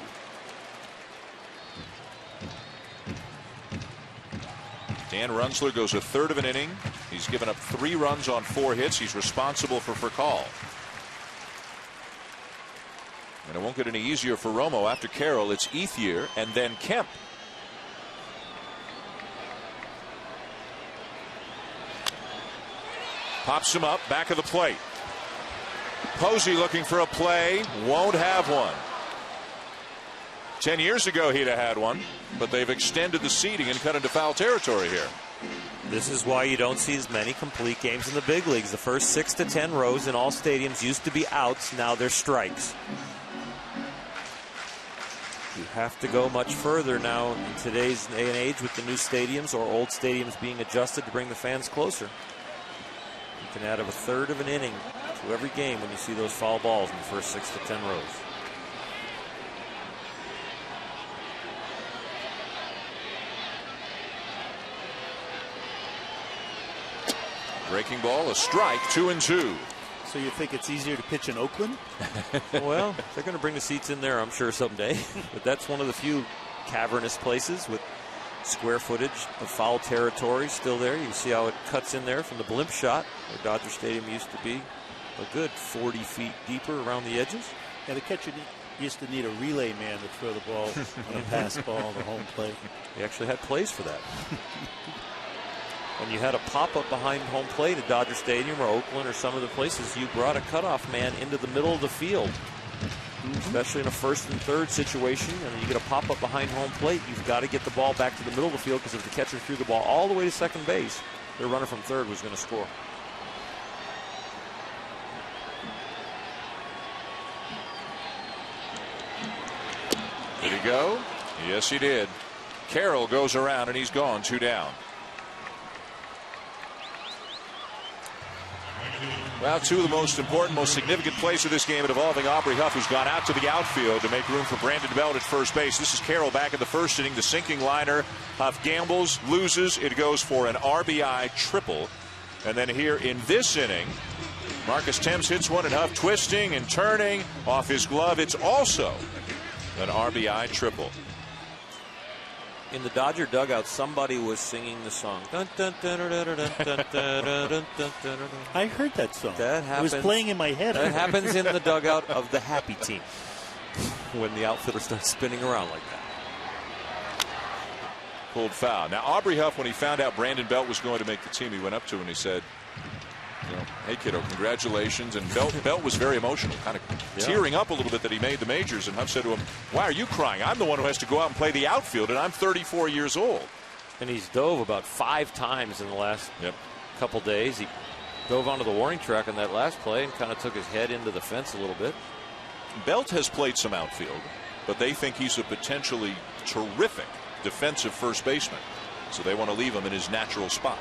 Dan Runzler goes a third of an inning. He's given up 3 runs on 4 hits. He's responsible for Furcal. And it won't get any easier for Romo. After Carroll, it's Ethier and then Kemp. Pops him up, back of the plate. Posey looking for a play, won't have one. 10 years ago he'd have had one, but they've extended the seating and cut into foul territory here. This is why you don't see as many complete games in the big leagues. The first 6 to 10 rows in all stadiums used to be outs. Now they're strikes. You have to go much further now in today's day and age with the new stadiums or old stadiums being adjusted to bring the fans closer. You can add a third of an inning to every game when you see those foul balls in the first 6 to 10 rows. Breaking ball, a strike, 2-2. So you think it's easier to pitch in Oakland? Well, they're going to bring the seats in there, I'm sure, someday. But that's one of the few cavernous places with square footage of foul territory still there. You can see how it cuts in there from the blimp shot where Dodger Stadium used to be a good 40 feet deeper around the edges. Yeah, the catcher used to need a relay man to throw the ball on a pass ball to home plate. He actually had plays for that. When you had a pop-up behind home plate at Dodger Stadium or Oakland or some of the places, you brought a cutoff man into the middle of the field, especially in a first and third situation, and then you get a pop-up behind home plate. You've got to get the ball back to the middle of the field because if the catcher threw the ball all the way to second base, their runner from third was going to score. Did he go? Yes, he did. Carroll goes around and he's gone, 2 down. Well, 2 of the most important, most significant plays of this game involving Aubrey Huff, who's gone out to the outfield to make room for Brandon Belt at first base. This is Carroll back in the first inning, the sinking liner. Huff gambles, loses. It goes for an RBI triple. And then here in this inning, Marcus Thames hits one and Huff twisting and turning off his glove. It's also an RBI triple. In the Dodger dugout, somebody was singing the song. Dun, dun, dun, dun, dun, dun, dun, dun, dun, dun, dun. I heard that song. That happens, it was playing in my head. That happens in the dugout of the happy team when the outfielder starts spinning around like that. Pulled foul. Now, Aubrey Huff, when he found out Brandon Belt was going to make the team, he went up to him and he said, hey, kiddo, congratulations. And Belt was very emotional, kind of tearing up a little bit that he made the majors. And Huff said to him, why are you crying? I'm the one who has to go out and play the outfield, and I'm 34 years old. And he's dove about 5 times in the last couple days. He dove onto the warning track on that last play and kind of took his head into the fence a little bit. Belt has played some outfield, but they think he's a potentially terrific defensive first baseman. So they want to leave him in his natural spot.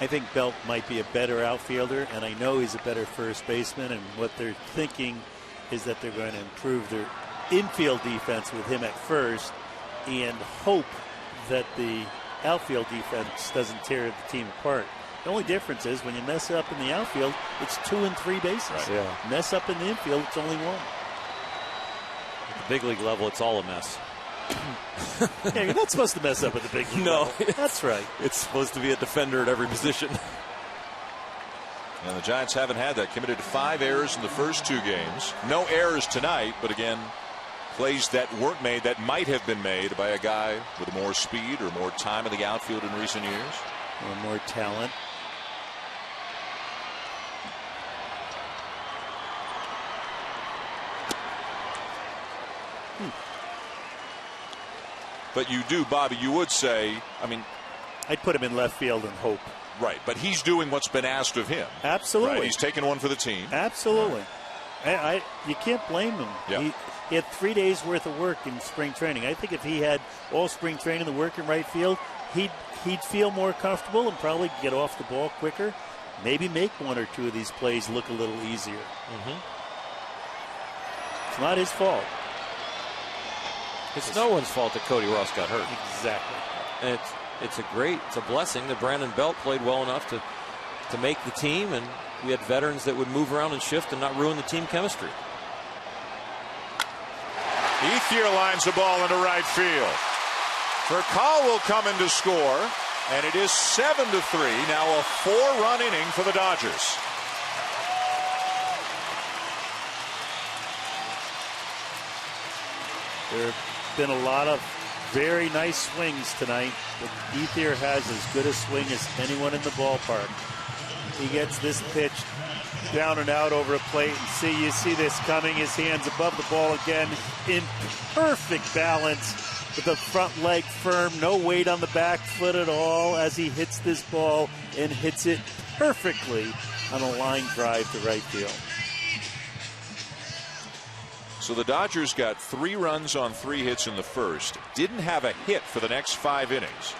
I think Belt might be a better outfielder, and I know he's a better first baseman, and what they're thinking is that they're going to improve their infield defense with him at first and hope that the outfield defense doesn't tear the team apart. The only difference is when you mess up in the outfield, it's 2 and 3 bases. Right. Yeah. Mess up in the infield, it's only 1. At the big league level, it's all a mess. Yeah, you're not supposed to mess up at the big league. No, level. That's right. It's supposed to be a defender at every position. And the Giants haven't had that. Committed 5 errors in the first 2 games. No errors tonight, but again, plays that weren't made that might have been made by a guy with more speed or more time in the outfield in recent years. Or more talent. But you do, Bobby, you would say, I mean, I'd put him in left field and hope. Right, but he's doing what's been asked of him. Absolutely. Right? He's taking one for the team. Absolutely. You can't blame him. Yeah. He had 3 days worth of work in spring training. I think if he had all spring training the work in right field, he'd feel more comfortable and probably get off the ball quicker. Maybe make 1 or 2 of these plays look a little easier. It's not his fault. It's no one's fault that Cody Ross got hurt. Exactly. And it's a blessing that Brandon Belt played well enough to make the team, and we had veterans that would move around and shift and not ruin the team chemistry. Ethier lines the ball into right field. Vercal will come in to score, and it is 7-3. Now a 4-run inning for the Dodgers. There have been a lot of very nice swings tonight, but Ethier has as good a swing as anyone in the ballpark. He gets this pitch down and out over a plate, and you see this coming. His hands above the ball again, in perfect balance, with the front leg firm, no weight on the back foot at all as he hits this ball and hits it perfectly on a line drive to right field. So the Dodgers got 3 runs on 3 hits in the first. Didn't have a hit for the next 5 innings.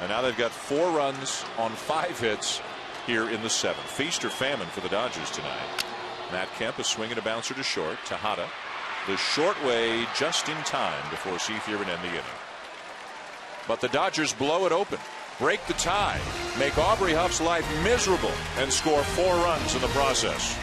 And now they've got 4 runs on 5 hits here in the 7th. Feast or famine for the Dodgers tonight. Matt Kemp is swinging a bouncer to short. Tejada the short way just in time to force Ethier and end the inning. But the Dodgers blow it open, break the tie, make Aubrey Huff's life miserable, and score 4 runs in the process.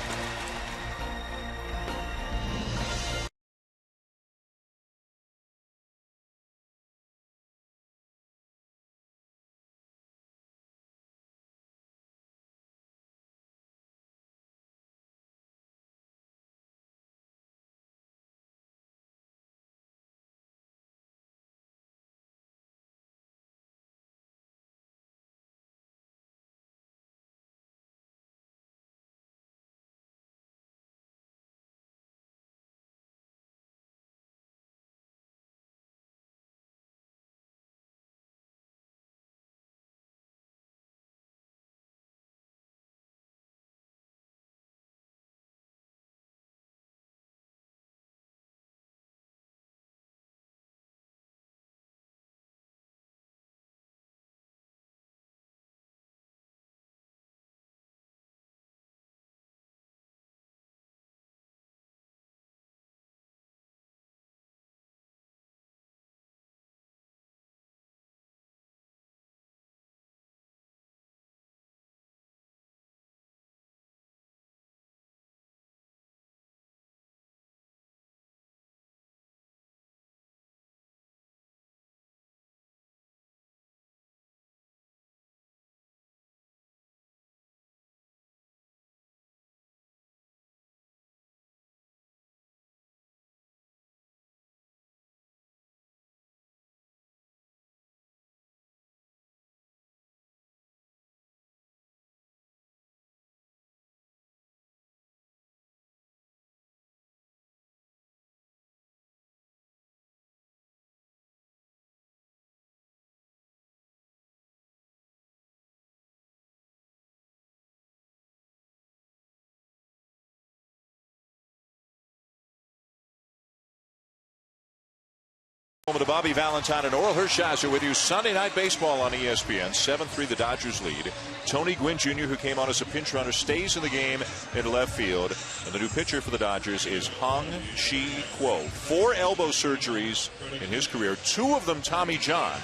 To Bobby Valentine and Oral Hershiser with you. Sunday Night Baseball on ESPN. 7-3 the Dodgers lead. Tony Gwynn Jr., who came on as a pinch runner, stays in the game in left field. And the new pitcher for the Dodgers is Hong-Chi Kuo. 4 elbow surgeries in his career, 2 of them Tommy John.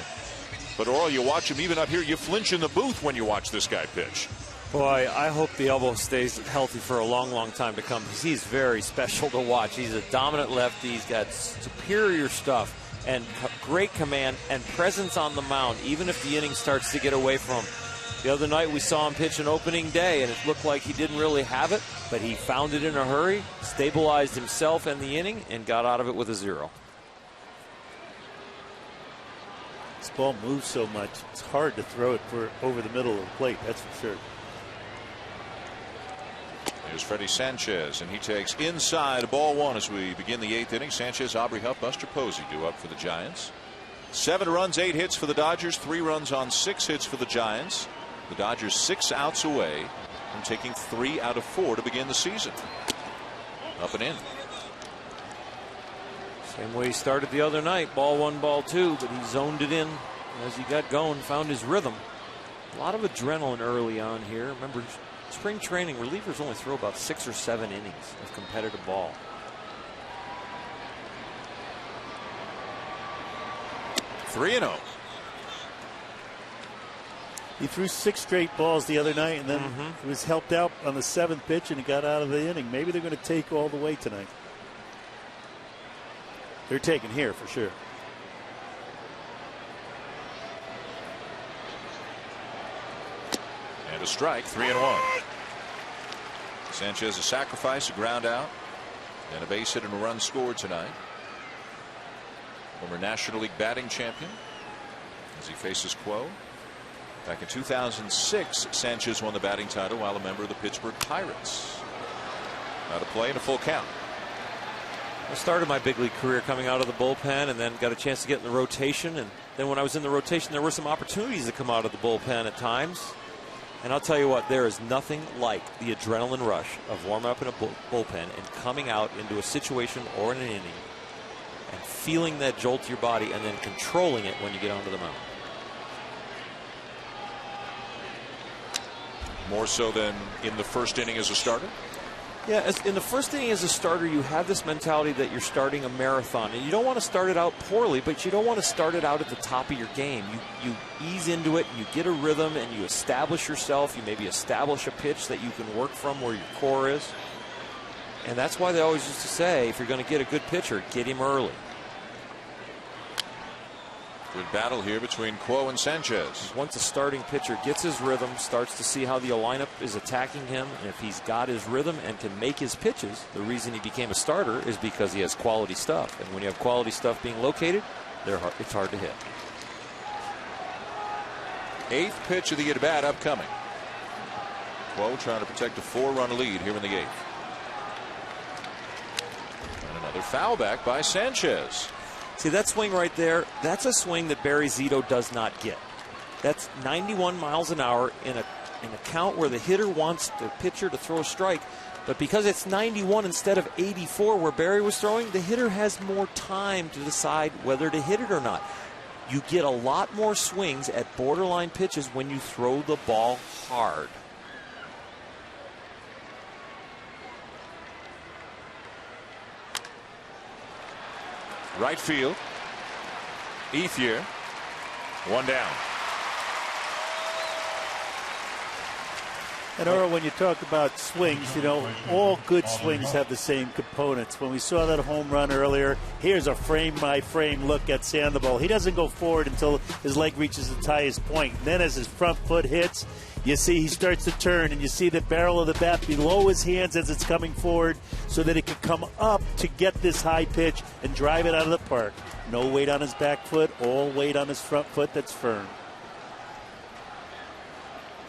But Oral, you watch him even up here, you flinch in the booth when you watch this guy pitch. Boy, I hope the elbow stays healthy for a long, long time to come, because he's very special to watch. He's a dominant lefty. He's got superior stuff and great command and presence on the mound, even if the inning starts to get away from him. The other night we saw him pitch an opening day, and it looked like he didn't really have it, but he found it in a hurry, stabilized himself and the inning, and got out of it with a 0. This ball moves so much, it's hard to throw it over the middle of the plate, that's for sure. Here's Freddie Sanchez, and he takes inside ball 1 as we begin the 8th inning. Sanchez, Aubrey Huff, Buster Posey due up for the Giants. 7 runs, 8 hits for the Dodgers, 3 runs on 6 hits for the Giants. The Dodgers 6 outs away from taking 3 out of 4 to begin the season. Up and in. Same way he started the other night. Ball 1, ball 2, but he zoned it in as he got going, found his rhythm. A lot of adrenaline early on here. Remember, spring training, relievers only throw about 6 or 7 innings of competitive ball. Three 3-0. He threw 6 straight balls the other night, and then he was helped out on the 7th pitch, and he got out of the inning. Maybe they're going to take all the way tonight. They're taking here for sure. And a strike, 3-1. Sanchez a sacrifice, a ground out, and a base hit and a run scored tonight. Former National League batting champion as he faces Quo. Back in 2006, Sanchez won the batting title while a member of the Pittsburgh Pirates. Now to play in a full count. I started my big league career coming out of the bullpen and then got a chance to get in the rotation. And then when I was in the rotation, there were some opportunities to come out of the bullpen at times. And I'll tell you what, there is nothing like the adrenaline rush of warming up in a bullpen and coming out into a situation or in an inning and feeling that jolt to your body and then controlling it when you get onto the mound. More so than in the first inning as a starter? Yeah, in the first inning as a starter, you have this mentality that you're starting a marathon. And you don't want to start it out poorly, but you don't want to start it out at the top of your game. You ease into it, you get a rhythm, and you establish yourself. You maybe establish a pitch that you can work from where your core is. And that's why they always used to say, if you're going to get a good pitcher, get him early. Good battle here between Quo and Sanchez. Once a starting pitcher gets his rhythm, starts to see how the lineup is attacking him, and if he's got his rhythm and can make his pitches, the reason he became a starter is because he has quality stuff. And when you have quality stuff being located, it's hard to hit. 8th pitch of the at-bat upcoming. Quo trying to protect a 4-run lead here in the 8th. And another foul back by Sanchez. See, that swing right there, that's a swing that Barry Zito does not get. That's 91 miles an hour in a count where the hitter wants the pitcher to throw a strike. But because it's 91 instead of 84 where Barry was throwing, the hitter has more time to decide whether to hit it or not. You get a lot more swings at borderline pitches when you throw the ball hard. Right field. Ethier. 1 down. And Earl, when you talk about swings, you know, all good swings have the same components. When we saw that home run earlier, here's a frame-by-frame look at Sandoval. He doesn't go forward until his leg reaches its highest point. Then as his front foot hits, you see he starts to turn, and you see the barrel of the bat below his hands as it's coming forward so that it can come up to get this high pitch and drive it out of the park. No weight on his back foot, all weight on his front foot that's firm.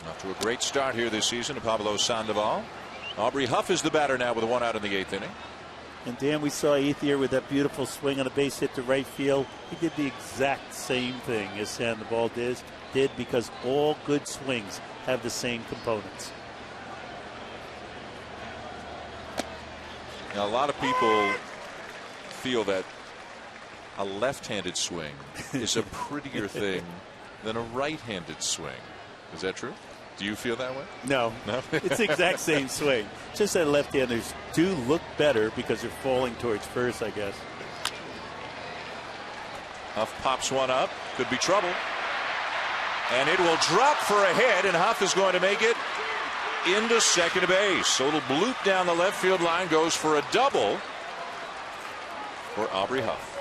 Off to a great start here this season to Pablo Sandoval. Aubrey Huff is the batter now with a 1 out in the 8th inning. And Dan, we saw Ethier with that beautiful swing on a base hit to right field. He did the exact same thing as Sandoval did because all good swings have the same components. Now, a lot of people feel that a left-handed swing is a prettier thing than a right-handed swing. Is that true? Do you feel that way? No. No? It's the exact same swing. Just that left-handers do look better because they're falling towards first, I guess. Huff pops one up. Could be trouble. And it will drop for a hit, and Huff is going to make it into second base. So it'll bloop down the left field line, goes for a double for Aubrey Huff.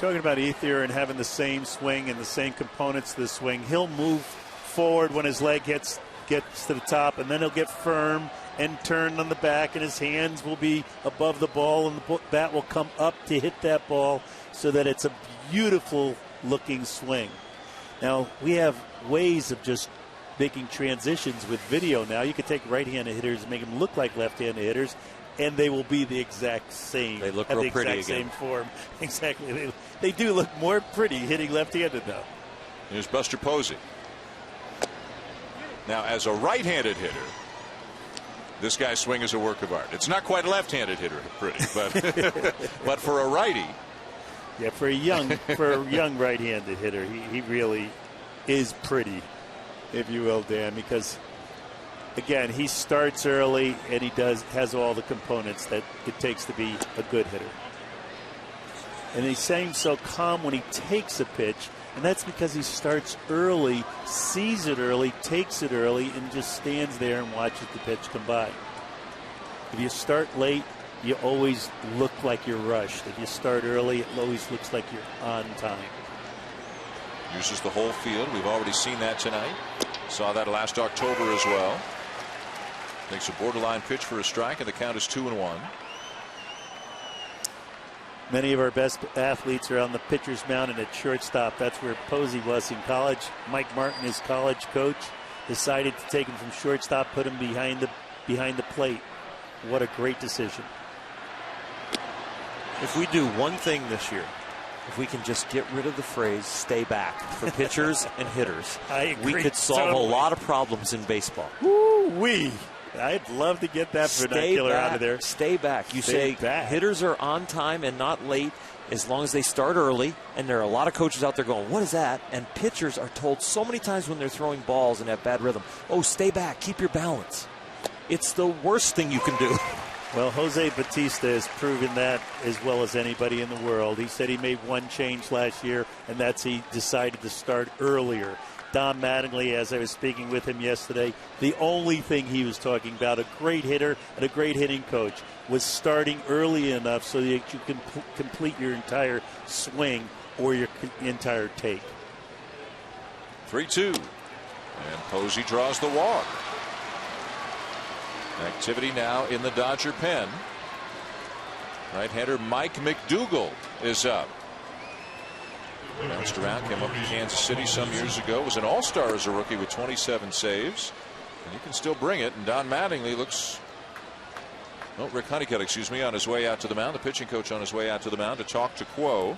Talking about Ethier and having the same swing and the same components to the swing, he'll move forward when his leg gets to the top, and then he'll get firm and turn on the back, and his hands will be above the ball, and the bat will come up to hit that ball so that it's a beautiful looking swing. Now, we have ways of just making transitions with video now. You can take right-handed hitters and make them look like left-handed hitters, and they will be the exact same. They look have real the pretty exact again. same form. Exactly. They do look more pretty hitting left-handed now. Here's Buster Posey. Now, as a right-handed hitter, this guy's swing is a work of art. It's not quite a left-handed hitter, pretty, but but for a righty. Yeah, for a young right-handed hitter, he really is pretty, if you will, Dan, because again, he starts early and he has all the components that it takes to be a good hitter. And he seems so calm when he takes a pitch, and that's because he starts early, sees it early, takes it early, and just stands there and watches the pitch come by. If you start late, you always look like you're rushed. If you start early, it always looks like you're on time. Uses the whole field. We've already seen that tonight. Saw that last October as well. Makes a borderline pitch for a strike, and the count is 2-1. Many of our best athletes are on the pitcher's mound and at shortstop. That's where Posey was in college. Mike Martin, his college coach, decided to take him from shortstop, put him behind the plate. What a great decision. If we do one thing this year, if we can just get rid of the phrase "stay back" for pitchers and hitters, we could solve a lot of problems in baseball. Woo-wee. I'd love to get that vernacular out of there. Stay back. You say hitters are on time and not late as long as they start early. And there are a lot of coaches out there going, what is that? And pitchers are told so many times when they're throwing balls and have bad rhythm, oh, stay back, keep your balance. It's the worst thing you can do. Well, Jose Batista has proven that as well as anybody in the world. He said he made one change last year, and that's he decided to start earlier. Don Mattingly, as I was speaking with him yesterday, the only thing he was talking about, a great hitter and a great hitting coach, was starting early enough so that you can complete your entire swing or your entire take. 3-2. And Posey draws the walk. Activity now in the Dodger pen. Right-hander Mike McDougall is up. Bounced around, came up to Kansas City some years ago, was an all-star as a rookie with 27 saves. And he can still bring it. And Don Mattingly looks, Rick Honeycutt, excuse me, on his way out to the mound. The pitching coach on his way out to the mound to talk to Quo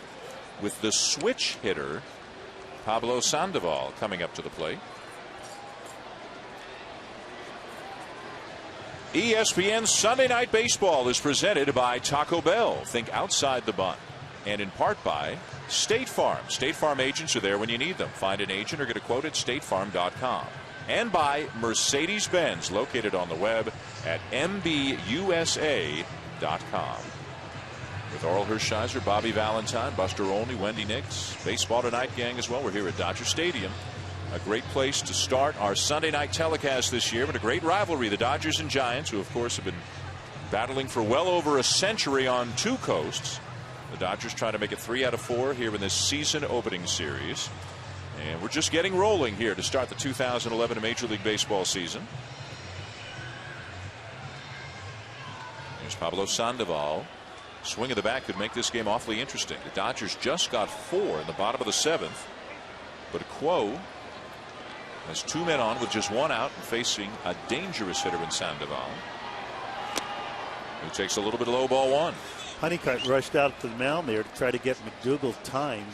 with the switch hitter, Pablo Sandoval, coming up to the plate. ESPN Sunday Night Baseball is presented by Taco Bell. Think outside the bun. And in part by State Farm. State Farm agents are there when you need them. Find an agent or get a quote at statefarm.com. And by Mercedes-Benz, located on the web at mbusa.com. With Oral Hershiser, Bobby Valentine, Buster Olney, Wendy Nix. Baseball Tonight gang as well. We're here at Dodger Stadium. A great place to start our Sunday night telecast this year, but a great rivalry. The Dodgers and Giants, who of course have been battling for well over a century on two coasts. The Dodgers trying to make it 3 out of 4 here in this season opening series. And we're just getting rolling here to start the 2011 Major League Baseball season. There's Pablo Sandoval. Swing of the bat could make this game awfully interesting. The Dodgers just got 4 in the bottom of the 7th. But Quo has 2 men on with just 1 out and facing a dangerous hitter in Sandoval, who takes a little bit of low ball 1. Honeycutt rushed out to the mound there to try to get McDougall time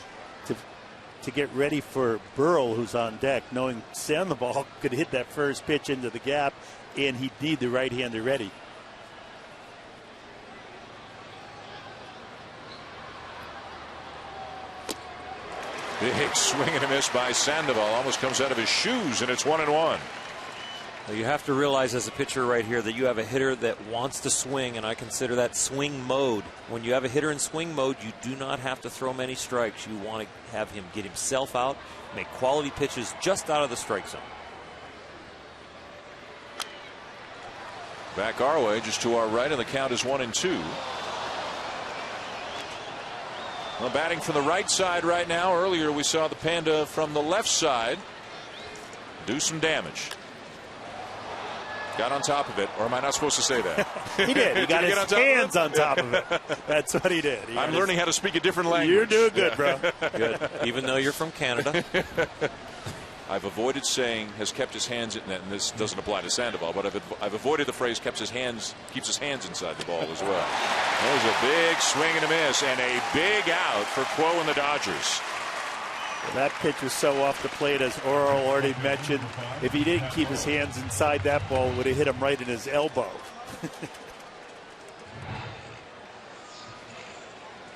to get ready for Burrell, who's on deck, knowing Sandoval could hit that first pitch into the gap, and he'd need the right-hander ready. Big swing and a miss by Sandoval. Almost comes out of his shoes, and it's 1-1. Well, you have to realize as a pitcher right here that you have a hitter that wants to swing, and I consider that swing mode. When you have a hitter in swing mode, you do not have to throw many strikes. You want to have him get himself out, make quality pitches just out of the strike zone. Back our way, just to our right, and the count is 1-2. Well, batting from the right side right now. Earlier we saw the Panda from the left side do some damage. Got on top of it, or am I not supposed to say that? He did. He got his hands on top of it. That's what he did. I'm learning how to speak a different language. You're doing good, bro. Good. Even though you're from Canada. I've avoided saying has kept his hands in that, and this doesn't apply to Sandoval, but I've avoided the phrase keeps his hands inside the ball as well. There's a big swing and a miss, and a big out for Quo and the Dodgers. Well, that pitch was so off the plate, as Oral already mentioned. If he didn't keep his hands inside that ball, it would have hit him right in his elbow.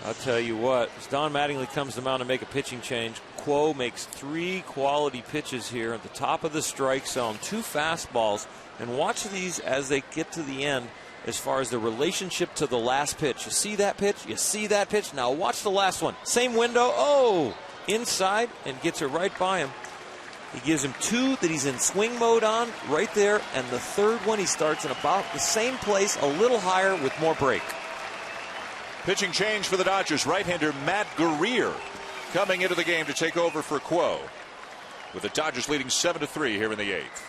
I'll tell you what, as Don Mattingly comes to the mound to make a pitching change, Quo makes 3 quality pitches here at the top of the strike zone, 2 fastballs, and watch these as they get to the end as far as the relationship to the last pitch. You see that pitch? You see that pitch? Now watch the last one. Same window. Oh, inside, and gets it right by him. He gives him 2 that he's in swing mode on right there, and the third one he starts in about the same place, a little higher with more break. Pitching change for the Dodgers. Right-hander Matt Guerrier coming into the game to take over for Quo, with the Dodgers leading 7-3 here in the 8th.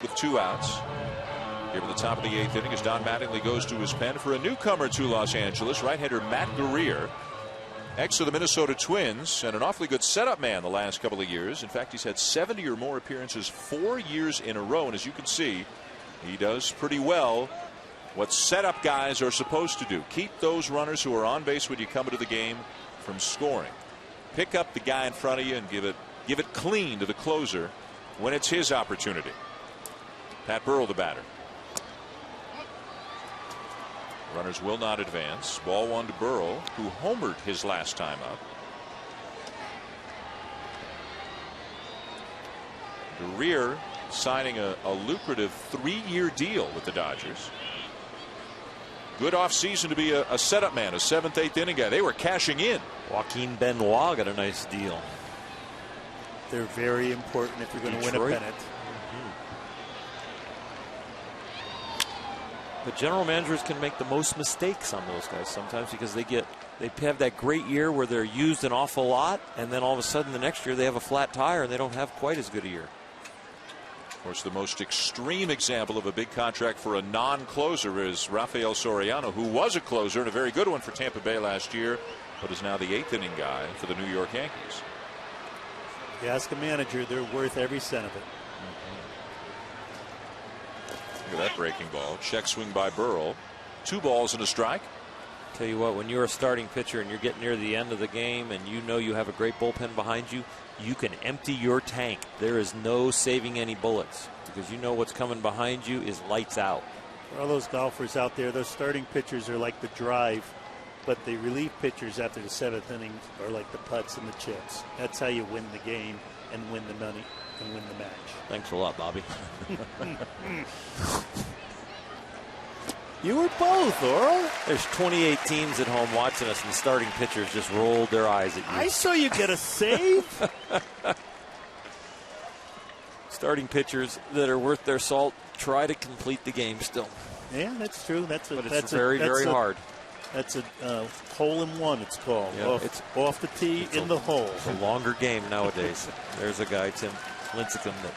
With 2 outs here at the top of the 8th inning as Don Mattingly goes to his pen for a newcomer to Los Angeles, right-hander Matt Guerrier, ex of the Minnesota Twins, and an awfully good setup man the last couple of years. In fact, he's had 70 or more appearances 4 years in a row, and as you can see, he does pretty well what setup guys are supposed to do. Keep those runners who are on base when you come into the game from scoring. Pick up the guy in front of you and give it clean to the closer when it's his opportunity. Pat Burrell, the batter. Runners will not advance. Ball 1 to Burrell, who homered his last time up. Guerrier signing a lucrative 3-year deal with the Dodgers. Good offseason to be a setup man, a 7th, 8th inning guy. They were cashing in. Joaquin Benoit got a nice deal. They're very important if you're going to win a pennant. But general managers can make the most mistakes on those guys sometimes because they have that great year where they're used an awful lot, and then all of a sudden the next year they have a flat tire and they don't have quite as good a year. Of course, the most extreme example of a big contract for a non-closer is Rafael Soriano, who was a closer and a very good one for Tampa Bay last year, but is now the 8th inning guy for the New York Yankees. You ask a manager, they're worth every cent of it. Look at that breaking ball. Check swing by Burrell. 2 balls and a strike. Tell you what, when you're a starting pitcher and you're getting near the end of the game and you know you have a great bullpen behind you, you can empty your tank. There is no saving any bullets because you know what's coming behind you is lights out. For all those golfers out there, those starting pitchers are like the drive, but the relief pitchers after the 7th inning are like the putts and the chips. That's how you win the game. and win the match. Thanks a lot, Bobby. You were both, Earl. There's 28 teams at home watching us, and the starting pitchers just rolled their eyes at you. I saw you get a save. Starting pitchers that are worth their salt try to complete the game still. Yeah, that's true. But it's very hard. That's a hole-in-one, it's called. Yeah, it's off the tee in the hole. It's a longer game nowadays. There's a guy, Tim Lincecum, that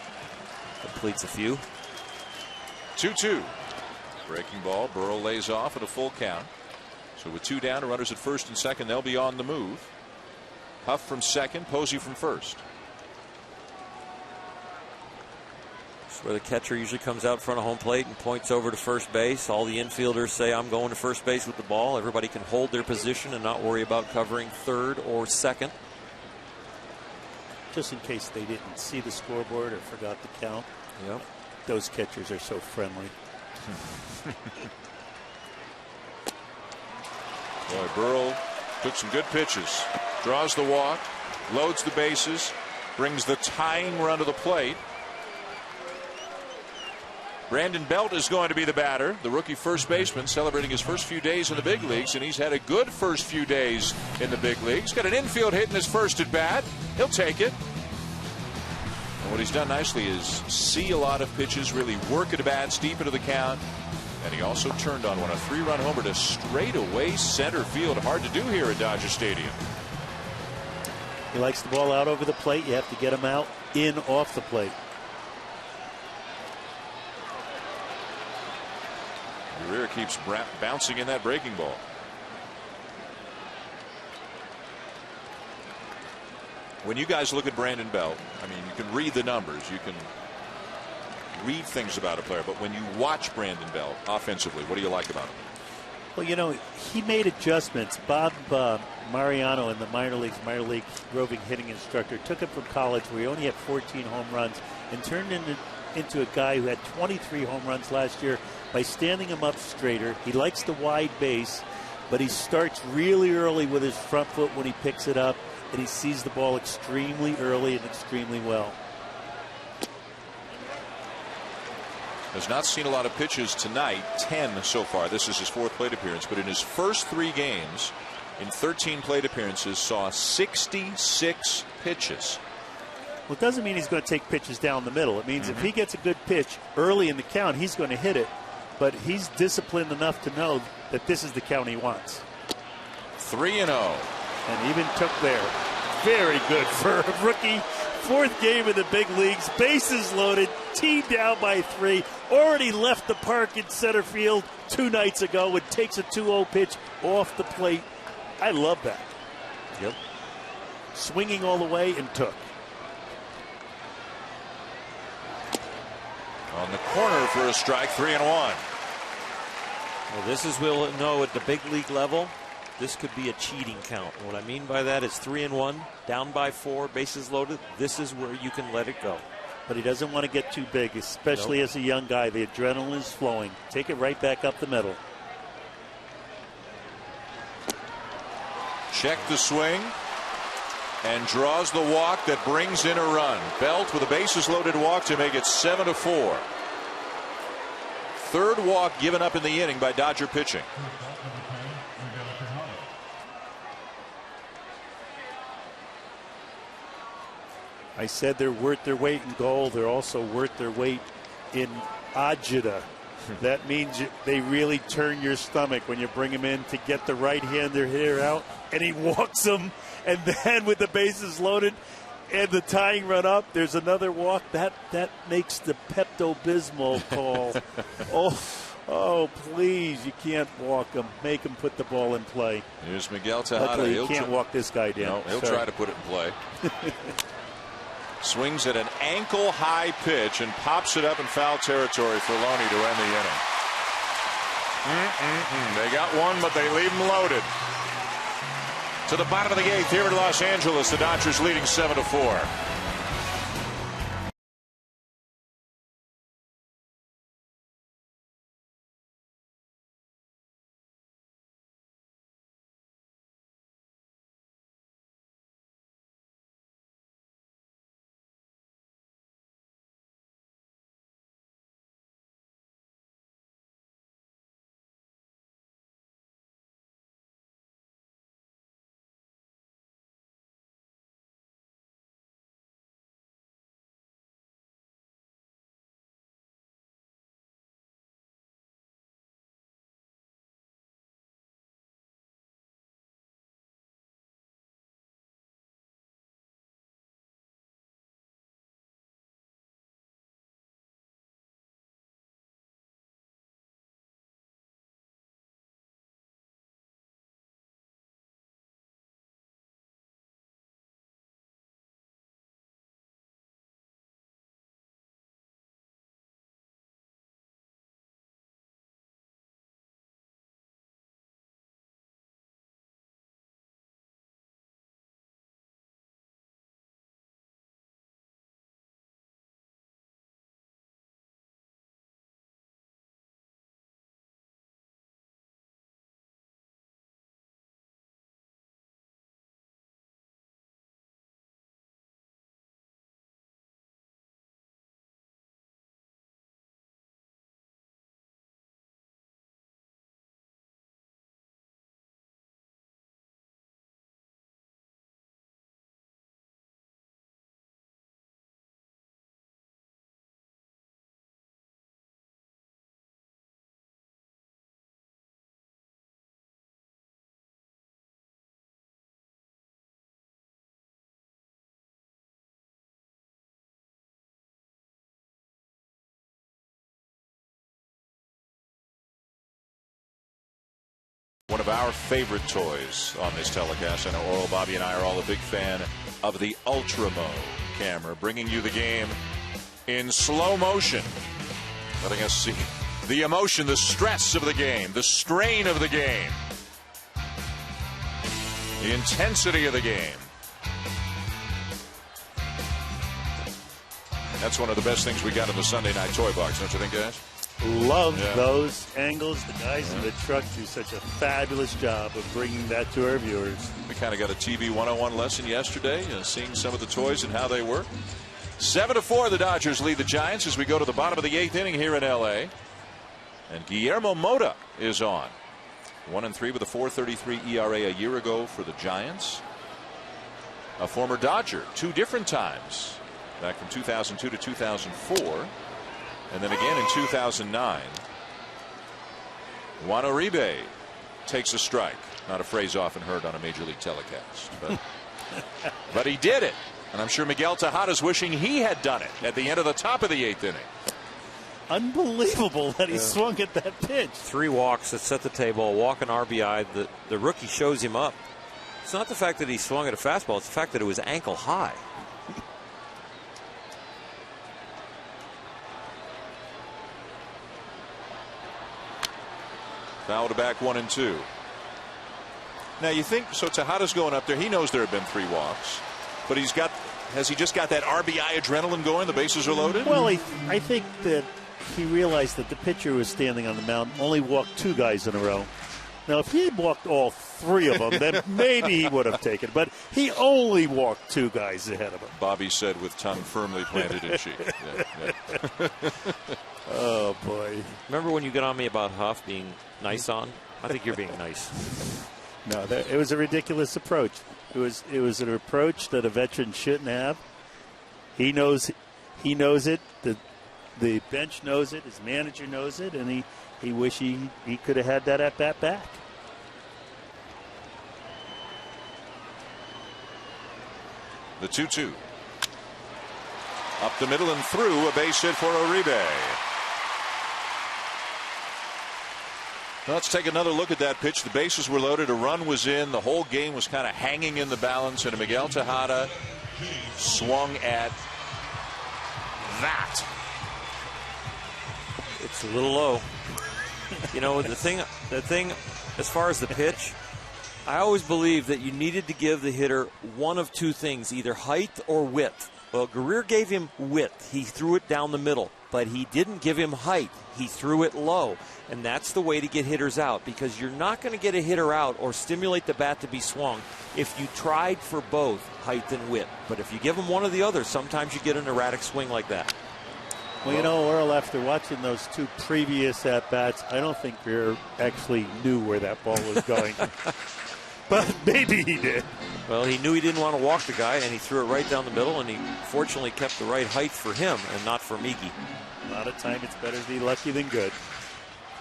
completes a few. 2-2. Breaking ball. Burrow lays off at a full count. So with 2 down, runners at first and second, they'll be on the move. Huff from second, Posey from first. It's where the catcher usually comes out in front of home plate and points over to first base. All the infielders say, I'm going to first base with the ball. Everybody can hold their position and not worry about covering third or second. Just in case they didn't see the scoreboard or forgot to count. Yep. Those catchers are so friendly. Boy, Burrow took some good pitches. Draws the walk, loads the bases, brings the tying run to the plate. Brandon Belt is going to be the batter, the rookie first baseman, celebrating his first few days in the big leagues, and he's had a good first few days in the big leagues. Got an infield hit in his first at bat. He'll take it. And what he's done nicely is see a lot of pitches, really work at bats deep into the count. And he also turned on one, a 3-run homer to straightaway center field. Hard to do here at Dodger Stadium. He likes the ball out over the plate. You have to get him out in off the plate. Guerrero keeps bouncing in that breaking ball. When you guys look at Brandon Belt, I mean, you can read the numbers, you can read things about a player, but when you watch Brandon Belt offensively, what do you like about him? Well, you know, he made adjustments. Bob Mariano in the minor league roving hitting instructor, took him from college where he only had 14 home runs and turned into a guy who had 23 home runs last year by standing him up straighter. He likes the wide base, but he starts really early with his front foot when he picks it up, and he sees the ball extremely early and extremely well. Has not seen a lot of pitches tonight, 10 so far. This is his 4th plate appearance, but in his first 3 games, in 13 plate appearances, saw 66 pitches. Well, it doesn't mean he's going to take pitches down the middle. It means if he gets a good pitch early in the count, he's going to hit it. But he's disciplined enough to know that this is the count he wants. 3-0. And even took there. Very good for a rookie. 4th game in the big leagues. Bases loaded. Teed down by 3. Already left the park in center field 2 nights ago and takes a 2-0 pitch off the plate. I love that. Yep. Swinging all the way and took. On the corner for a strike, 3-1. Well, this is, we'll know at the big league level, this could be a cheating count. And what I mean by that is 3-1, down by 4, bases loaded. This is where you can let it go. But he doesn't want to get too big, especially as a young guy. The adrenaline is flowing. Take it right back up the middle. Check the swing and draws the walk that brings in a run. Belt with a bases loaded walk to make it 7-4. 3rd walk given up in the inning by Dodger pitching. I said they're worth their weight in gold. They're also worth their weight in agita. That means they really turn your stomach when you bring him in to get the right-hander hitter out, and he walks him, and then with the bases loaded and the tying run up, there's another walk. That makes the Pepto-Bismol call. Oh, please, you can't walk him. Make him put the ball in play. Here's Miguel Tejada. Luckily, you can't walk this guy down. No, he'll try to put it in play. Swings at an ankle-high pitch and pops it up in foul territory for Loney to end the inning. They got one, but they leave him loaded. To the bottom of the 8th here in Los Angeles, the Dodgers leading 7-4. One of our favorite toys on this telecast. I know Oral, Bobby, and I are all a big fan of the Ultramo camera, bringing you the game in slow motion, letting us see the emotion, the stress of the game, the strain of the game, the intensity of the game. That's one of the best things we got in the Sunday night toy box, don't you think, guys? Love those angles. The guys in the truck do such a fabulous job of bringing that to our viewers. We kind of got a TV 101 lesson yesterday, seeing some of the toys and how they work. 7-4, the Dodgers lead the Giants as we go to the bottom of the 8th inning here in L.A. And Guillermo Mota is on. 1-3 with a 4.33 ERA a year ago for the Giants. A former Dodger 2 different times, back from 2002 to 2004. And then again in 2009. Juan Uribe takes a strike. Not a phrase often heard on a major league telecast. But he did it. And I'm sure Miguel Tejada's wishing he had done it at the end of the top of the 8th inning. Unbelievable that he swung at that pitch. 3 walks that set the table, a walk and RBI. The rookie shows him up. It's not the fact that he swung at a fastball. It's the fact that it was ankle high. Foul to back 1-2. Now you think, so Tejada's going up there. He knows there have been 3 walks. But has he just got that RBI adrenaline going? The bases are loaded? Well, I think that he realized that the pitcher who was standing on the mound only walked 2 guys in a row. Now, if he had walked all 3 of them, then maybe he would have taken it. But he only walked 2 guys ahead of him. Bobby said with tongue firmly planted in cheek. Yeah. Oh, boy. Remember when you got on me about Huff being nice on? I think you're being nice. No, it was a ridiculous approach. It was an approach that a veteran shouldn't have. He knows it. The bench knows it. His manager knows it, and he wish he could have had that at bat back. The 2-2. Up the middle and through, a base hit for Uribe. Let's take another look at that pitch. The bases were loaded. A run was in. The whole game was kind of hanging in the balance. And Miguel Tejada swung at that. It's a little low. You know, the thing, as far as the pitch, I always believed that you needed to give the hitter one of 2 things, either height or width. Well, Guerrero gave him width. He threw it down the middle, but he didn't give him height. He threw it low, and that's the way to get hitters out, because you're not going to get a hitter out or stimulate the bat to be swung if you tried for both height and width. But if you give them one or the other, sometimes you get an erratic swing like that. Well, you know, Earl, after watching those 2 previous at-bats, I don't think Greer actually knew where that ball was going. But maybe he did. Well, he knew he didn't want to walk the guy, and he threw it right down the middle, and he fortunately kept the right height for him and not for Miggy. A lot of time it's better to be lucky than good.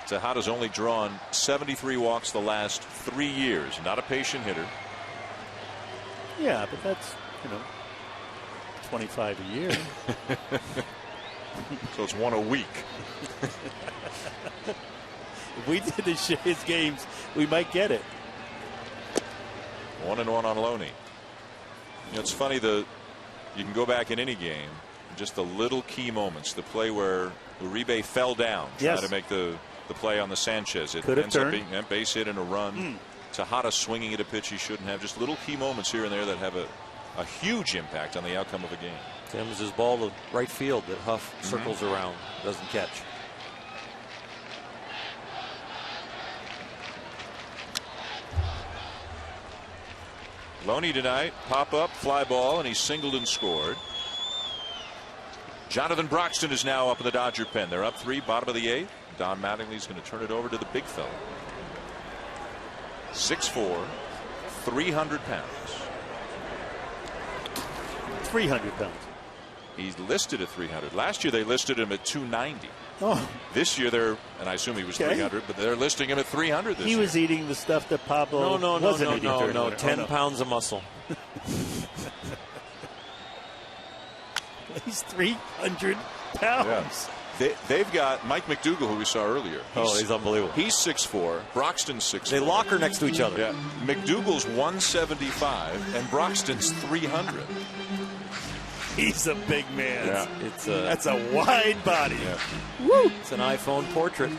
Tejada's only drawn 73 walks the last 3 years. Not a patient hitter. Yeah, but that's, 25 a year. So it's 1 a week. If we did his games, we might get it. 1-1 on Loney. It's funny, you can go back in any game, just the little key moments. The play where Uribe fell down trying to make the play on the Sanchez. It ends up being a base hit and a run. Tejada swinging at a pitch he shouldn't have. Just little key moments here and there that have a huge impact on the outcome of a game. Tim's his ball to right field that Huff circles around, doesn't catch. Loney tonight, pop up, fly ball, and he singled and scored. Jonathan Broxton is now up in the Dodger pen. They're up 3, bottom of the 8th. Don Mattingly's going to turn it over to the big fella. 6'4", 300 pounds. 300 pounds. He's listed at 300. Last year they listed him at 290. Oh. This year and I assume he was 300, but they're listing him at 300 this year. He was eating the stuff that Pablo wasn't eating. No, 10 pounds of muscle. He's 300 pounds. Yeah. They've got Mike McDougal, who we saw earlier. He's unbelievable. He's 6'4". Broxton's 6'4". They locker next to each other. Yeah. McDougal's 175 and Broxton's 300. He's a big man. Yeah. That's a wide body. Yeah. Woo! It's an iPhone portrait.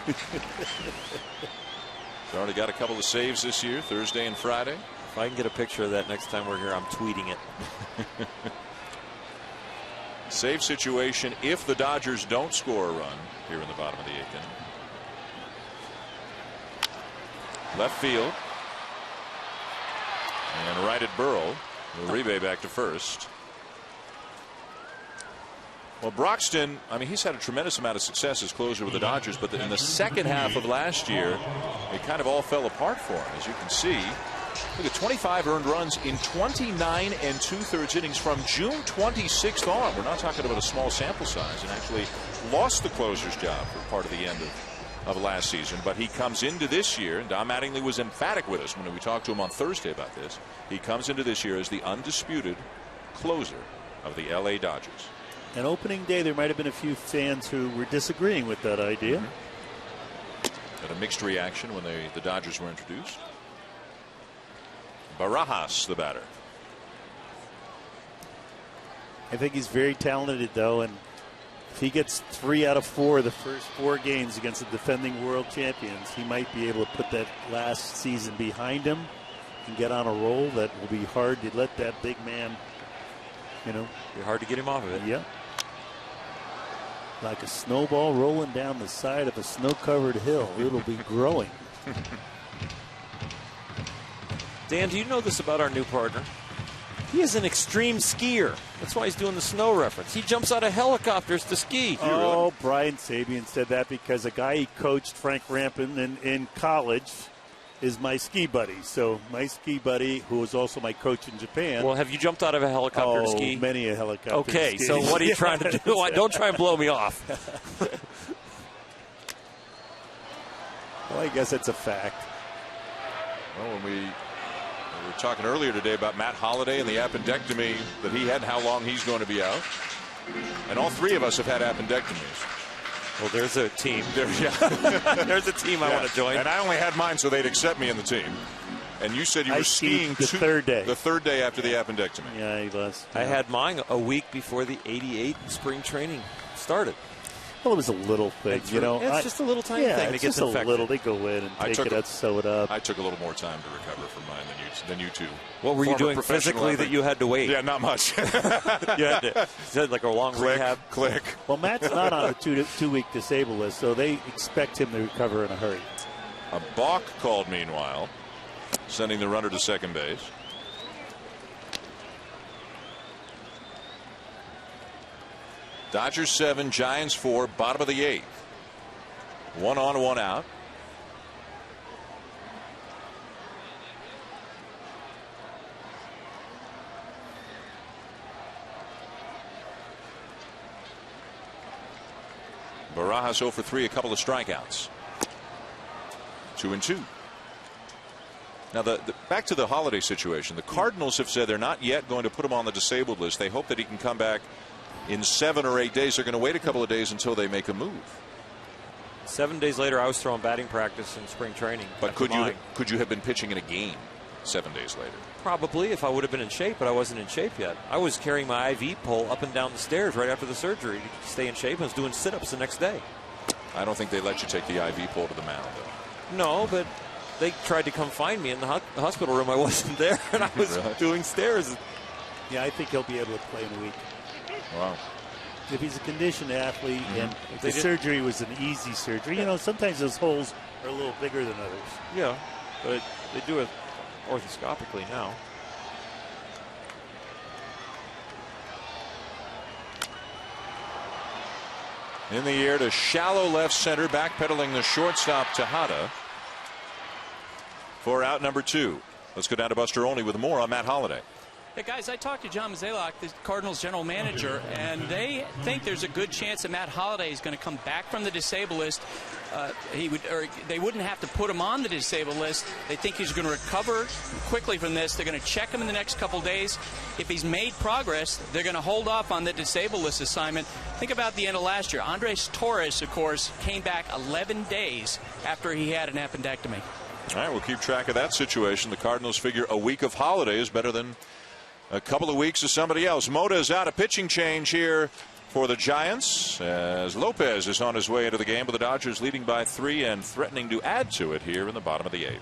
He's already got a couple of saves this year, Thursday and Friday. If I can get a picture of that next time we're here, I'm tweeting it. Save situation if the Dodgers don't score a run here in the bottom of the 8th inning. Left field. And right at Burrow. Uribe back to first. Well, Broxton, I mean, he's had a tremendous amount of success as closer with the Dodgers, but in the second half of last year, it kind of all fell apart for him, as you can see. Look at 25 earned runs in 29 2/3 innings from June 26th on. We're not talking about a small sample size, and actually lost the closer's job for part of the end of last season. But he comes into this year, and Don Mattingly was emphatic with us when we talked to him on Thursday about this. He comes into this year as the undisputed closer of the LA Dodgers. And opening day, there might have been a few fans who were disagreeing with that idea. Had a mixed reaction when the Dodgers were introduced. Barajas, the batter. I think he's very talented, though, and if he gets 3 out of 4 of the first 4 games against the defending world champions, he might be able to put that last season behind him and get on a roll that will be hard to let that big man, be hard to get him off of it. Yeah. Like a snowball rolling down the side of a snow-covered hill. It'll be growing. Dan, do you know this about our new partner? He is an extreme skier. That's why he's doing the snow reference. He jumps out of helicopters to ski. Oh, Brian Sabian said that because a guy he coached, Frank Rampin, in college, is my ski buddy. So my ski buddy, who was also my coach in Japan. Well, have you jumped out of a helicopter to ski? Many a helicopter. Okay, to ski. so what are you trying to do? Don't try and blow me off. Well, I guess it's a fact. Well, when we were talking earlier today about Matt Holliday and the appendectomy that he had and how long he's going to be out. And all 3 of us have had appendectomies. Well, there's a team. There's a team I want to join. And I only had mine so they'd accept me in the team. And you said you were skiing the third day. The third day after the appendectomy. Yeah, he was. I had mine a week before the '88 spring training started. Well, it was a little thing, It's just a little tiny thing that it's gets just infected. a little. They go in and take it out, sew it up. I took a little more time to recover from mine than you two. What were you doing physically that you had to wait? Yeah, not much. You had like a long rehab. Click. Well, Matt's not on a two-week disabled list, so they expect him to recover in a hurry. A balk called, meanwhile, sending the runner to second base. Dodgers 7, Giants 4, bottom of the 8th. 1 on, 1 out. Barajas 0 for 3, a couple of strikeouts. 2-2. Now, back to the Holiday situation. The Cardinals have said they're not yet going to put him on the disabled list. They hope that he can come back in 7 or 8 days. They're going to wait a couple of days until they make a move. 7 days later, I was throwing batting practice in spring training. But could you have been pitching in a game 7 days later? Probably, if I would have been in shape, but I wasn't in shape yet. I was carrying my IV pole up and down the stairs right after the surgery to stay in shape. I was doing sit-ups the next day. I don't think they let you take the IV pole to the mound, though. No, but they tried to come find me in the hospital room. I wasn't there, and I was doing stairs. Yeah, I think he'll be able to play in a week. Wow. If he's a conditioned athlete and if the surgery was an easy surgery, sometimes those holes are a little bigger than others. Yeah, but they do it orthoscopically now. In the air to shallow left center, backpedaling the shortstop Tejada for out number 2. Let's go down to Buster Olney with more on Matt Holliday. Hey, guys, I talked to John Mozeliak, the Cardinals general manager, and they think there's a good chance that Matt Holliday is going to come back from the disabled list they wouldn't have to put him on the disabled list. They think he's going to recover quickly from this. They're going to check him in the next couple days. If he's made progress, they're going to hold off on the disabled list assignment. Think about the end of last year. Andres Torres, of course, came back 11 days after he had an appendectomy. All right, we'll keep track of that situation. The Cardinals figure a week of holiday is better than a couple of weeks of somebody else. Mota is out. A pitching change here for the Giants as Lopez is on his way into the game, but the Dodgers leading by 3 and threatening to add to it here in the bottom of the 8th.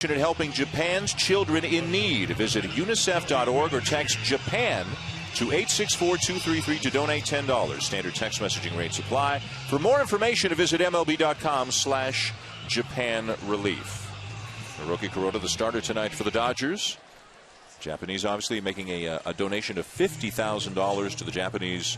At helping Japan's children in need. Visit unicef.org or text Japan to 864-233 to donate $10. Standard text messaging rates apply. For more information, visit MLB.com/Japan Relief. Hiroki Kuroda, the starter tonight for the Dodgers. Japanese obviously making a donation of $50,000 to the Japanese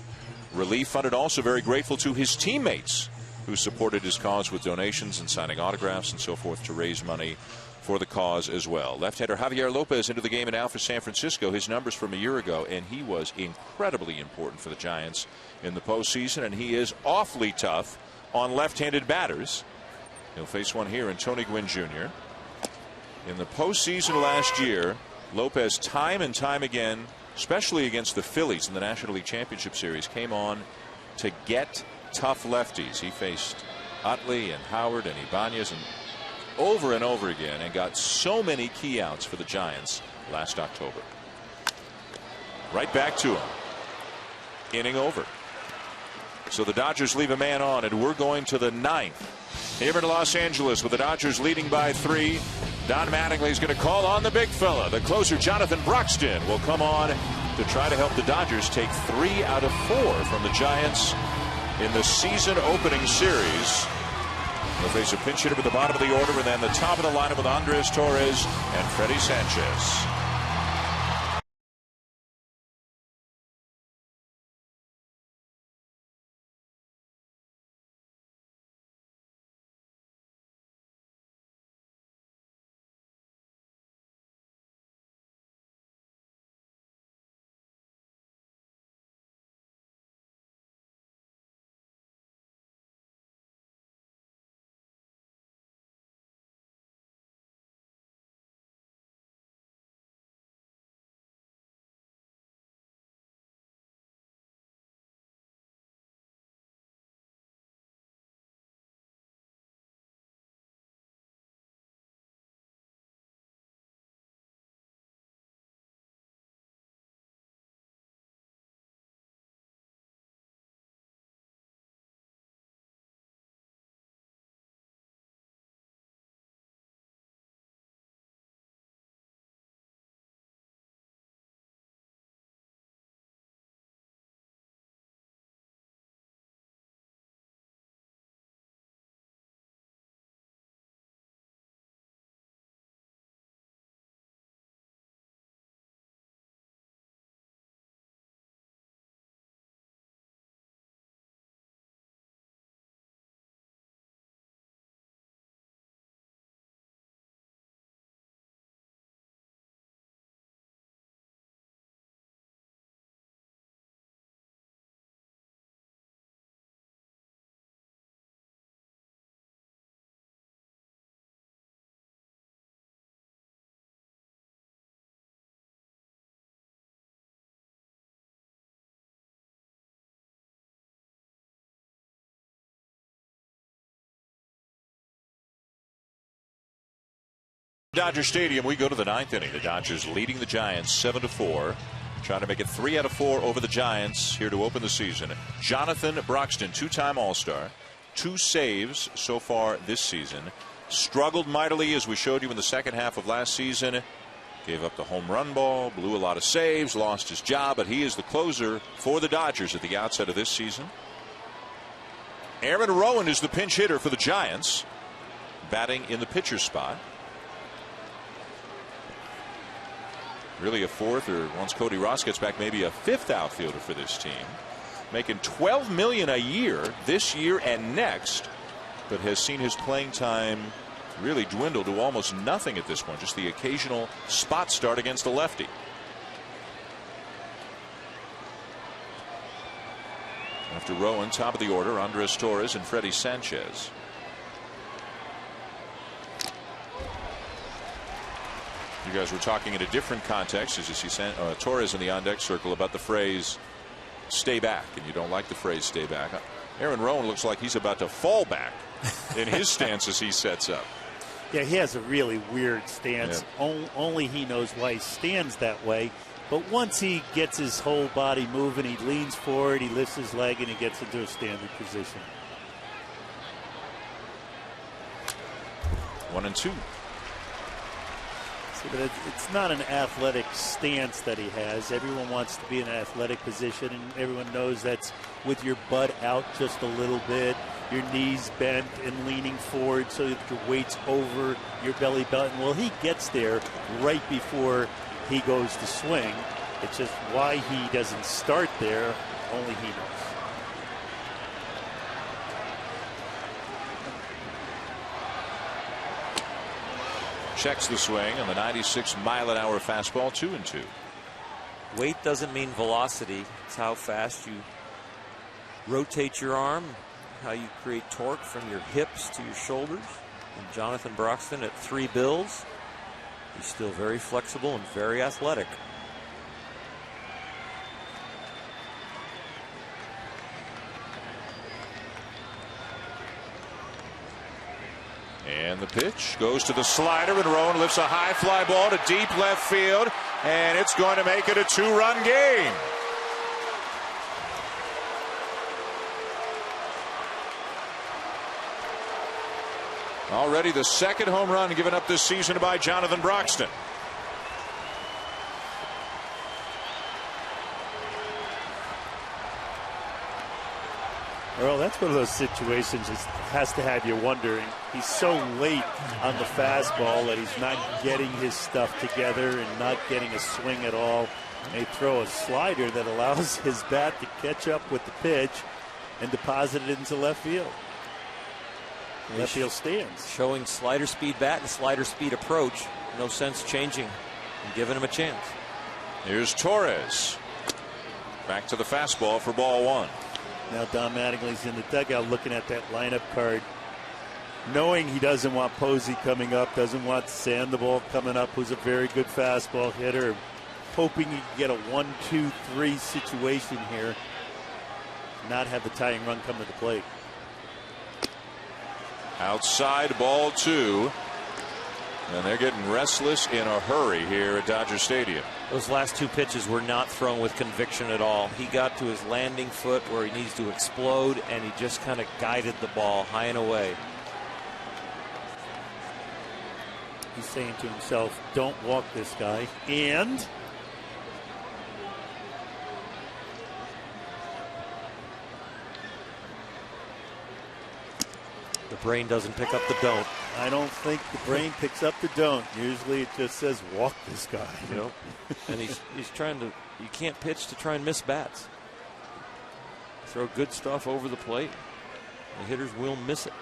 Relief Fund, and also very grateful to his teammates who supported his cause with donations and signing autographs and so forth to raise money for the cause as well. Left-hander Javier Lopez into the game and now for San Francisco. His numbers from a year ago, and he was incredibly important for the Giants in the postseason, and he is awfully tough on left-handed batters. He'll face one here in Tony Gwynn Jr. In the postseason last year, Lopez time and time again, especially against the Phillies in the National League Championship Series, came on to get tough lefties. He faced Utley and Howard and Ibanez and over again, and got so many key outs for the Giants last October. Right back to him. Inning over. So the Dodgers leave a man on, and we're going to the 9th. Here in Los Angeles with the Dodgers leading by 3. Don Mattingly is going to call on the big fella. The closer, Jonathan Broxton, will come on to try to help the Dodgers take 3 out of 4 from the Giants in the season opening series. They'll face a pinch hitter at the bottom of the order, and then the top of the lineup with Andres Torres and Freddie Sanchez. Dodger Stadium, we go to the 9th inning. The Dodgers leading the Giants 7-4. Trying to make it 3 out of 4 over the Giants here to open the season. Jonathan Broxton, 2-time All-Star. 2 saves so far this season. Struggled mightily, as we showed you in the second half of last season. Gave up the home run ball, blew a lot of saves, lost his job, but he is the closer for the Dodgers at the outset of this season. Aaron Rowan is the pinch hitter for the Giants, batting in the pitcher's spot. Really a 4th, or once Cody Ross gets back, maybe a 5th outfielder for this team. Making $12 million a year this year and next, but has seen his playing time really dwindle to almost nothing at this point. Just the occasional spot start against a lefty. After Rowan, top of the order, Andres Torres and Freddie Sanchez. You guys were talking in a different context as you see Torres in the on-deck circle about the phrase "stay back," and you don't like the phrase "stay back." Aaron Rowan looks like he's about to fall back in his stance as he sets up. Yeah, he has a really weird stance. Yeah. Only he knows why he stands that way. But once he gets his whole body moving, he leans forward, he lifts his leg, and he gets into a standing position. 1-2. But it's not an athletic stance that he has. Everyone wants to be in an athletic position, and everyone knows that's with your butt out just a little bit, your knees bent and leaning forward so that your weight's over your belly button. Well, he gets there right before he goes to swing. It's just why he doesn't start there, only he knows. Checks the swing on the 96-mile-an-hour fastball, 2-2. Weight doesn't mean velocity. It's how fast you rotate your arm, how you create torque from your hips to your shoulders. And Jonathan Broxton at 3 bills, he's still very flexible and very athletic. And the pitch goes to the slider, and Rowan lifts a high fly ball to deep left field, and it's going to make it a 2-run game. Already the second home run given up this season by Jonathan Broxton. Well, that's one of those situations that has to have you wondering. He's so late on the fastball that he's not getting his stuff together and not getting a swing at all. They throw a slider that allows his bat to catch up with the pitch and deposit it into left field. Left field stands. Showing slider speed bat and slider speed approach. No sense changing and giving him a chance. Here's Torres. Back to the fastball for ball 1. Now Don Mattingly's in the dugout looking at that lineup card, knowing he doesn't want Posey coming up, doesn't want Sandoval coming up, who's a very good fastball hitter, hoping he can get a 1-2-3 situation here, not have the tying run come to the plate. Outside, ball 2. And they're getting restless in a hurry here at Dodger Stadium. Those last 2 pitches were not thrown with conviction at all. He got to his landing foot where he needs to explode, and he just kind of guided the ball high and away. He's saying to himself, don't walk this guy. And the brain doesn't pick up the don't. I don't think the brain picks up the don't. Usually it just says walk this guy. You know, and he's trying to. You can't pitch to try and miss bats. Throw good stuff over the plate. The hitters will miss it.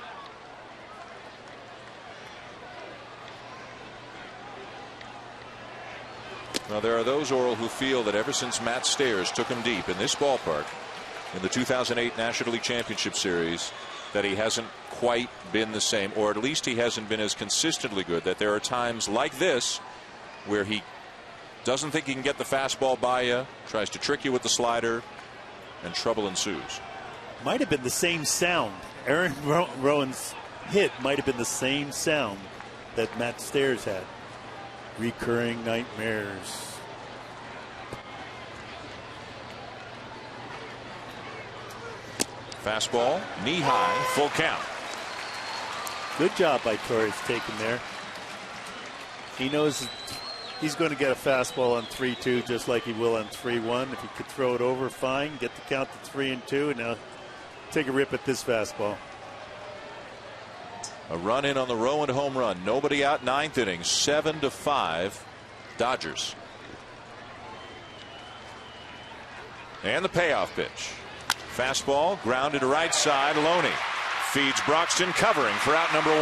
Now there are those, Oral, who feel that ever since Matt Stairs took him deep in this ballpark in the 2008 National League Championship Series, that he hasn't quite been the same, or at least he hasn't been as consistently good, that there are times like this where he doesn't think he can get the fastball by you, tries to trick you with the slider, and trouble ensues. Might have been the same sound. Aaron Rowan's hit might have been the same sound that Matt Stairs had. Recurring nightmares. Fastball, knee high, full count. Good job by Torres taking there. He knows he's going to get a fastball on 3-2 just like he will on 3-1. If he could throw it over, fine. Get the count to 3-2, and now take a rip at this fastball. A run in on the Rowan home run. Nobody out, 9th inning. 7-5 Dodgers. And the payoff pitch. Fastball grounded to right side. Loney feeds Broxton, covering for out number 1.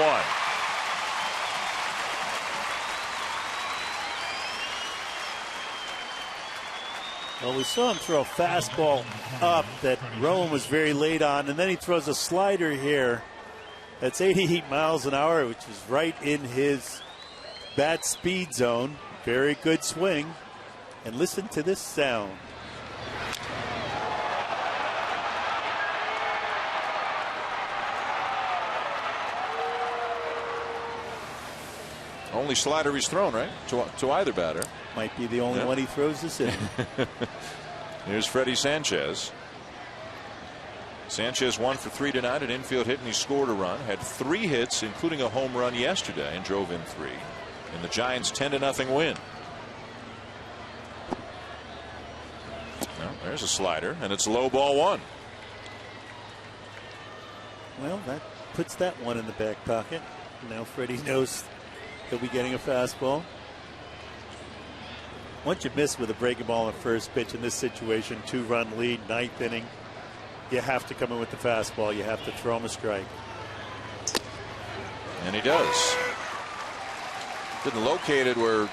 Well, we saw him throw a fastball up that Rowan was very late on, and then he throws a slider here that's 88 miles an hour, which is right in his bat speed zone. Very good swing. And listen to this sound. Only slider he's thrown, right? To either batter. Might be the only one he throws this in. Here's Freddie Sanchez. Sanchez 1 for 3 tonight, an infield hit, and he scored a run. Had 3 hits, including a home run yesterday, and drove in 3. And the Giants 10-0 win. Well, there's a slider, and it's low ball 1. Well, that puts that one in the back pocket. Now Freddie knows he'll be getting a fastball. Once you miss with a breaking ball on the first pitch in this situation, 2-run lead, 9th inning, you have to come in with the fastball. You have to throw him a strike. And he does. Didn't locate it where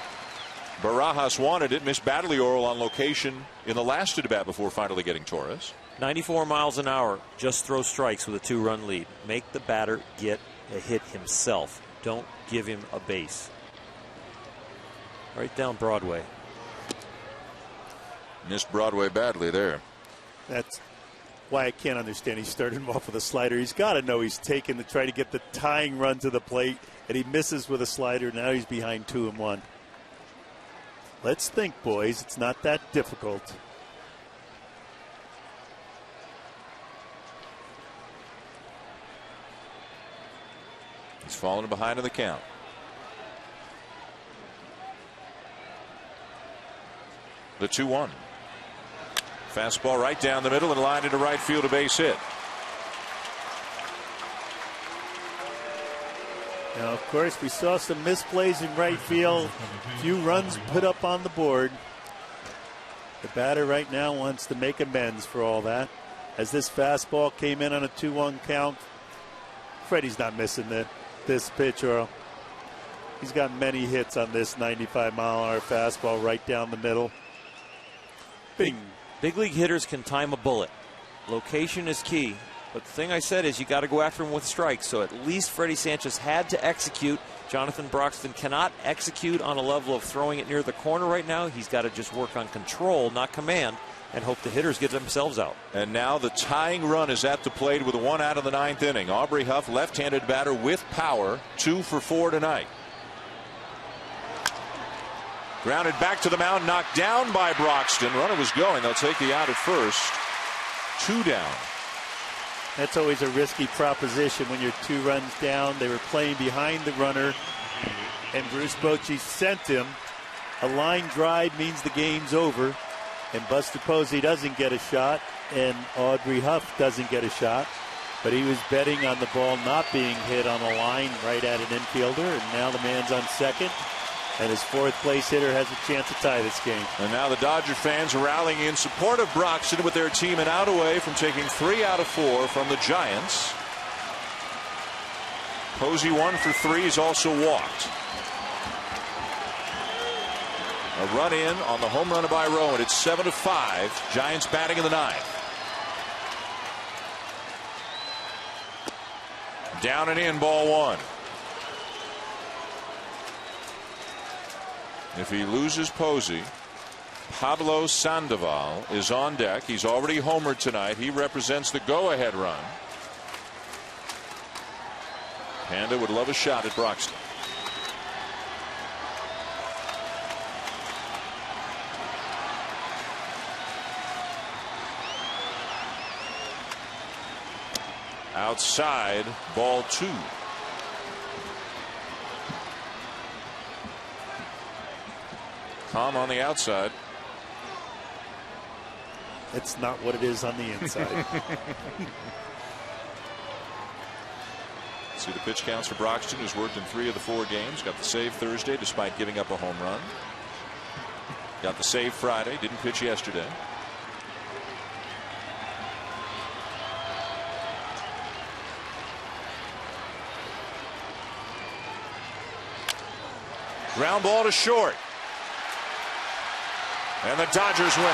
Barajas wanted it. Missed Battleor on location in the last at bat before finally getting Torres. 94 miles an hour. Just throw strikes with a 2-run lead. Make the batter get a hit himself. Don't give him a base. Right down Broadway. Missed Broadway badly there. That's why I can't understand. He started him off with a slider. He's got to know he's taken to try to get the tying run to the plate, and he misses with a slider. Now he's behind 2-1. Let's think, boys. It's not that difficult. He's falling behind in the count. The 2-1. Fastball right down the middle and lined into right field, a base hit. Now, of course, we saw some misplays in right field. A few runs put up on the board. The batter right now wants to make amends for all that. As this fastball came in on a 2-1 count, Freddie's not missing this pitch, Earl. He's got many hits on this 95-mile-an-hour fastball right down the middle. Bing. Big league hitters can time a bullet. Location is key. But the thing I said is you got to go after him with strikes. So at least Freddie Sanchez had to execute. Jonathan Broxton cannot execute on a level of throwing it near the corner right now. He's got to just work on control, not command, and hope the hitters get themselves out. And now the tying run is at the plate with a 1 out of the 9th inning. Aubrey Huff, left-handed batter with power, 2 for 4 tonight. Grounded back to the mound, knocked down by Broxton. Runner was going. They'll take the out at first. 2 down. That's always a risky proposition when you're 2 runs down. They were playing behind the runner, and Bruce Bochy sent him. A line drive means the game's over, and Buster Posey doesn't get a shot, and Aubrey Huff doesn't get a shot. But he was betting on the ball not being hit on a line right at an infielder, and now the man's on second. And his 4th place hitter has a chance to tie this game. And now the Dodger fans are rallying in support of Broxton with their team an out away from taking 3 out of 4 from the Giants. Posey 1 for 3. He's also walked. A run in on the home run by Rowan. It's 7-5. Giants batting in the 9th. Down and in, ball 1. If he loses Posey, Pablo Sandoval is on deck. He's already homered tonight. He represents the go-ahead run. Panda would love a shot at Broxton. outside, ball 2. Calm on the outside. It's not what it is on the inside. See the pitch counts for Broxton, who's worked in 3 of the 4 games. Got the save Thursday despite giving up a home run. Got the save Friday. Didn't pitch yesterday. Ground ball to short. And the Dodgers win it.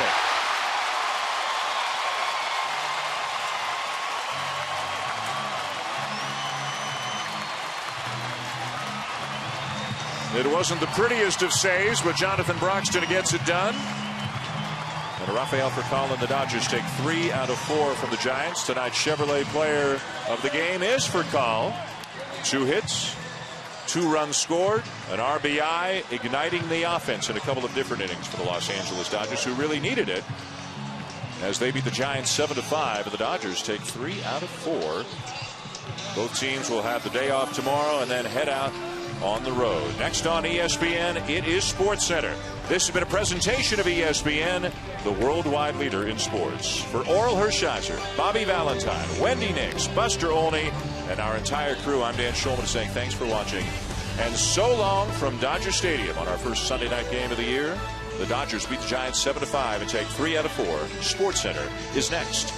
It wasn't the prettiest of saves, but Jonathan Broxton gets it done. And Rafael Furcal and the Dodgers take 3 out of 4 from the Giants. Tonight's Chevrolet player of the game is Furcal. 2 hits. 2 runs scored, an RBI, igniting the offense in a couple of different innings for the Los Angeles Dodgers, who really needed it as they beat the Giants 7-5, and the Dodgers take 3 out of 4. Both teams will have the day off tomorrow and then head out on the road. Next on ESPN, it is SportsCenter. This has been a presentation of ESPN, the worldwide leader in sports. For Oral Hershiser, Bobby Valentine, Wendy Nix, Buster Olney, and our entire crew, I'm Dan Schulman saying thanks for watching. And so long from Dodger Stadium on our first Sunday night game of the year. The Dodgers beat the Giants 7-5 and take 3 out of 4. SportsCenter is next.